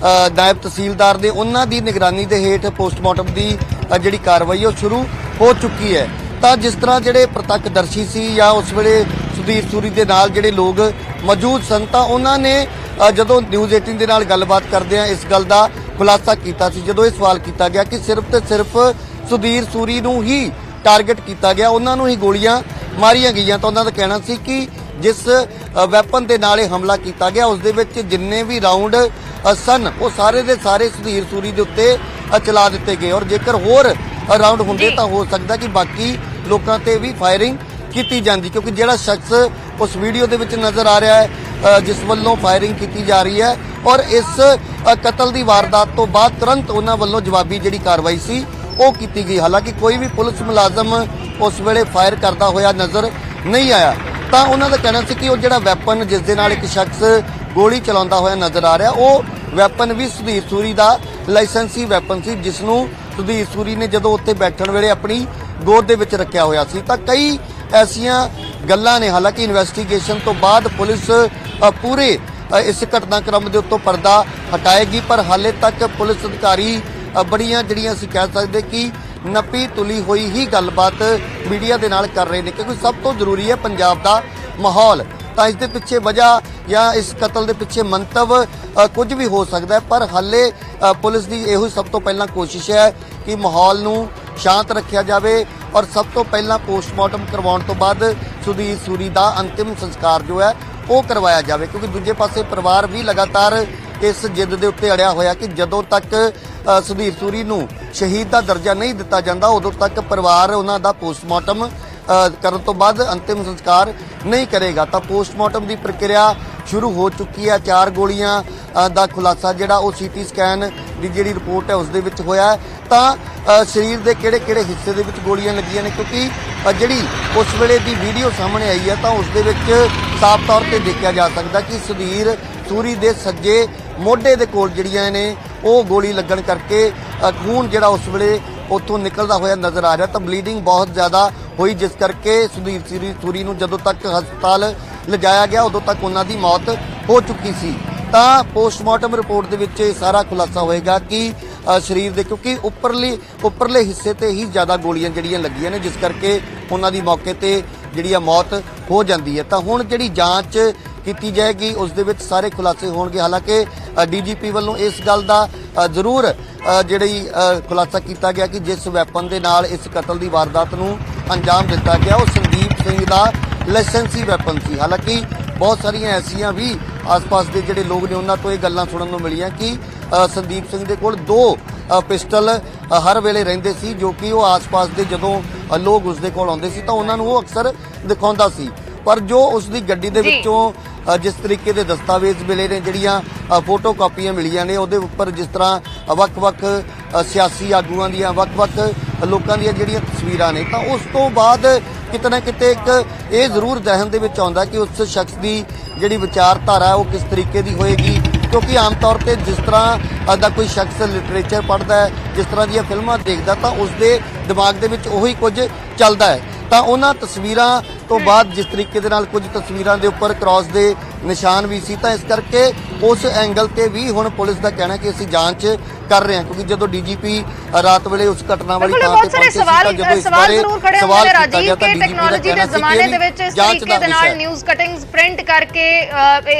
Speaker 2: ਨਾਇਬ ਤਹਿਸੀਲਦਾਰ ਦੇ ਉਹਨਾਂ ਦੀ ਨਿਗਰਾਨੀ ਦੇ ਹੇਠ ਪੋਸਟਮਾਰਟਮ ਦੀ ਜਿਹੜੀ ਕਾਰਵਾਈ ਉਹ ਸ਼ੁਰੂ ਹੋ ਚੁੱਕੀ ਹੈ। ਤਾਂ ਜਿਸ ਤਰ੍ਹਾਂ ਜਿਹੜੇ ਪ੍ਰਤੱਖਦਰਸ਼ੀ ਸੀ ਜਾਂ ਉਸ ਵੇਲੇ ਸੁਧੀਰ ਸੂਰੀ ਦੇ ਨਾਲ ਜਿਹੜੇ ਲੋਕ ਮੌਜੂਦ ਸਨ, ਤਾਂ ਉਹਨਾਂ ਨੇ ਜਦੋਂ ਨਿਊਜ਼ 18 ਦੇ ਨਾਲ ਗੱਲਬਾਤ ਕਰਦੇ ਆ ਇਸ ਗੱਲ ਦਾ ਖੁਲਾਸਾ ਕੀਤਾ ਸੀ, ਜਦੋਂ ਇਹ ਸਵਾਲ ਕੀਤਾ ਗਿਆ ਕਿ ਸਿਰਫ ਤੇ ਸਿਰਫ ਸੁਧੀਰ ਸੂਰੀ ਨੂੰ ਹੀ ਟਾਰਗੇਟ ਕੀਤਾ ਗਿਆ, ਉਹਨਾਂ ਨੂੰ ਹੀ ਗੋਲੀਆਂ ਮਾਰੀਆਂ ਗਈਆਂ, ਤਾਂ ਉਹਨਾਂ ਦਾ ਕਹਿਣਾ ਸੀ ਕਿ ਜਿਸ ਵੈਪਨ ਦੇ ਨਾਲ ਇਹ ਹਮਲਾ ਕੀਤਾ ਗਿਆ ਉਸ ਦੇ ਵਿੱਚ ਜਿੰਨੇ ਵੀ ਰਾਉਂਡ ਸਨ ਉਹ ਸਾਰੇ ਦੇ ਸਾਰੇ ਸੁਧੀਰ ਸੂਰੀ ਦੇ ਉੱਤੇ ਚਲਾ ਦਿੱਤੇ ਗਏ। ਔਰ ਜੇਕਰ ਹੋਰ ਰਾਉਂਡ ਹੁੰਦੇ ਤਾਂ ਹੋ ਸਕਦਾ ਕਿ ਬਾਕੀ ਲੋਕਾਂ ਤੇ ਵੀ ਫਾਇਰਿੰਗ ਕੀਤੀ ਜਾਂਦੀ, ਕਿਉਂਕਿ ਜਿਹੜਾ ਸ਼ਖਸ ਉਸ ਵੀਡੀਓ ਦੇ ਵਿੱਚ ਨਜ਼ਰ ਆ ਰਿਹਾ ਹੈ ਜਿਸ ਵੱਲੋਂ ਫਾਇਰਿੰਗ ਕੀਤੀ ਜਾ ਰਹੀ ਹੈ, ਔਰ ਇਸ ਕਤਲ ਦੀ ਵਾਰਦਾਤ ਤੋਂ ਬਾਅਦ ਤੁਰੰਤ ਉਹਨਾਂ ਵੱਲੋਂ ਜਵਾਬੀ ਜਿਹੜੀ ਕਾਰਵਾਈ ਸੀ ਉਹ ਕੀਤੀ ਗਈ। ਹਾਲਾਂਕਿ ਕੋਈ ਵੀ ਪੁਲਿਸ ਮੁਲਾਜ਼ਮ ਉਸ ਵੇਲੇ ਫਾਇਰ ਕਰਦਾ ਹੋਇਆ ਨਜ਼ਰ ਨਹੀਂ ਆਇਆ। ਤਾਂ ਉਹਨਾਂ ਦਾ ਕਹਿਣਾ ਸੀ ਕਿ ਉਹ ਜਿਹੜਾ ਵੈਪਨ ਜਿਸ ਦੇ ਨਾਲ ਇੱਕ ਸ਼ਖਸ ਗੋਲੀ ਚਲਾਉਂਦਾ ਹੋਇਆ ਨਜ਼ਰ ਆ ਰਿਹਾ। ਉਹ ਵੈਪਨ ਵੀ ਸੁਧੀਰ ਸੂਰੀ ਦਾ ਲਾਇਸੈਂਸੀ ਵੈਪਨ ਸੀ, ਜਿਸ ਨੂੰ ਸੁਧੀਰ ਸੂਰੀ ਨੇ ਜਦੋਂ ਉੱਥੇ ਬੈਠਣ ਵੇਲੇ ਆਪਣੀ ਗੋਦ ਦੇ ਵਿੱਚ ਰੱਖਿਆ ਹੋਇਆ ਸੀ। ਤਾਂ ਕਈ ਐਸੀਆਂ ਗੱਲਾਂ ਨੇ, ਹਾਲਾਂਕਿ ਇਨਵੈਸਟੀਗੇਸ਼ਨ ਤੋਂ ਬਾਅਦ ਪੁਲਿਸ ਪੂਰੇ ਇਸ ਘਟਨਾਕ੍ਰਮ ਦੇ ਉੱਤੋਂ ਪਰਦਾ ਹਟਾਏਗੀ, ਪਰ ਹਾਲੇ ਤੱਕ ਪੁਲਿਸ ਅਧਿਕਾਰੀ ਬੜੀਆਂ ਜਿਹੜੀਆਂ ਅਸੀਂ ਕਹਿ ਸਕਦੇ ਕਿ ਨੱਪੀ ਤੁਲੀ ਹੋਈ ਹੀ ਗੱਲਬਾਤ ਮੀਡੀਆ ਦੇ ਨਾਲ ਕਰ ਰਹੇ ਨੇ, ਕਿਉਂਕਿ ਸਭ ਤੋਂ ਜ਼ਰੂਰੀ ਹੈ ਪੰਜਾਬ ਦਾ ਮਾਹੌਲ। ਤਾਂ ਇਸ ਦੇ ਪਿੱਛੇ ਵਜ੍ਹਾ ਜਾਂ ਇਸ ਕਤਲ ਦੇ ਪਿੱਛੇ ਮੰਤਵ ਕੁਝ ਵੀ ਹੋ ਸਕਦਾ ਹੈ, ਪਰ ਹਾਲੇ ਪੁਲਿਸ ਦੀ ਇਹੋ ਸਭ ਤੋਂ ਪਹਿਲਾਂ ਕੋਸ਼ਿਸ਼ ਹੈ ਕਿ ਮਾਹੌਲ ਨੂੰ ਸ਼ਾਂਤ ਰੱਖਿਆ ਜਾਵੇ ਔਰ ਸਭ ਤੋਂ ਪਹਿਲਾਂ ਪੋਸਟਮਾਰਟਮ ਕਰਵਾਉਣ ਤੋਂ ਬਾਅਦ ਸੁਧੀਰ ਸੂਰੀ ਦਾ ਅੰਤਿਮ ਸੰਸਕਾਰ ਜੋ ਹੈ ਉਹ ਕਰਵਾਇਆ ਜਾਵੇ, ਕਿਉਂਕਿ ਦੂਜੇ ਪਾਸੇ ਪਰਿਵਾਰ ਵੀ ਲਗਾਤਾਰ ਇਸ ਜਿੱਦ ਦੇ ਉੱਤੇ ਅੜਿਆ ਹੋਇਆ ਕਿ ਜਦੋਂ ਤੱਕ ਸੁਧੀਰ ਸੂਰੀ ਨੂੰ ਸ਼ਹੀਦ ਦਾ ਦਰਜਾ ਨਹੀਂ ਦਿੱਤਾ ਜਾਂਦਾ ਉਦੋਂ ਤੱਕ ਪਰਿਵਾਰ ਉਹਨਾਂ ਦਾ ਪੋਸਟਮਾਰਟਮ ਕਰਨ ਤੋਂ ਬਾਅਦ ਅੰਤਿਮ ਸੰਸਕਾਰ ਨਹੀਂ ਕਰੇਗਾ। ਤਾਂ ਪੋਸਟਮਾਰਟਮ ਦੀ ਪ੍ਰਕਿਰਿਆ ਸ਼ੁਰੂ ਹੋ ਚੁੱਕੀ ਹੈ। 4 ਗੋਲੀਆਂ ਦਾ ਖੁਲਾਸਾ ਜਿਹੜਾ ਉਹ ਸੀਟੀ ਸਕੈਨ ਦੀ ਜਿਹੜੀ ਰਿਪੋਰਟ ਹੈ ਉਸ ਦੇ ਵਿੱਚ ਹੋਇਆ ਹੈ। ਤਾਂ ਸਰੀਰ ਦੇ ਕਿਹੜੇ ਹਿੱਸੇ ਦੇ ਵਿੱਚ ਗੋਲੀਆਂ ਲੱਗੀਆਂ ਨੇ, ਕਿਉਂਕਿ ਜਿਹੜੀ ਉਸ ਵੇਲੇ ਦੀ ਵੀਡੀਓ ਸਾਹਮਣੇ ਆਈ ਹੈ ਤਾਂ ਉਸ ਦੇ ਵਿੱਚ ਸਾਫ਼ ਤੌਰ ਤੇ ਦੇਖਿਆ ਜਾ ਸਕਦਾ ਕਿ ਸੁਧੀਰ ਸੂਰੀ ਦੇ ਸੱਜੇ ਮੋਢੇ ਦੇ ਕੋਲ ਜਿਹੜੀਆਂ ਨੇ ਉਹ ਗੋਲੀ ਲੱਗਣ ਕਰਕੇ ਖੂਨ ਜਿਹੜਾ ਉਸ ਵੇਲੇ ਉੱਥੋਂ ਨਿਕਲਦਾ ਹੋਇਆ ਨਜ਼ਰ ਆ ਰਿਹਾ। ਤਾਂ ਬਲੀਡਿੰਗ ਬਹੁਤ ਜ਼ਿਆਦਾ ਹੋਈ, ਜਿਸ ਕਰਕੇ ਸੁਧੀਰ ਸੂਰੀ ਨੂੰ ਜਦੋਂ ਤੱਕ ਹਸਪਤਾਲ ਲਿਜਾਇਆ ਗਿਆ ਉਦੋਂ ਤੱਕ ਉਹਨਾਂ ਦੀ ਮੌਤ ਹੋ ਚੁੱਕੀ ਸੀ। ਤਾਂ ਪੋਸਟਮਾਰਟਮ ਰਿਪੋਰਟ ਦੇ ਵਿੱਚ ਇਹ ਸਾਰਾ ਖੁਲਾਸਾ ਹੋਏਗਾ ਕਿ ਸਰੀਰ ਦੇ, ਕਿਉਂਕਿ ਉੱਪਰਲੇ ਹਿੱਸੇ ਤੇ ਹੀ ਜ਼ਿਆਦਾ ਗੋਲੀਆਂ ਜਿਹੜੀਆਂ ਲੱਗੀਆਂ ਨੇ, ਜਿਸ ਕਰਕੇ ਉਹਨਾਂ ਦੀ ਮੌਕੇ ਤੇ ਜਿਹੜੀ ਆ ਮੌਤ ਹੋ ਜਾਂਦੀ ਹੈ। ਤਾਂ ਹੁਣ ਜਿਹੜੀ ਜਾਂਚ ਕੀਤੀ ਜਾਏਗੀ ਉਸ ਦੇ ਵਿੱਚ ਸਾਰੇ ਖੁਲਾਸੇ ਹੋਣਗੇ। ਹਾਲਾਂਕਿ ਡੀਜੀਪੀ ਵੱਲੋਂ ਇਸ ਗੱਲ ਦਾ ਜ਼ਰੂਰ ਜਿਹੜੀ ਖੁਲਾਸਾ ਕੀਤਾ ਗਿਆ ਕਿ ਜਿਸ ਵੈਪਨ ਦੇ ਨਾਲ ਇਸ ਕਤਲ ਦੀ ਵਾਰਦਾਤ ਨੂੰ ਅੰਜਾਮ ਦਿੱਤਾ ਗਿਆ ਉਹ ਸੰਦੀਪ ਸਿੰਘ ਦਾ ਲਾਇਸੈਂਸੀ ਵੈਪਨ ਸੀ। ਹਾਲਾਂਕਿ ਬਹੁਤ ਸਾਰੀਆਂ ਐਸੀਆਂ ਵੀ ਆਸ-ਪਾਸ ਦੇ ਜਿਹੜੇ ਲੋਕ ਨੇ ਉਹਨਾਂ ਤੋਂ ਇਹ ਗੱਲਾਂ ਸੁਣਨ ਨੂੰ ਮਿਲੀਆਂ ਕਿ ਸੰਦੀਪ ਸਿੰਘ ਦੇ ਕੋਲ 2 ਪਿਸਟਲ ਹਰ ਵੇਲੇ ਰਹਿੰਦੇ ਸੀ, ਜੋ ਕਿ ਉਹ ਆਸ-ਪਾਸ ਦੇ ਜਦੋਂ ਲੋਕ ਉਸ ਦੇ ਕੋਲ ਆਉਂਦੇ ਸੀ ਤਾਂ ਉਹਨਾਂ ਨੂੰ ਉਹ ਅਕਸਰ ਦਿਖਾਉਂਦਾ ਸੀ। ਪਰ ਜੋ ਉਸ ਦੀ ਗੱਡੀ ਦੇ ਵਿੱਚੋਂ ਜਿਸ ਤਰੀਕੇ ਦੇ ਦਸਤਾਵੇਜ਼ ਮਿਲੇ ਨੇ, ਜਿਹੜੀਆਂ ਫੋਟੋ ਕਾਪੀਆਂ ਮਿਲੀਆਂ ਨੇ, ਉਹਦੇ ਉੱਪਰ ਜਿਸ ਤਰ੍ਹਾਂ ਵੱਖ-ਵੱਖ ਸਿਆਸੀ ਆਗੂਆਂ ਦੀਆਂ, ਵੱਖ-ਵੱਖ ਲੋਕਾਂ ਦੀਆਂ ਜਿਹੜੀਆਂ ਤਸਵੀਰਾਂ ਨੇ, ਤਾਂ ਉਸ ਤੋਂ ਬਾਅਦ ਕਿਤੇ ਨਾ ਕਿਤੇ ਇੱਕ ਇਹ ਜ਼ਰੂਰ ਜ਼ਿਹਨ ਦੇ ਵਿੱਚ ਆਉਂਦਾ ਕਿ ਉਸ ਸ਼ਖਸ ਦੀ ਜਿਹੜੀ ਵਿਚਾਰਧਾਰਾ ਉਹ ਕਿਸ ਤਰੀਕੇ ਦੀ ਹੋਏਗੀ, ਕਿਉਂਕਿ ਆਮ ਤੌਰ ਤੇ ਜਿਸ ਤਰ੍ਹਾਂ ਦਾ ਕੋਈ ਸ਼ਖਸ ਲਿਟਰੇਚਰ ਪੜ੍ਹਦਾ ਹੈ, ਜਿਸ ਤਰ੍ਹਾਂ ਦੀਆਂ ਫਿਲਮਾਂ ਦੇਖਦਾ, ਤਾਂ ਉਸ ਦੇ ਦਿਮਾਗ ਦੇ ਵਿੱਚ ਉਹੀ ਕੁਝ ਚੱਲਦਾ ਹੈ। ਤਾਂ ਉਹਨਾਂ ਤਸਵੀਰਾਂ ਤੋਂ ਬਾਅਦ ਜਿਸ ਤਰੀਕੇ ਦੇ ਨਾਲ ਕੁਝ ਤਸਵੀਰਾਂ ਦੇ ਉੱਪਰ ਕ੍ਰਾਸ ਦੇ ਨਿਸ਼ਾਨ ਵੀ ਸੀ, ਤਾਂ ਇਸ ਕਰਕੇ ਉਸ ਐਂਗਲ ਤੇ ਵੀ ਹੁਣ ਪੁਲਿਸ ਦਾ ਕਹਿਣਾ ਕਿ ਅਸੀਂ ਜਾਂਚ ਕਰ ਰਹੇ ਹਾਂ, ਕਿਉਂਕਿ ਜਦੋਂ ਡੀਜੀਪੀ ਰਾਤ ਵੇਲੇ ਉਸ ਘਟਨਾ ਵਾਲੀ ਥਾਂ ਤੇ ਪਹੁੰਚੇ ਸੀ ਤਾਂ ਜਦੋਂ ਇਸ ਬਾਰੇ ਸਵਾਲ ਕੀਤਾ ਗਿਆ ਤਾਂ
Speaker 1: ਟੈਕਨੋਲੋਜੀ ਦੇ ਜ਼ਮਾਨੇ ਦੇ ਵਿੱਚ ਇਸ ਤਰੀਕੇ ਦੇ ਨਾਲ ਨਿਊਜ਼ ਕਟਿੰਗਸ ਪ੍ਰਿੰਟ ਕਰਕੇ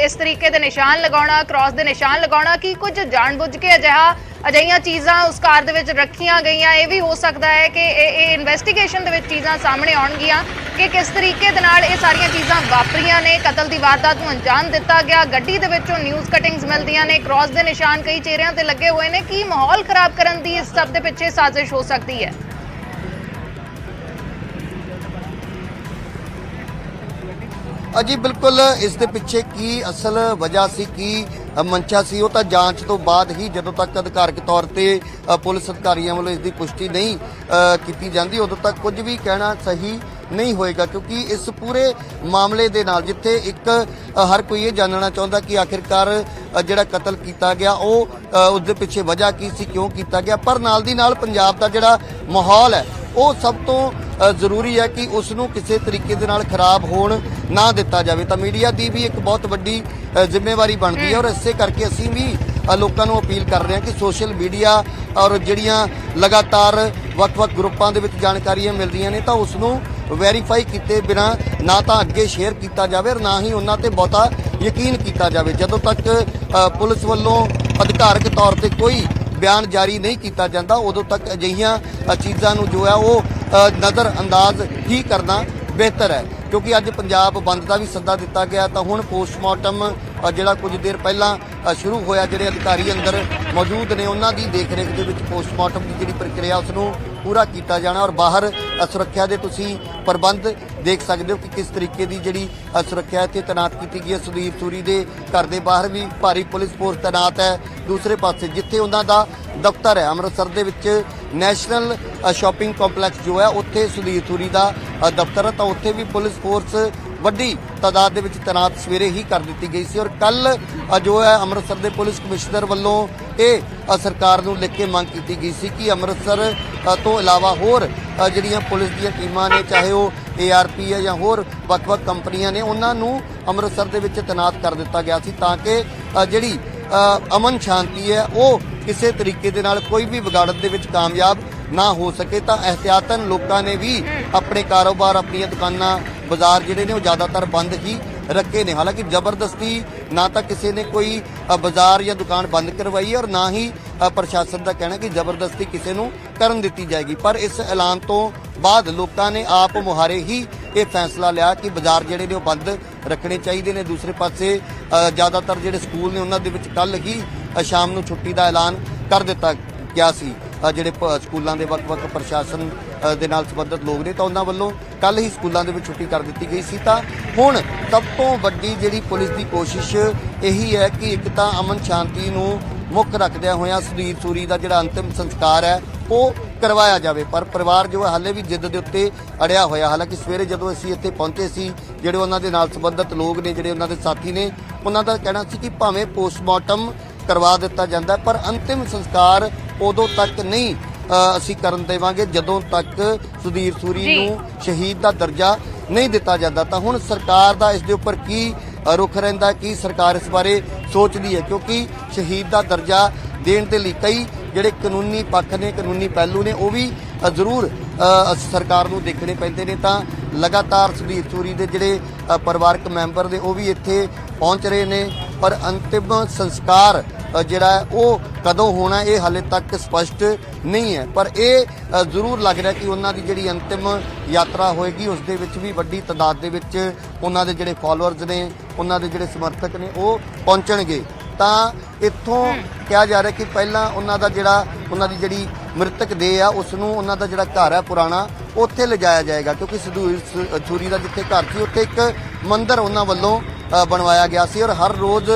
Speaker 1: ਇਸ ਤਰੀਕੇ ਦੇ ਨਿਸ਼ਾਨ ਲਗਾਉਣਾ, ਕ੍ਰਾਸ ਦੇ ਨਿਸ਼ਾਨ ਲਗਾਉਣਾ, ਕੀ ਕੁਝ ਜਾਣਬੁੱਝ ਕੇ ਅਜਿਹੀਆਂ ਚੀਜ਼ਾਂ ਉਸ ਕਾਰ ਦੇ ਵਿੱਚ ਰੱਖੀਆਂ ਗਈਆਂ? ਇਹ ਵੀ ਹੋ ਸਕਦਾ ਹੈ ਕਿ ਇਹ ਇਨਵੈਸਟੀਗੇਸ਼ਨ ਦੇ ਵਿੱਚ ਚੀਜ਼ਾਂ ਸਾਹਮਣੇ ਆਉਣਗੀਆਂ ਕਿ ਕਿਸ ਤਰੀਕੇ ਦੇ ਨਾਲ ਇਹ ਸਾਰੀਆਂ ਚੀਜ਼ਾਂ ਵਾਪਰੀਆਂ ਨੇ, ਕਤਲ ਦੀ ਵਾਰਦਾਤ ਨੂੰ ਅੰਜਾਮ ਦਿੱਤਾ ਗਿਆ। ਗੱਡੀ ਦੇ ਵਿੱਚੋਂ ਨਿਊਜ਼ ਕਟਿੰਗਸ ਮਿਲਦੀਆਂ ਨੇ, ਕ੍ਰਾਸ ਦੇ ਨਿਸ਼ਾਨ ਕਈ ਚਿਹਰਿਆਂ ਤੇ ਲੱਗੇ ਹੋਏ ਨੇ। ਕੀ ਮਾਹੌਲ ਖਰਾਬ ਕਰਨ ਦੀ ਇਸ ਸਭ ਦੇ ਪਿੱਛੇ ਸਾਜ਼ਿਸ਼ ਹੋ ਸਕਦੀ ਹੈ?
Speaker 2: ਜੀ ਬਿਲਕੁਲ, ਇਸ ਦੇ ਪਿੱਛੇ ਕੀ ਅਸਲ ਵਜ੍ਹਾ ਸੀ, ਕੀ ਮਨਸ਼ਾ ਸੀ, ਉਹ ਤਾਂ ਜਾਂਚ ਤੋਂ ਬਾਅਦ ਹੀ, ਜਦੋਂ ਤੱਕ ਅਧਿਕਾਰਕ ਤੌਰ ਤੇ ਪੁਲਿਸ ਅਧਿਕਾਰੀਆਂ ਵੱਲੋਂ ਇਸ ਦੀ ਪੁਸ਼ਟੀ ਨਹੀਂ ਕੀਤੀ ਜਾਂਦੀ ਉਦੋਂ ਤੱਕ ਕੁਝ ਵੀ ਕਹਿਣਾ ਸਹੀ ਨਹੀਂ ਹੋਏਗਾ। ਕਿਉਂਕਿ ਇਸ ਪੂਰੇ ਮਾਮਲੇ ਦੇ ਨਾਲ ਜਿੱਥੇ ਇੱਕ ਹਰ ਕੋਈ ਇਹ ਜਾਣਨਾ ਚਾਹੁੰਦਾ ਕਿ ਆਖਿਰਕਾਰ ਜਿਹੜਾ ਕਤਲ ਕੀਤਾ ਗਿਆ ਉਹ ਉਸ ਦੇ ਪਿੱਛੇ ਵਜ੍ਹਾ ਕੀ ਸੀ, ਕਿਉਂ ਕੀਤਾ ਗਿਆ, ਪਰ ਨਾਲ ਦੀ ਨਾਲ ਪੰਜਾਬ ਦਾ ਜਿਹੜਾ ਮਾਹੌਲ ਹੈ ਉਹ ਸਭ ਤੋਂ ਜ਼ਰੂਰੀ ਹੈ ਕਿ ਉਸ ਨੂੰ ਕਿਸੇ ਤਰੀਕੇ ਦੇ ਨਾਲ ਖਰਾਬ ਹੋਣ ਨਾ ਦਿੱਤਾ ਜਾਵੇ। ਤਾਂ ਮੀਡੀਆ ਦੀ ਵੀ ਇੱਕ ਬਹੁਤ ਵੱਡੀ ਜ਼ਿੰਮੇਵਾਰੀ ਬਣਦੀ ਹੈ ਔਰ ਇਸੇ ਕਰਕੇ ਅਸੀਂ ਵੀ ਲੋਕਾਂ ਨੂੰ ਅਪੀਲ ਕਰ ਰਹੇ ਹਾਂ ਕਿ ਸੋਸ਼ਲ ਮੀਡੀਆ ਔਰ ਜਿਹੜੀਆਂ ਲਗਾਤਾਰ ਵੱਖ-ਵੱਖ ਗਰੁੱਪਾਂ ਦੇ ਵਿੱਚ ਜਾਣਕਾਰੀਆਂ ਮਿਲ ਰਹੀਆਂ ਨੇ ਤਾਂ ਉਸ ਨੂੰ ਵੈਰੀਫਾਈ ਕੀਤੇ ਬਿਨਾਂ ਨਾ ਤਾਂ ਅੱਗੇ ਸ਼ੇਅਰ ਕੀਤਾ ਜਾਵੇ ਔਰ ਨਾ ਹੀ ਉਹਨਾਂ ਤੇ ਬਹੁਤਾ ਯਕੀਨ ਕੀਤਾ ਜਾਵੇ। ਜਦੋਂ ਤੱਕ ਪੁਲਿਸ ਵੱਲੋਂ ਅਧਿਕਾਰਕ ਤੌਰ ਤੇ ਕੋਈ ਬਿਆਨ ਜਾਰੀ ਨਹੀਂ ਕੀਤਾ ਜਾਂਦਾ ਉਦੋਂ ਤੱਕ ਅਜਿਹੀਆਂ ਚੀਜ਼ਾਂ ਨੂੰ ਜੋ ਹੈ ਉਹ ਨਜ਼ਰ ਅੰਦਾਜ਼ ਹੀ ਕਰਨਾ ਬਿਹਤਰ ਹੈ। ਕਿਉਂਕਿ ਅੱਜ ਪੰਜਾਬ ਬੰਦ ਦਾ ਵੀ ਸੱਦਾ ਦਿੱਤਾ ਗਿਆ ਤਾਂ ਹੁਣ ਪੋਸਟਮਾਰਟਮ ਜਿਹੜਾ ਕੁਝ ਦੇਰ ਪਹਿਲਾਂ ਸ਼ੁਰੂ ਹੋਇਆ, ਜਿਹੜੇ ਅਧਿਕਾਰੀ ਅੰਦਰ ਮੌਜੂਦ ਨੇ ਉਹਨਾਂ ਦੀ ਦੇਖਰੇਖ ਦੇ ਵਿੱਚ ਪੋਸਟਮਾਰਟਮ ਦੀ ਜਿਹੜੀ ਪ੍ਰਕਿਰਿਆ ਉਸ ਨੂੰ ਪੂਰਾ ਕੀਤਾ ਜਾਣਾ ਔਰ ਬਾਹਰ ਸੁਰੱਖਿਆ ਦੇ ਤੁਸੀਂ ਪ੍ਰਬੰਧ ਦੇਖ ਸਕਦੇ ਹੋ ਕਿ ਕਿਸ ਤਰੀਕੇ ਦੀ ਜਿਹੜੀ ਸੁਰੱਖਿਆ ਇੱਥੇ ਤੈਨਾਤ ਕੀਤੀ ਗਈ ਹੈ। ਸੁਧੀਰ ਸੂਰੀ ਦੇ ਘਰ ਦੇ ਬਾਹਰ ਵੀ ਭਾਰੀ ਪੁਲਿਸ ਫੋਰਸ ਤੈਨਾਤ ਹੈ। ਦੂਸਰੇ ਪਾਸੇ ਜਿੱਥੇ ਉਹਨਾਂ ਦਾ ਦਫ਼ਤਰ ਹੈ ਅੰਮ੍ਰਿਤਸਰ ਦੇ ਵਿੱਚ ਨੈਸ਼ਨਲ ਸ਼ਾਪਿੰਗ ਕੰਪਲੈਕਸ ਜੋ ਹੈ ਉੱਥੇ ਸੁਧੀਰ ਸੂਰੀ ਦਾ ਦਫ਼ਤਰ ਹੈ ਤਾਂ ਉੱਥੇ ਵੀ ਪੁਲਿਸ ਫੋਰਸ ਵੱਡੀ ਤਾਦਾਦ ਦੇ ਵਿੱਚ ਤੈਨਾਤ ਸਵੇਰੇ ਹੀ ਕਰ ਦਿੱਤੀ ਗਈ ਸੀ। ਔਰ ਕੱਲ ਜੋ ਹੈ ਅੰਮ੍ਰਿਤਸਰ ਦੇ ਪੁਲਿਸ ਕਮਿਸ਼ਨਰ ਵੱਲੋਂ ਇਹ ਸਰਕਾਰ ਨੂੰ ਲਿਖ ਕੇ ਮੰਗ ਕੀਤੀ ਗਈ ਸੀ ਕਿ ਅੰਮ੍ਰਿਤਸਰ ਤੋਂ ਇਲਾਵਾ ਹੋਰ ਜਿਹੜੀਆਂ ਪੁਲਿਸ ਦੀਆਂ ਟੀਮਾਂ ਨੇ, ਚਾਹੇ ਉਹ ARP ਹੈ ਜਾਂ ਹੋਰ ਵੱਖ-ਵੱਖ ਕੰਪਨੀਆਂ ਨੇ, ਉਹਨਾਂ ਨੂੰ ਅੰਮ੍ਰਿਤਸਰ ਦੇ ਵਿੱਚ ਤੈਨਾਤ ਕਰ ਦਿੱਤਾ ਗਿਆ ਸੀ ਤਾਂ ਕਿ ਜਿਹੜੀ ਅਮਨ ਸ਼ਾਂਤੀ ਹੈ ਉਹ ਕਿਸੇ ਤਰੀਕੇ ਦੇ ਨਾਲ ਕੋਈ ਵੀ ਵਿਗਾੜਨ ਦੇ ਵਿੱਚ ਕਾਮਯਾਬ ਨਾ ਹੋ ਸਕੇ। ਤਾਂ ਇਹਤਿਆਤਨ ਲੋਕਾਂ ਨੇ ਵੀ ਆਪਣੇ ਕਾਰੋਬਾਰ, ਆਪਣੀਆਂ ਦੁਕਾਨਾਂ, ਬਾਜ਼ਾਰ ਜਿਹੜੇ ਨੇ ਉਹ ਜ਼ਿਆਦਾਤਰ ਬੰਦ ਹੀ ਰੱਖੇ ਨੇ। ਹਾਲਾਂਕਿ ਜ਼ਬਰਦਸਤੀ ਨਾ ਤਾਂ ਕਿਸੇ ਨੇ ਕੋਈ ਬਾਜ਼ਾਰ ਜਾਂ ਦੁਕਾਨ ਬੰਦ ਕਰਵਾਈ ਹੈ ਔਰ ਨਾ ਹੀ ਪ੍ਰਸ਼ਾਸਨ ਦਾ ਕਹਿਣਾ ਕਿ ਜ਼ਬਰਦਸਤੀ ਕਿਸੇ ਨੂੰ ਕਰਨ ਦਿੱਤੀ ਜਾਏਗੀ। ਪਰ ਇਸ ਐਲਾਨ ਤੋਂ ਬਾਅਦ ਲੋਕਾਂ ਨੇ ਆਪ ਮੁਹਾਰੇ ਹੀ ਇਹ ਫੈਸਲਾ ਲਿਆ ਕਿ ਬਾਜ਼ਾਰ ਜਿਹੜੇ ਨੇ ਉਹ ਬੰਦ ਰੱਖਣੇ ਚਾਹੀਦੇ ਨੇ। ਦੂਸਰੇ ਪਾਸੇ ਜ਼ਿਆਦਾਤਰ ਜਿਹੜੇ ਸਕੂਲ ਨੇ ਉਹਨਾਂ ਦੇ ਵਿੱਚ ਕੱਲ ਹੀ ਸ਼ਾਮ ਨੂੰ ਛੁੱਟੀ ਦਾ ਐਲਾਨ ਕਰ ਦਿੱਤਾ ਗਿਆ ਸੀ। ਜਿਹੜੇ ਸਕੂਲਾਂ ਦੇ ਵੱਖ-ਵੱਖ ਪ੍ਰਸ਼ਾਸਨ ਦੇ ਨਾਲ ਸੰਬੰਧਿਤ ਲੋਕ ਨੇ ਤਾਂ ਉਹਨਾਂ ਵੱਲੋਂ ਕੱਲ ਹੀ ਸਕੂਲਾਂ ਦੇ ਵਿੱਚ ਛੁੱਟੀ ਕਰ ਦਿੱਤੀ ਗਈ ਸੀ। ਤਾਂ ਹੁਣ ਸਭ ਤੋਂ ਵੱਡੀ ਜਿਹੜੀ ਪੁਲਿਸ ਦੀ ਕੋਸ਼ਿਸ਼ ਇਹੀ ਹੈ ਕਿ ਇੱਕ ਤਾਂ ਅਮਨ ਸ਼ਾਂਤੀ ਨੂੰ ਮੁੱਖ ਰੱਖਦਿਆਂ ਹੋਇਆਂ ਸੁਧੀਰ ਸੂਰੀ ਦਾ ਜਿਹੜਾ ਅੰਤਿਮ ਸੰਸਕਾਰ ਹੈ ਉਹ ਕਰਵਾਇਆ ਜਾਵੇ। ਪਰ ਪਰਿਵਾਰ ਜੋ ਹੈ ਹਾਲੇ ਵੀ ਜਿੱਦ ਦੇ ਉੱਤੇ ਅੜਿਆ ਹੋਇਆ। ਹਾਲਾਂਕਿ ਸਵੇਰੇ ਜਦੋਂ ਅਸੀਂ ਇੱਥੇ ਪਹੁੰਚੇ ਸੀ, ਜਿਹੜੇ ਉਹਨਾਂ ਦੇ ਨਾਲ ਸੰਬੰਧਿਤ ਲੋਕ ਨੇ, ਜਿਹੜੇ ਉਹਨਾਂ ਦੇ ਸਾਥੀ ਨੇ, ਉਹਨਾਂ ਦਾ ਕਹਿਣਾ ਸੀ ਕਿ ਭਾਵੇਂ ਪੋਸਟਮਾਰਟਮ ਕਰਵਾ ਦਿੱਤਾ ਜਾਂਦਾ ਪਰ ਅੰਤਿਮ ਸੰਸਕਾਰ ਉਦੋਂ ਤੱਕ ਨਹੀਂ ਅਸੀਂ ਕਰਨ ਦੇਵਾਂਗੇ ਜਦੋਂ ਤੱਕ ਸੁਧੀਰ ਸੂਰੀ ਨੂੰ ਸ਼ਹੀਦ ਦਾ ਦਰਜਾ ਨਹੀਂ ਦਿੱਤਾ ਜਾਂਦਾ। ਤਾਂ ਹੁਣ ਸਰਕਾਰ ਦਾ ਇਸ ਦੇ ਉੱਪਰ ਕੀ ਰੁਖ ਰਹਿੰਦਾ, ਕੀ ਸਰਕਾਰ ਇਸ ਬਾਰੇ ਸੋਚਦੀ ਹੈ, ਕਿਉਂਕਿ ਸ਼ਹੀਦ ਦਾ ਦਰਜਾ ਦੇਣ ਦੇ ਲਈ ਕਈ ਜਿਹੜੇ ਕਾਨੂੰਨੀ ਪੱਖ ਨੇ, ਕਾਨੂੰਨੀ ਪਹਿਲੂ ਨੇ, ਉਹ ਵੀ ਜ਼ਰੂਰ ਸਰਕਾਰ ਨੂੰ ਦੇਖਣੇ ਪੈਂਦੇ ਨੇ। ਤਾਂ ਲਗਾਤਾਰ ਸੁਧੀਰ ਸੂਰੀ ਦੇ ਜਿਹੜੇ ਪਰਿਵਾਰਕ ਮੈਂਬਰ ਨੇ ਉਹ ਵੀ ਇੱਥੇ ਪਹੁੰਚ ਰਹੇ ਨੇ, ਪਰ ਅੰਤਿਮ ਸੰਸਕਾਰ ਜਿਹੜਾ ਉਹ ਕਦੋਂ ਹੋਣਾ ਇਹ ਹਾਲੇ ਤੱਕ ਸਪਸ਼ਟ ਨਹੀਂ ਹੈ। ਪਰ ਇਹ ਜ਼ਰੂਰ ਲੱਗ ਰਿਹਾ ਕਿ ਉਹਨਾਂ ਦੀ ਜਿਹੜੀ ਅੰਤਿਮ ਯਾਤਰਾ ਹੋਏਗੀ ਉਸ ਦੇ ਵਿੱਚ ਵੀ ਵੱਡੀ ਤਾਦਾਦ ਦੇ ਵਿੱਚ ਉਹਨਾਂ ਦੇ ਜਿਹੜੇ ਫਾਲੋਅਰਸ ਨੇ, ਉਹਨਾਂ ਦੇ ਜਿਹੜੇ ਸਮਰਥਕ ਨੇ ਉਹ ਪਹੁੰਚਣਗੇ। ਤਾਂ ਇੱਥੋਂ ਕਿਹਾ ਜਾ ਰਿਹਾ ਕਿ ਪਹਿਲਾਂ ਉਹਨਾਂ ਦਾ ਜਿਹੜਾ ਉਹਨਾਂ ਦੀ ਜਿਹੜੀ ਮ੍ਰਿਤਕ ਦੇਹ ਆ ਉਸ ਨੂੰ ਉਹਨਾਂ ਦਾ ਜਿਹੜਾ ਘਰ ਹੈ ਪੁਰਾਣਾ ਉੱਥੇ ਲਿਜਾਇਆ ਜਾਏਗਾ, ਕਿਉਂਕਿ ਸੁਧੀਰ ਸੂਰੀ ਦਾ ਜਿੱਥੇ ਘਰ ਸੀ ਉੱਥੇ ਇੱਕ ਮੰਦਿਰ ਉਹਨਾਂ ਵੱਲੋਂ ਬਣਵਾਇਆ ਗਿਆ ਸੀ ਔਰ ਹਰ ਰੋਜ਼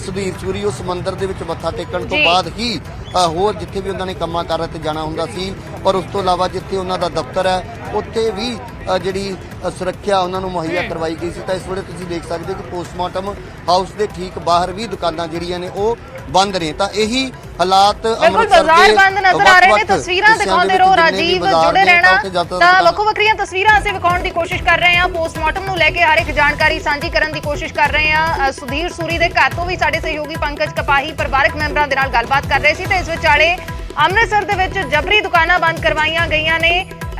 Speaker 2: ਸੁਧੀਰ ਸੂਰੀ ਉਸ ਮੰਦਿਰ ਦੇ ਵਿੱਚ ਮੱਥਾ ਟੇਕਣ ਤੋਂ ਬਾਅਦ ਹੀ ਹੋਰ ਜਿੱਥੇ ਵੀ ਉਹਨਾਂ ਨੇ ਕੰਮਾਂ ਕਾਰਾਂ ਤੇ ਜਾਣਾ ਹੁੰਦਾ ਸੀ। ਪਰ ਉਸ ਤੋਂ ਇਲਾਵਾ ਜਿੱਥੇ ਉਹਨਾਂ ਦਾ ਦਫ਼ਤਰ ਹੈ ਉੱਥੇ ਵੀ ਜਿਹੜੀ ਸੁਰੱਖਿਆ ਉਹਨਾਂ ਨੂੰ ਮੁਹੱਈਆ ਕਰਵਾਈ ਗਈ ਸੀ। ਤਾਂ ਇਸ ਵੇਲੇ ਤੁਸੀਂ ਦੇਖ ਸਕਦੇ ਹੋ ਕਿ ਪੋਸਟਮਾਰਟਮ ਹਾਊਸ ਦੇ ਠੀਕ ਬਾਹਰ ਵੀ ਦੁਕਾਨਾਂ ਜਿਹੜੀਆਂ ਨੇ ਉਹ ਬੰਦ ਨੇ। ਤਾਂ ਇਹੀ ਹਾਲਾਤ
Speaker 1: ਅੰਮ੍ਰਿਤਸਰ ਦੇ ਬੰਦ ਨਜ਼ਰ ਆ ਰਹੇ ਨੇ। ਤਸਵੀਰਾਂ ਦਿਖਾਉਂਦੇ ਰਹੋ ਰਾਜੀਵ, ਜੁੜੇ ਰਹਿਣਾ। ਤਾਂ ਵੱਖੋ ਵੱਖਰੀਆਂ ਤਸਵੀਰਾਂ ਅਸੀਂ ਵਿਖਾਉਣ ਦੀ ਕੋਸ਼ਿਸ਼ ਕਰ ਰਹੇ ਹਾਂ। ਪੋਸਟਮਾਰਟਮ ਨੂੰ ਲੈ ਕੇ ਹਰ ਇੱਕ ਜਾਣਕਾਰੀ ਸਾਂਝੀ ਕਰਨ ਦੀ ਕੋਸ਼ਿਸ਼ ਕਰ ਰਹੇ ਹਾਂ। ਸੁਧੀਰ ਸੂਰੀ ਦੇ ਘਰ ਤੋਂ ਵੀ ਸਾਡੇ ਸਹਿਯੋਗੀ ਪੰਕਜ ਕਪਾਹੀ ਪਰਿਵਾਰਕ ਮੈਂਬਰਾਂ ਦੇ ਨਾਲ ਗੱਲਬਾਤ ਕਰ ਰਹੇ ਸੀ। ਤੇ ਇਸ ਵਿਚਾਲੇ ਅੰਮ੍ਰਿਤਸਰ ਦੇ ਵਿੱਚ ਜਬਰੀ ਦੁਕਾਨਾਂ ਬੰਦ ਕਰਵਾਈਆਂ ਗਈਆਂ ਨੇ।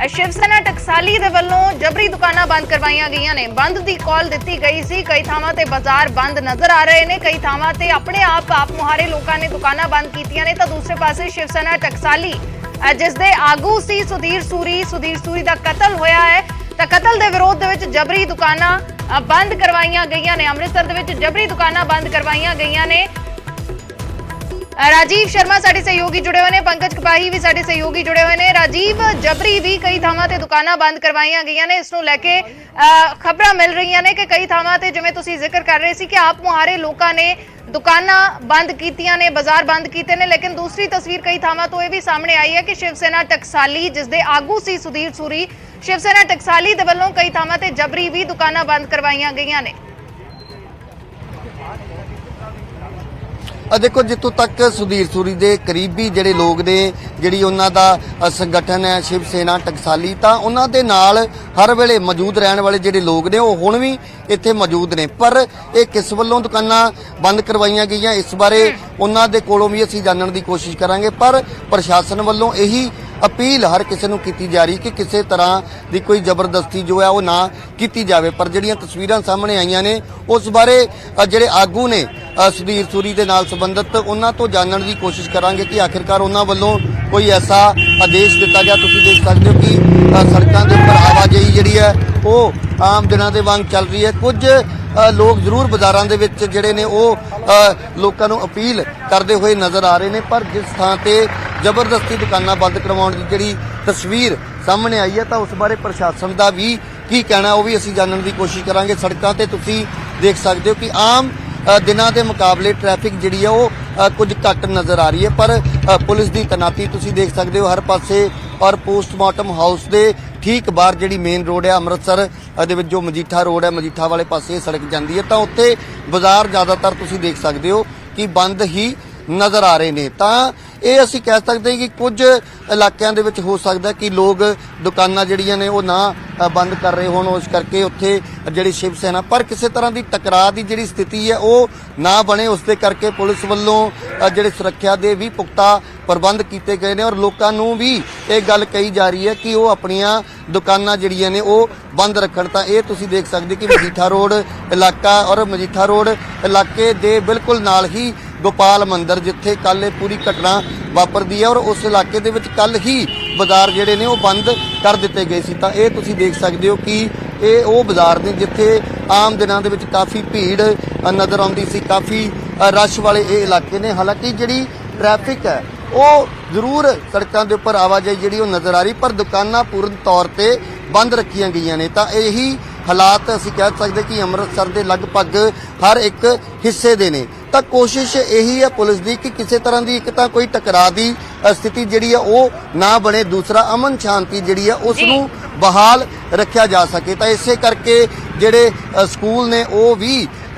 Speaker 1: ਸ਼ਿਵ ਸੈਨਾ ਟਕਸਾਲੀ ਦੇ ਵੱਲੋਂ ਜਬਰੀ ਦੁਕਾਨਾਂ ਬੰਦ ਕਰਵਾਈਆਂ ਗਈਆਂ ਨੇ। ਬੰਦ ਦੀ ਕਾਲ ਦਿੱਤੀ ਗਈ ਸੀ। ਕਈ ਥਾਵਾਂ ਤੇ ਬਾਜ਼ਾਰ ਬੰਦ ਨਜ਼ਰ ਆ ਰਹੇ ਨੇ, ਕਈ ਥਾਵਾਂ ਤੇ ਆਪਣੇ ਆਪ ਮੁਹਾਰੇ ਲੋਕਾਂ ਨੇ ਦੁਕਾਨਾਂ ਬੰਦ ਕੀਤੀਆਂ ਨੇ। ਤਾਂ ਦੂਸਰੇ ਪਾਸੇ ਸ਼ਿਵ ਸੈਨਾ ਟਕਸਾਲੀ ਜਿਸ ਦੇ ਆਗੂ ਸੀ ਸੁਧੀਰ ਸੂਰੀ ਦਾ ਕਤਲ ਹੋਇਆ ਹੈ, ਤਾਂ ਕਤਲ ਦੇ ਵਿਰੋਧ ਦੇ ਵਿੱਚ ਜਬਰੀ ਦੁਕਾਨਾਂ ਬੰਦ ਕਰਵਾਈਆਂ ਗਈਆਂ ਨੇ। ਅੰਮ੍ਰਿਤਸਰ ਦੇ ਵਿੱਚ ਜਬਰੀ ਦੁਕਾਨਾਂ ਬੰਦ ਕਰਵਾਈਆਂ ਗਈਆਂ ਨੇ। ਰਾਜੀਵ ਸ਼ਰਮਾ ਸਾਡੇ ਸਹਿਯੋਗੀ ਜੁੜੇ ਹੋਏ ਨੇ, ਪੰਕਜ ਕਪਾਹੀ ਵੀ ਸਾਡੇ ਸਹਿਯੋਗੀ ਜੁੜੇ ਹੋਏ ਨੇ। ਰਾਜੀਵ, ਜਬਰੀ ਵੀ ਕਈ ਥਾਵਾਂ ਤੇ ਦੁਕਾਨਾਂ ਬੰਦ ਕਰਵਾਈਆਂ ਗਈਆਂ ਨੇ। ਇਸ ਨੂੰ ਲੈ ਕੇ ਖਬਰਾਂ ਮਿਲ ਰਹੀਆਂ ਨੇ ਕਿ ਕਈ ਥਾਵਾਂ ਤੇ ਜਿਵੇਂ ਤੁਸੀਂ ਜ਼ਿਕਰ ਕਰ ਰਹੇ ਸੀ ਕਿ ਆਪ ਮੁਹਾਰੇ ਲੋਕਾਂ ਨੇ ਦੁਕਾਨਾਂ ਬੰਦ ਕੀਤੀਆਂ ਨੇ, ਬਾਜ਼ਾਰ ਬੰਦ ਕੀਤੇ ਨੇ। ਲੇਕਿਨ ਦੂਸਰੀ ਤਸਵੀਰ ਕਈ ਥਾਵਾਂ ਤੋਂ ਇਹ ਵੀ ਸਾਹਮਣੇ ਆਈ ਹੈ ਕਿ ਸ਼ਿਵ ਸੈਨਾ ਟਕਸਾਲੀ ਜਿਸ ਦੇ ਆਗੂ ਸੀ ਸੁਧੀਰ ਸੂਰੀ, ਸ਼ਿਵ ਸੈਨਾ ਟਕਸਾਲੀ ਦੇ ਵੱਲੋਂ ਕਈ ਥਾਵਾਂ ਤੇ ਜਬਰੀ ਵੀ ਦੁਕਾਨਾਂ ਬੰਦ ਕਰਵਾਈਆਂ ਗਈਆਂ ਨੇ।
Speaker 2: ਦੇਖੋ, ਜਿੱਥੋਂ ਤੱਕ ਸੁਧੀਰ ਸੂਰੀ ਦੇ ਕਰੀਬੀ ਜਿਹੜੇ ਲੋਕ ਨੇ, ਜਿਹੜੀ ਉਹਨਾਂ ਦਾ ਸੰਗਠਨ ਹੈ ਸ਼ਿਵ ਸੈਨਾ ਟਕਸਾਲੀ, ਤਾਂ ਉਹਨਾਂ ਦੇ ਨਾਲ ਹਰ ਵੇਲੇ ਮੌਜੂਦ ਰਹਿਣ ਵਾਲੇ ਜਿਹੜੇ ਲੋਕ ਨੇ ਉਹ ਹੁਣ ਵੀ ਇੱਥੇ ਮੌਜੂਦ ਨੇ। ਪਰ ਇਹ ਕਿਸ ਵੱਲੋਂ ਦੁਕਾਨਾਂ ਬੰਦ ਕਰਵਾਈਆਂ ਗਈਆਂ ਇਸ ਬਾਰੇ ਉਹਨਾਂ ਦੇ ਕੋਲੋਂ ਵੀ ਅਸੀਂ ਜਾਣਨ ਦੀ ਕੋਸ਼ਿਸ਼ ਕਰਾਂਗੇ। ਪਰ ਪ੍ਰਸ਼ਾਸਨ ਵੱਲੋਂ ਇਹੀ ਅਪੀਲ ਹਰ ਕਿਸੇ ਨੂੰ ਕੀਤੀ ਜਾ ਰਹੀ ਕਿ ਕਿਸੇ ਤਰ੍ਹਾਂ ਦੀ ਕੋਈ ਜ਼ਬਰਦਸਤੀ ਜੋ ਹੈ ਉਹ ਨਾ ਕੀਤੀ ਜਾਵੇ। ਪਰ ਜਿਹੜੀਆਂ ਤਸਵੀਰਾਂ ਸਾਹਮਣੇ ਆਈਆਂ ਨੇ ਉਸ ਬਾਰੇ ਜਿਹੜੇ ਆਗੂ ਨੇ ਸੁਧੀਰ ਸੂਰੀ ਦੇ ਨਾਲ ਸੰਬੰਧਿਤ ਉਹਨਾਂ ਤੋਂ ਜਾਣਨ ਦੀ ਕੋਸ਼ਿਸ਼ ਕਰਾਂਗੇ ਕਿ ਆਖਿਰਕਾਰ ਉਹਨਾਂ ਵੱਲੋਂ ਕੋਈ ਐਸਾ ਆਦੇਸ਼ ਦਿੱਤਾ ਗਿਆ। ਤੁਸੀਂ ਦੇਖ ਸਕਦੇ ਹੋ ਕਿ ਸੜਕਾਂ ਦੇ ਉੱਪਰ ਆਵਾਜਾਈ ਜਿਹੜੀ ਹੈ ਉਹ ਆਮ ਦਿਨਾਂ ਦੇ ਵਾਂਗ ਚੱਲ ਰਹੀ ਹੈ। ਕੁਝ ਲੋਕ ਜ਼ਰੂਰ ਬਾਜ਼ਾਰਾਂ ਦੇ ਵਿੱਚ ਜਿਹੜੇ ਨੇ ਉਹ ਲੋਕਾਂ ਨੂੰ ਅਪੀਲ ਕਰਦੇ ਹੋਏ ਨਜ਼ਰ ਆ ਰਹੇ ਨੇ। ਪਰ ਜਿਸ ਥਾਂ ਤੇ ਜ਼ਬਰਦਸਤੀ ਦੁਕਾਨਾਂ ਬੰਦ ਕਰਵਾਉਣ ਦੀ ਜਿਹੜੀ ਤਸਵੀਰ ਸਾਹਮਣੇ ਆਈ ਹੈ ਤਾਂ ਉਸ ਬਾਰੇ ਪ੍ਰਸ਼ਾਸਨ ਦਾ ਵੀ ਕੀ ਕਹਿਣਾ ਉਹ ਵੀ ਅਸੀਂ ਜਾਣਨ ਦੀ ਕੋਸ਼ਿਸ਼ ਕਰਾਂਗੇ। ਸੜਕਾਂ ਤੇ ਤੁਸੀਂ ਦੇਖ ਸਕਦੇ ਹੋ ਕਿ ਆਮ ਦਿਨਾਂ ਦੇ ਮੁਕਾਬਲੇ ਟ੍ਰੈਫਿਕ ਜਿਹੜੀ ਹੈ ਉਹ ਕੁਝ ਘੱਟ ਨਜ਼ਰ ਆ ਰਹੀ ਹੈ। ਪਰ ਪੁਲਿਸ ਦੀ ਤੈਨਾਤੀ ਤੁਸੀਂ ਦੇਖ ਸਕਦੇ ਹੋ ਹਰ ਪਾਸੇ ਔਰ ਪੋਸਟਮਾਰਟਮ ਹਾਊਸ ਦੇ ਠੀਕ ਬਾਹਰ ਜਿਹੜੀ ਮੇਨ ਰੋਡ ਹੈ ਅੰਮ੍ਰਿਤਸਰ ਦੇ ਵਿੱਚ, ਜੋ ਮਜੀਠਾ ਰੋਡ ਹੈ, ਮਜੀਠਾ ਵਾਲੇ ਪਾਸੇ ਸੜਕ ਜਾਂਦੀ ਹੈ, ਤਾਂ ਉੱਥੇ ਬਾਜ਼ਾਰ ਜ਼ਿਆਦਾਤਰ ਤੁਸੀਂ ਦੇਖ ਸਕਦੇ ਹੋ ਕਿ ਬੰਦ ਹੀ ਨਜ਼ਰ ਆ ਰਹੇ ਨੇ। ਤਾਂ ਇਹ ਅਸੀਂ ਕਹਿ ਸਕਦੇ ਹਾਂ ਕਿ ਕੁਝ ਇਲਾਕਿਆਂ ਦੇ ਵਿੱਚ ਹੋ ਸਕਦਾ ਕਿ ਲੋਕ ਦੁਕਾਨਾਂ ਜਿਹੜੀਆਂ ਨੇ ਉਹ ਨਾ ਬੰਦ ਕਰ ਰਹੇ ਹੋਣ, ਉਸ ਕਰਕੇ ਉੱਥੇ ਜਿਹੜੀ ਸ਼ਿਵ ਸੈਨਾ, ਪਰ ਕਿਸੇ ਤਰ੍ਹਾਂ ਦੀ ਟਕਰਾਅ ਦੀ ਜਿਹੜੀ ਸਥਿਤੀ ਹੈ ਉਹ ਨਾ ਬਣੇ, ਉਸ ਦੇ ਕਰਕੇ ਪੁਲਿਸ ਵੱਲੋਂ ਜਿਹੜੇ ਸੁਰੱਖਿਆ ਦੇ ਵੀ ਪੁਖਤਾ ਪ੍ਰਬੰਧ ਕੀਤੇ ਗਏ ਨੇ ਔਰ ਲੋਕਾਂ ਨੂੰ ਵੀ ਇਹ ਗੱਲ ਕਹੀ ਜਾ ਰਹੀ ਹੈ ਕਿ ਉਹ ਆਪਣੀਆਂ ਦੁਕਾਨਾਂ ਜਿਹੜੀਆਂ ਨੇ ਉਹ ਬੰਦ ਰੱਖਣ। ਤਾਂ ਇਹ ਤੁਸੀਂ ਦੇਖ ਸਕਦੇ ਕਿ ਮਜੀਠਾ ਰੋਡ ਇਲਾਕਾ ਔਰ ਮਜੀਠਾ ਰੋਡ ਇਲਾਕੇ ਦੇ ਬਿਲਕੁਲ ਨਾਲ ਹੀ ਗੋਪਾਲ ਮੰਦਿਰ, ਜਿੱਥੇ ਕੱਲ ਇਹ ਪੂਰੀ ਘਟਨਾ ਵਾਪਰਦੀ ਹੈ ਔਰ ਉਸ ਇਲਾਕੇ ਦੇ ਵਿੱਚ ਕੱਲ ਹੀ ਬਾਜ਼ਾਰ ਜਿਹੜੇ ਨੇ ਉਹ ਬੰਦ ਕਰ ਦਿੱਤੇ ਗਏ ਸੀ। ਤਾਂ ਇਹ ਤੁਸੀਂ ਦੇਖ ਸਕਦੇ ਹੋ ਕਿ ਇਹ ਉਹ ਬਾਜ਼ਾਰ ਨੇ ਜਿੱਥੇ ਆਮ ਦਿਨਾਂ ਦੇ ਵਿੱਚ ਕਾਫੀ ਭੀੜ ਨਜ਼ਰ ਆਉਂਦੀ ਸੀ, ਕਾਫੀ ਰਸ਼ ਵਾਲੇ ਇਹ ਇਲਾਕੇ ਨੇ। ਹਾਲਾਂਕਿ ਜਿਹੜੀ ਟ੍ਰੈਫਿਕ ਹੈ ਉਹ ਜ਼ਰੂਰ ਸੜਕਾਂ ਦੇ ਉੱਪਰ ਆਵਾਜਾਈ ਜਿਹੜੀ ਉਹ ਨਜ਼ਰ ਆ ਰਹੀ, ਪਰ ਦੁਕਾਨਾਂ ਪੂਰਨ ਤੌਰ ਤੇ ਬੰਦ ਰੱਖੀਆਂ ਗਈਆਂ ਨੇ। ਤਾਂ ਇਹੀ ਹਾਲਾਤ ਅਸੀਂ ਕਹਿ ਸਕਦੇ ਕਿ ਅੰਮ੍ਰਿਤਸਰ ਦੇ ਲਗਭਗ ਹਰ ਇੱਕ ਹਿੱਸੇ ਦੇ ਨੇ। ਤਾਂ ਕੋਸ਼ਿਸ਼ ਇਹੀ ਹੈ ਪੁਲਿਸ ਦੀ ਕਿ ਕਿਸੇ ਤਰ੍ਹਾਂ ਦੀ ਇੱਕ ਤਾਂ ਕੋਈ ਟਕਰਾਅ ਦੀ ਸਥਿਤੀ ਜਿਹੜੀ ਹੈ ਉਹ ਨਾ ਬਣੇ, ਦੂਸਰਾ ਅਮਨ ਸ਼ਾਂਤੀ ਜਿਹੜੀ ਹੈ ਉਸ ਨੂੰ ਬਹਾਲ ਰੱਖਿਆ ਜਾ ਸਕੇ। ਤਾਂ ਇਸੇ ਕਰਕੇ ਜਿਹੜੇ ਸਕੂਲ ਨੇ ਉਹ ਵੀ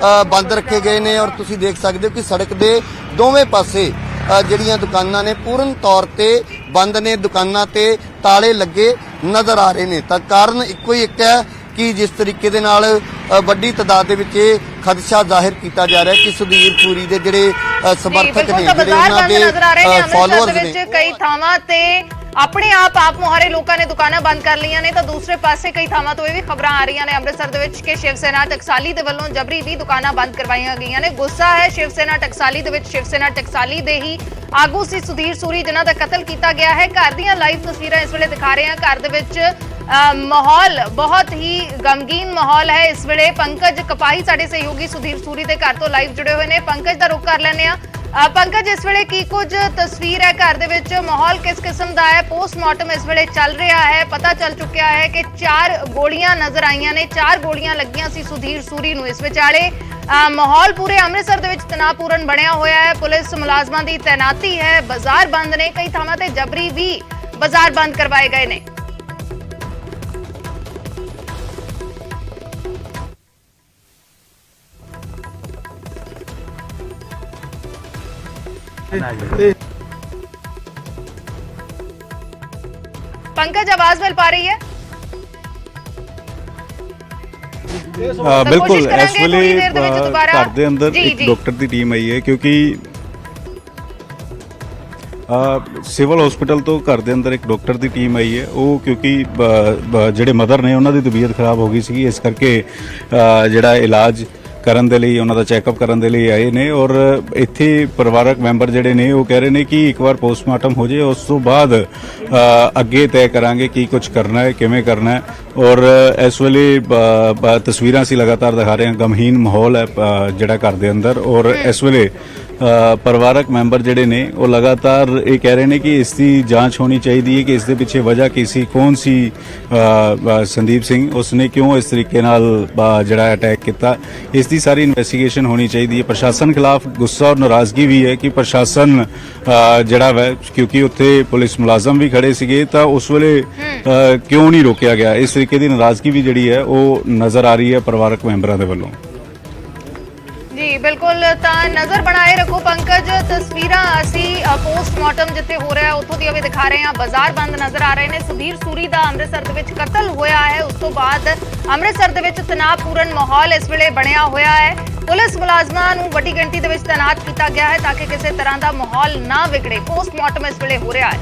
Speaker 2: ਬੰਦ ਰੱਖੇ ਗਏ ਨੇ ਔਰ ਤੁਸੀਂ ਦੇਖ ਸਕਦੇ ਹੋ ਕਿ ਸੜਕ ਦੇ ਦੋਵੇਂ ਪਾਸੇ ਜਿਹੜੀਆਂ ਦੁਕਾਨਾਂ ਨੇ ਪੂਰਨ ਤੌਰ ਤੇ ਬੰਦ ਨੇ, ਦੁਕਾਨਾਂ ਤੇ ਤਾਲੇ ਲੱਗੇ ਨਜ਼ਰ ਆ ਰਹੇ ਨੇ। ਤਾਂ ਕਾਰਨ ਇੱਕੋ ਹੀ ਇੱਕ ਹੈ ਕਿ ਜਿਸ ਤਰੀਕੇ ਦੇ ਨਾਲ ਵੱਡੀ ਤਾਦਾਦ ਦੇ ਵਿੱਚ ਇਹ ਖਦਸ਼ਾ ਜ਼ਾਹਿਰ ਕੀਤਾ ਜਾ ਰਿਹਾ ਹੈ ਕਿ ਸੁਧੀਰ ਸੂਰੀ ਦੇ ਜਿਹੜੇ ਸਮਰਥਕ ਨੇ, ਜਿਹੜੇ ਉਹਨਾਂ ਦੇ ਫਾਲੋਅਰਸ ਨੇ,
Speaker 1: ਕਈ ਥਾਵਾਂ ਤੇ ਆਪਣੇ ਆਪ ਮੁਹਾਰੇ ਲੋਕਾਂ ਨੇ ਦੁਕਾਨਾਂ ਬੰਦ ਕਰ ਲਈਆਂ ਨੇ। ਤਾਂ ਦੂਸਰੇ ਪਾਸੇ ਕਈ ਥਾਵਾਂ ਤੋਂ ਇਹ ਵੀ ਖਬਰਾਂ ਆ ਰਹੀਆਂ ਨੇ ਅੰਮ੍ਰਿਤਸਰ ਦੇ ਵਿੱਚ ਕਿ ਸ਼ਿਵ ਸੈਨਾ ਟਕਸਾਲੀ ਦੇ ਵੱਲੋਂ ਜਬਰੀ ਵੀ ਦੁਕਾਨਾਂ ਬੰਦ ਕਰਵਾਈਆਂ ਗਈਆਂ ਨੇ। ਗੁੱਸਾ ਹੈ ਸ਼ਿਵ ਸੈਨਾ ਟਕਸਾਲੀ ਦੇ ਵਿੱਚ। ਸ਼ਿਵ ਸੈਨਾ ਟਕਸਾਲੀ ਦੇ ਹੀ ਆਗੂ ਸੀ ਸੁਧੀਰ ਸੂਰੀ, ਜਿਨ੍ਹਾਂ ਦਾ ਕਤਲ ਕੀਤਾ ਗਿਆ ਹੈ। ਘਰ ਦੀਆਂ ਲਾਈਵ ਤਸਵੀਰਾਂ ਇਸ ਵੇਲੇ ਦਿਖਾ ਰਹੇ ਹਾਂ। ਘਰ ਦੇ ਵਿੱਚ ਮਾਹੌਲ ਬਹੁਤ ਹੀ ਗਮਗੀਨ ਮਾਹੌਲ ਹੈ ਇਸ ਵੇਲੇ। ਪੰਕਜ ਕਪਾਹੀ ਸਾਡੇ ਸਹਿਯੋਗੀ ਸੁਧੀਰ ਸੂਰੀ ਦੇ ਘਰ ਤੋਂ ਲਾਈਵ ਜੁੜੇ ਹੋਏ ਨੇ। ਪੰਕਜ ਦਾ ਰੁਖ ਕਰ ਲੈਂਦੇ ਆ। ਪੰਕਜ, ਇਸ ਵੇਲੇ ਕੀ ਕੁਝ ਤਸਵੀਰ ਹੈ ਘਰ ਦੇ ਵਿੱਚ, ਮਾਹੌਲ ਕਿਸ ਕਿਸਮ ਦਾ ਹੈ? ਪੋਸਟਮਾਰਟਮ ਇਸ ਵੇਲੇ ਚੱਲ ਰਿਹਾ ਹੈ। ਪਤਾ ਚੱਲ ਚੁੱਕਿਆ ਹੈ ਕਿ 4 ਗੋਲੀਆਂ ਨਜ਼ਰ ਆਈਆਂ ਨੇ, 4 ਗੋਲੀਆਂ ਲੱਗੀਆਂ ਸੀ ਸੁਧੀਰ ਸੂਰੀ ਨੂੰ। ਇਸ ਵਿਚਾਲੇ ਮਾਹੌਲ ਪੂਰੇ ਅੰਮ੍ਰਿਤਸਰ ਦੇ ਵਿੱਚ ਤਣਾਅਪੂਰਨ ਬਣਿਆ ਹੋਇਆ ਹੈ। ਪੁਲਿਸ ਮੁਲਾਜ਼ਮਾਂ ਦੀ ਤੈਨਾਤੀ ਹੈ। ਬਾਜ਼ਾਰ ਬੰਦ ਨੇ, ਕਈ ਥਾਵਾਂ ਤੇ ਜਬਰੀ ਵੀ ਬਾਜ਼ਾਰ ਬੰਦ ਕਰਵਾਏ ਗਏ ਨੇ। पंकज, आवाज मिल पा रही है?
Speaker 3: ਬਿਲਕੁਲ ਇਸ ਵੇਲੇ ਘਰ ਦੇ ਅੰਦਰ ਇੱਕ ਡਾਕਟਰ ਦੀ ਟੀਮ ਆਈ ਹੈ ਕਿਉਂਕਿ ਸਿਵਲ ਹਸਪੀਟਲ ਤੋਂ ਘਰ ਦੇ ਅੰਦਰ ਇੱਕ ਡਾਕਟਰ ਦੀ ਟੀਮ ਆਈ ਹੈ। ਉਹ ਕਿਉਂਕਿ ਜਿਹੜੇ ਮਦਰ ਨੇ ਉਹਨਾਂ ਦੀ ਤਬੀਅਤ ਖਰਾਬ ਹੋ ਗਈ ਸੀ, ਇਸ ਕਰਕੇ ਜਿਹੜਾ ਇਲਾਜ ਕਰਨ ਦੇ ਲਈ, ਉਹਨਾਂ ਦਾ ਚੈੱਕਅਪ ਕਰਨ ਦੇ ਲਈ ਆਏ ਨੇ। ਔਰ ਇੱਥੇ ਪਰਿਵਾਰਕ ਮੈਂਬਰ ਜਿਹੜੇ ਨੇ ਉਹ ਕਹਿ ਰਹੇ ਨੇ ਕਿ ਇੱਕ ਵਾਰ ਪੋਸਟਮਾਰਟਮ ਹੋ ਜਾਏ, ਉਸ ਤੋਂ ਬਾਅਦ ਅੱਗੇ ਤੈਅ ਕਰਾਂਗੇ ਕੀ ਕੁਝ ਕਰਨਾ ਹੈ, ਕਿਵੇਂ ਕਰਨਾ ਹੈ। ਔਰ ਇਸ ਵੇਲੇ ਤਸਵੀਰਾਂ ਅਸੀਂ ਲਗਾਤਾਰ ਦਿਖਾ ਰਹੇ ਹਾਂ, ਗਮਹੀਨ ਮਾਹੌਲ ਹੈ ਜਿਹੜਾ ਘਰ ਦੇ ਅੰਦਰ। ਔਰ ਇਸ ਵੇਲੇ ਪਰਿਵਾਰਕ ਮੈਂਬਰ ਜਿਹੜੇ ਨੇ ਉਹ ਲਗਾਤਾਰ ਇਹ ਕਹਿ ਰਹੇ ਨੇ ਕਿ ਇਸ ਦੀ ਜਾਂਚ ਹੋਣੀ ਚਾਹੀਦੀ ਹੈ ਕਿ ਇਸ ਦੇ ਪਿੱਛੇ ਵਜ੍ਹਾ ਕੀ ਸੀ, ਕੌਣ ਸੀ ਸੰਦੀਪ ਸਿੰਘ, ਉਸਨੇ ਕਿਉਂ ਇਸ ਤਰੀਕੇ ਨਾਲ ਜਿਹੜਾ ਅਟੈਕ ਕੀਤਾ, ਇਸ ਦੀ ਸਾਰੀ ਇਨਵੈਸਟੀਗੇਸ਼ਨ ਹੋਣੀ ਚਾਹੀਦੀ ਹੈ। ਪ੍ਰਸ਼ਾਸਨ ਖਿਲਾਫ ਗੁੱਸਾ ਔਰ ਨਾਰਾਜ਼ਗੀ ਵੀ ਹੈ ਕਿ ਪ੍ਰਸ਼ਾਸਨ ਜਿਹੜਾ ਵਾ, ਕਿਉਂਕਿ ਉੱਥੇ ਪੁਲਿਸ ਮੁਲਾਜ਼ਮ ਵੀ ਖੜੇ ਸੀਗੇ, ਤਾਂ ਉਸ ਵੇਲੇ ਕਿਉਂ ਨਹੀਂ ਰੋਕਿਆ ਗਿਆ, ਇਸ ਤਰੀਕੇ ਦੀ ਨਾਰਾਜ਼ਗੀ ਵੀ ਜਿਹੜੀ ਹੈ ਉਹ ਨਜ਼ਰ ਆ ਰਹੀ ਹੈ ਪਰਿਵਾਰਕ ਮੈਂਬਰਾਂ ਦੇ ਵੱਲੋਂ।
Speaker 1: ਜੀ ਬਿਲकुल, ਤਾਂ ਨਜ਼ਰ ਬਣਾਏ ਰੱਖੋ ਪੰਕਜ। ਤਸਵੀਰਾਂ ਅਸੀਂ ਪੋਸਟਮਾਰਟਮ ਜਿੱਥੇ ਹੋ ਰਿਹਾ ਉੱਥੋਂ ਦੀਆਂ ਵੀ ਦਿਖਾ ਰਹੇ ਹਾਂ। ਬਾਜ਼ਾਰ ਬੰਦ ਨਜ਼ਰ ਆ ਰਹੇ ਨੇ। ਸੁਧੀਰ ਸੂਰੀ ਦਾ ਅੰਮ੍ਰਿਤਸਰ ਦੇ ਵਿੱਚ ਕਤਲ ਹੋਇਆ ਹੈ, ਉਸ ਤੋਂ ਬਾਅਦ ਅੰਮ੍ਰਿਤਸਰ ਦੇ ਵਿੱਚ ਤਣਾਅਪੂਰਨ ਮਾਹੌਲ ਇਸ ਵੇਲੇ ਬਣਿਆ ਹੋਇਆ ਹੈ। ਪੁਲਿਸ ਮੁਲਾਜ਼ਮਾਂ ਨੂੰ ਵੱਡੀ ਗਿਣਤੀ ਦੇ ਵਿੱਚ ਤੈਨਾਤ ਕੀਤਾ ਗਿਆ ਹੈ ਤਾਂ ਕਿ ਕਿਸੇ ਤਰ੍ਹਾਂ ਦਾ ਮਾਹੌਲ ਨਾ ਵਿਗੜੇ। ਪੋਸਟਮਾਰਟਮ ਇਸ ਵੇਲੇ ਹੋ ਰਿਹਾ ਹੈ।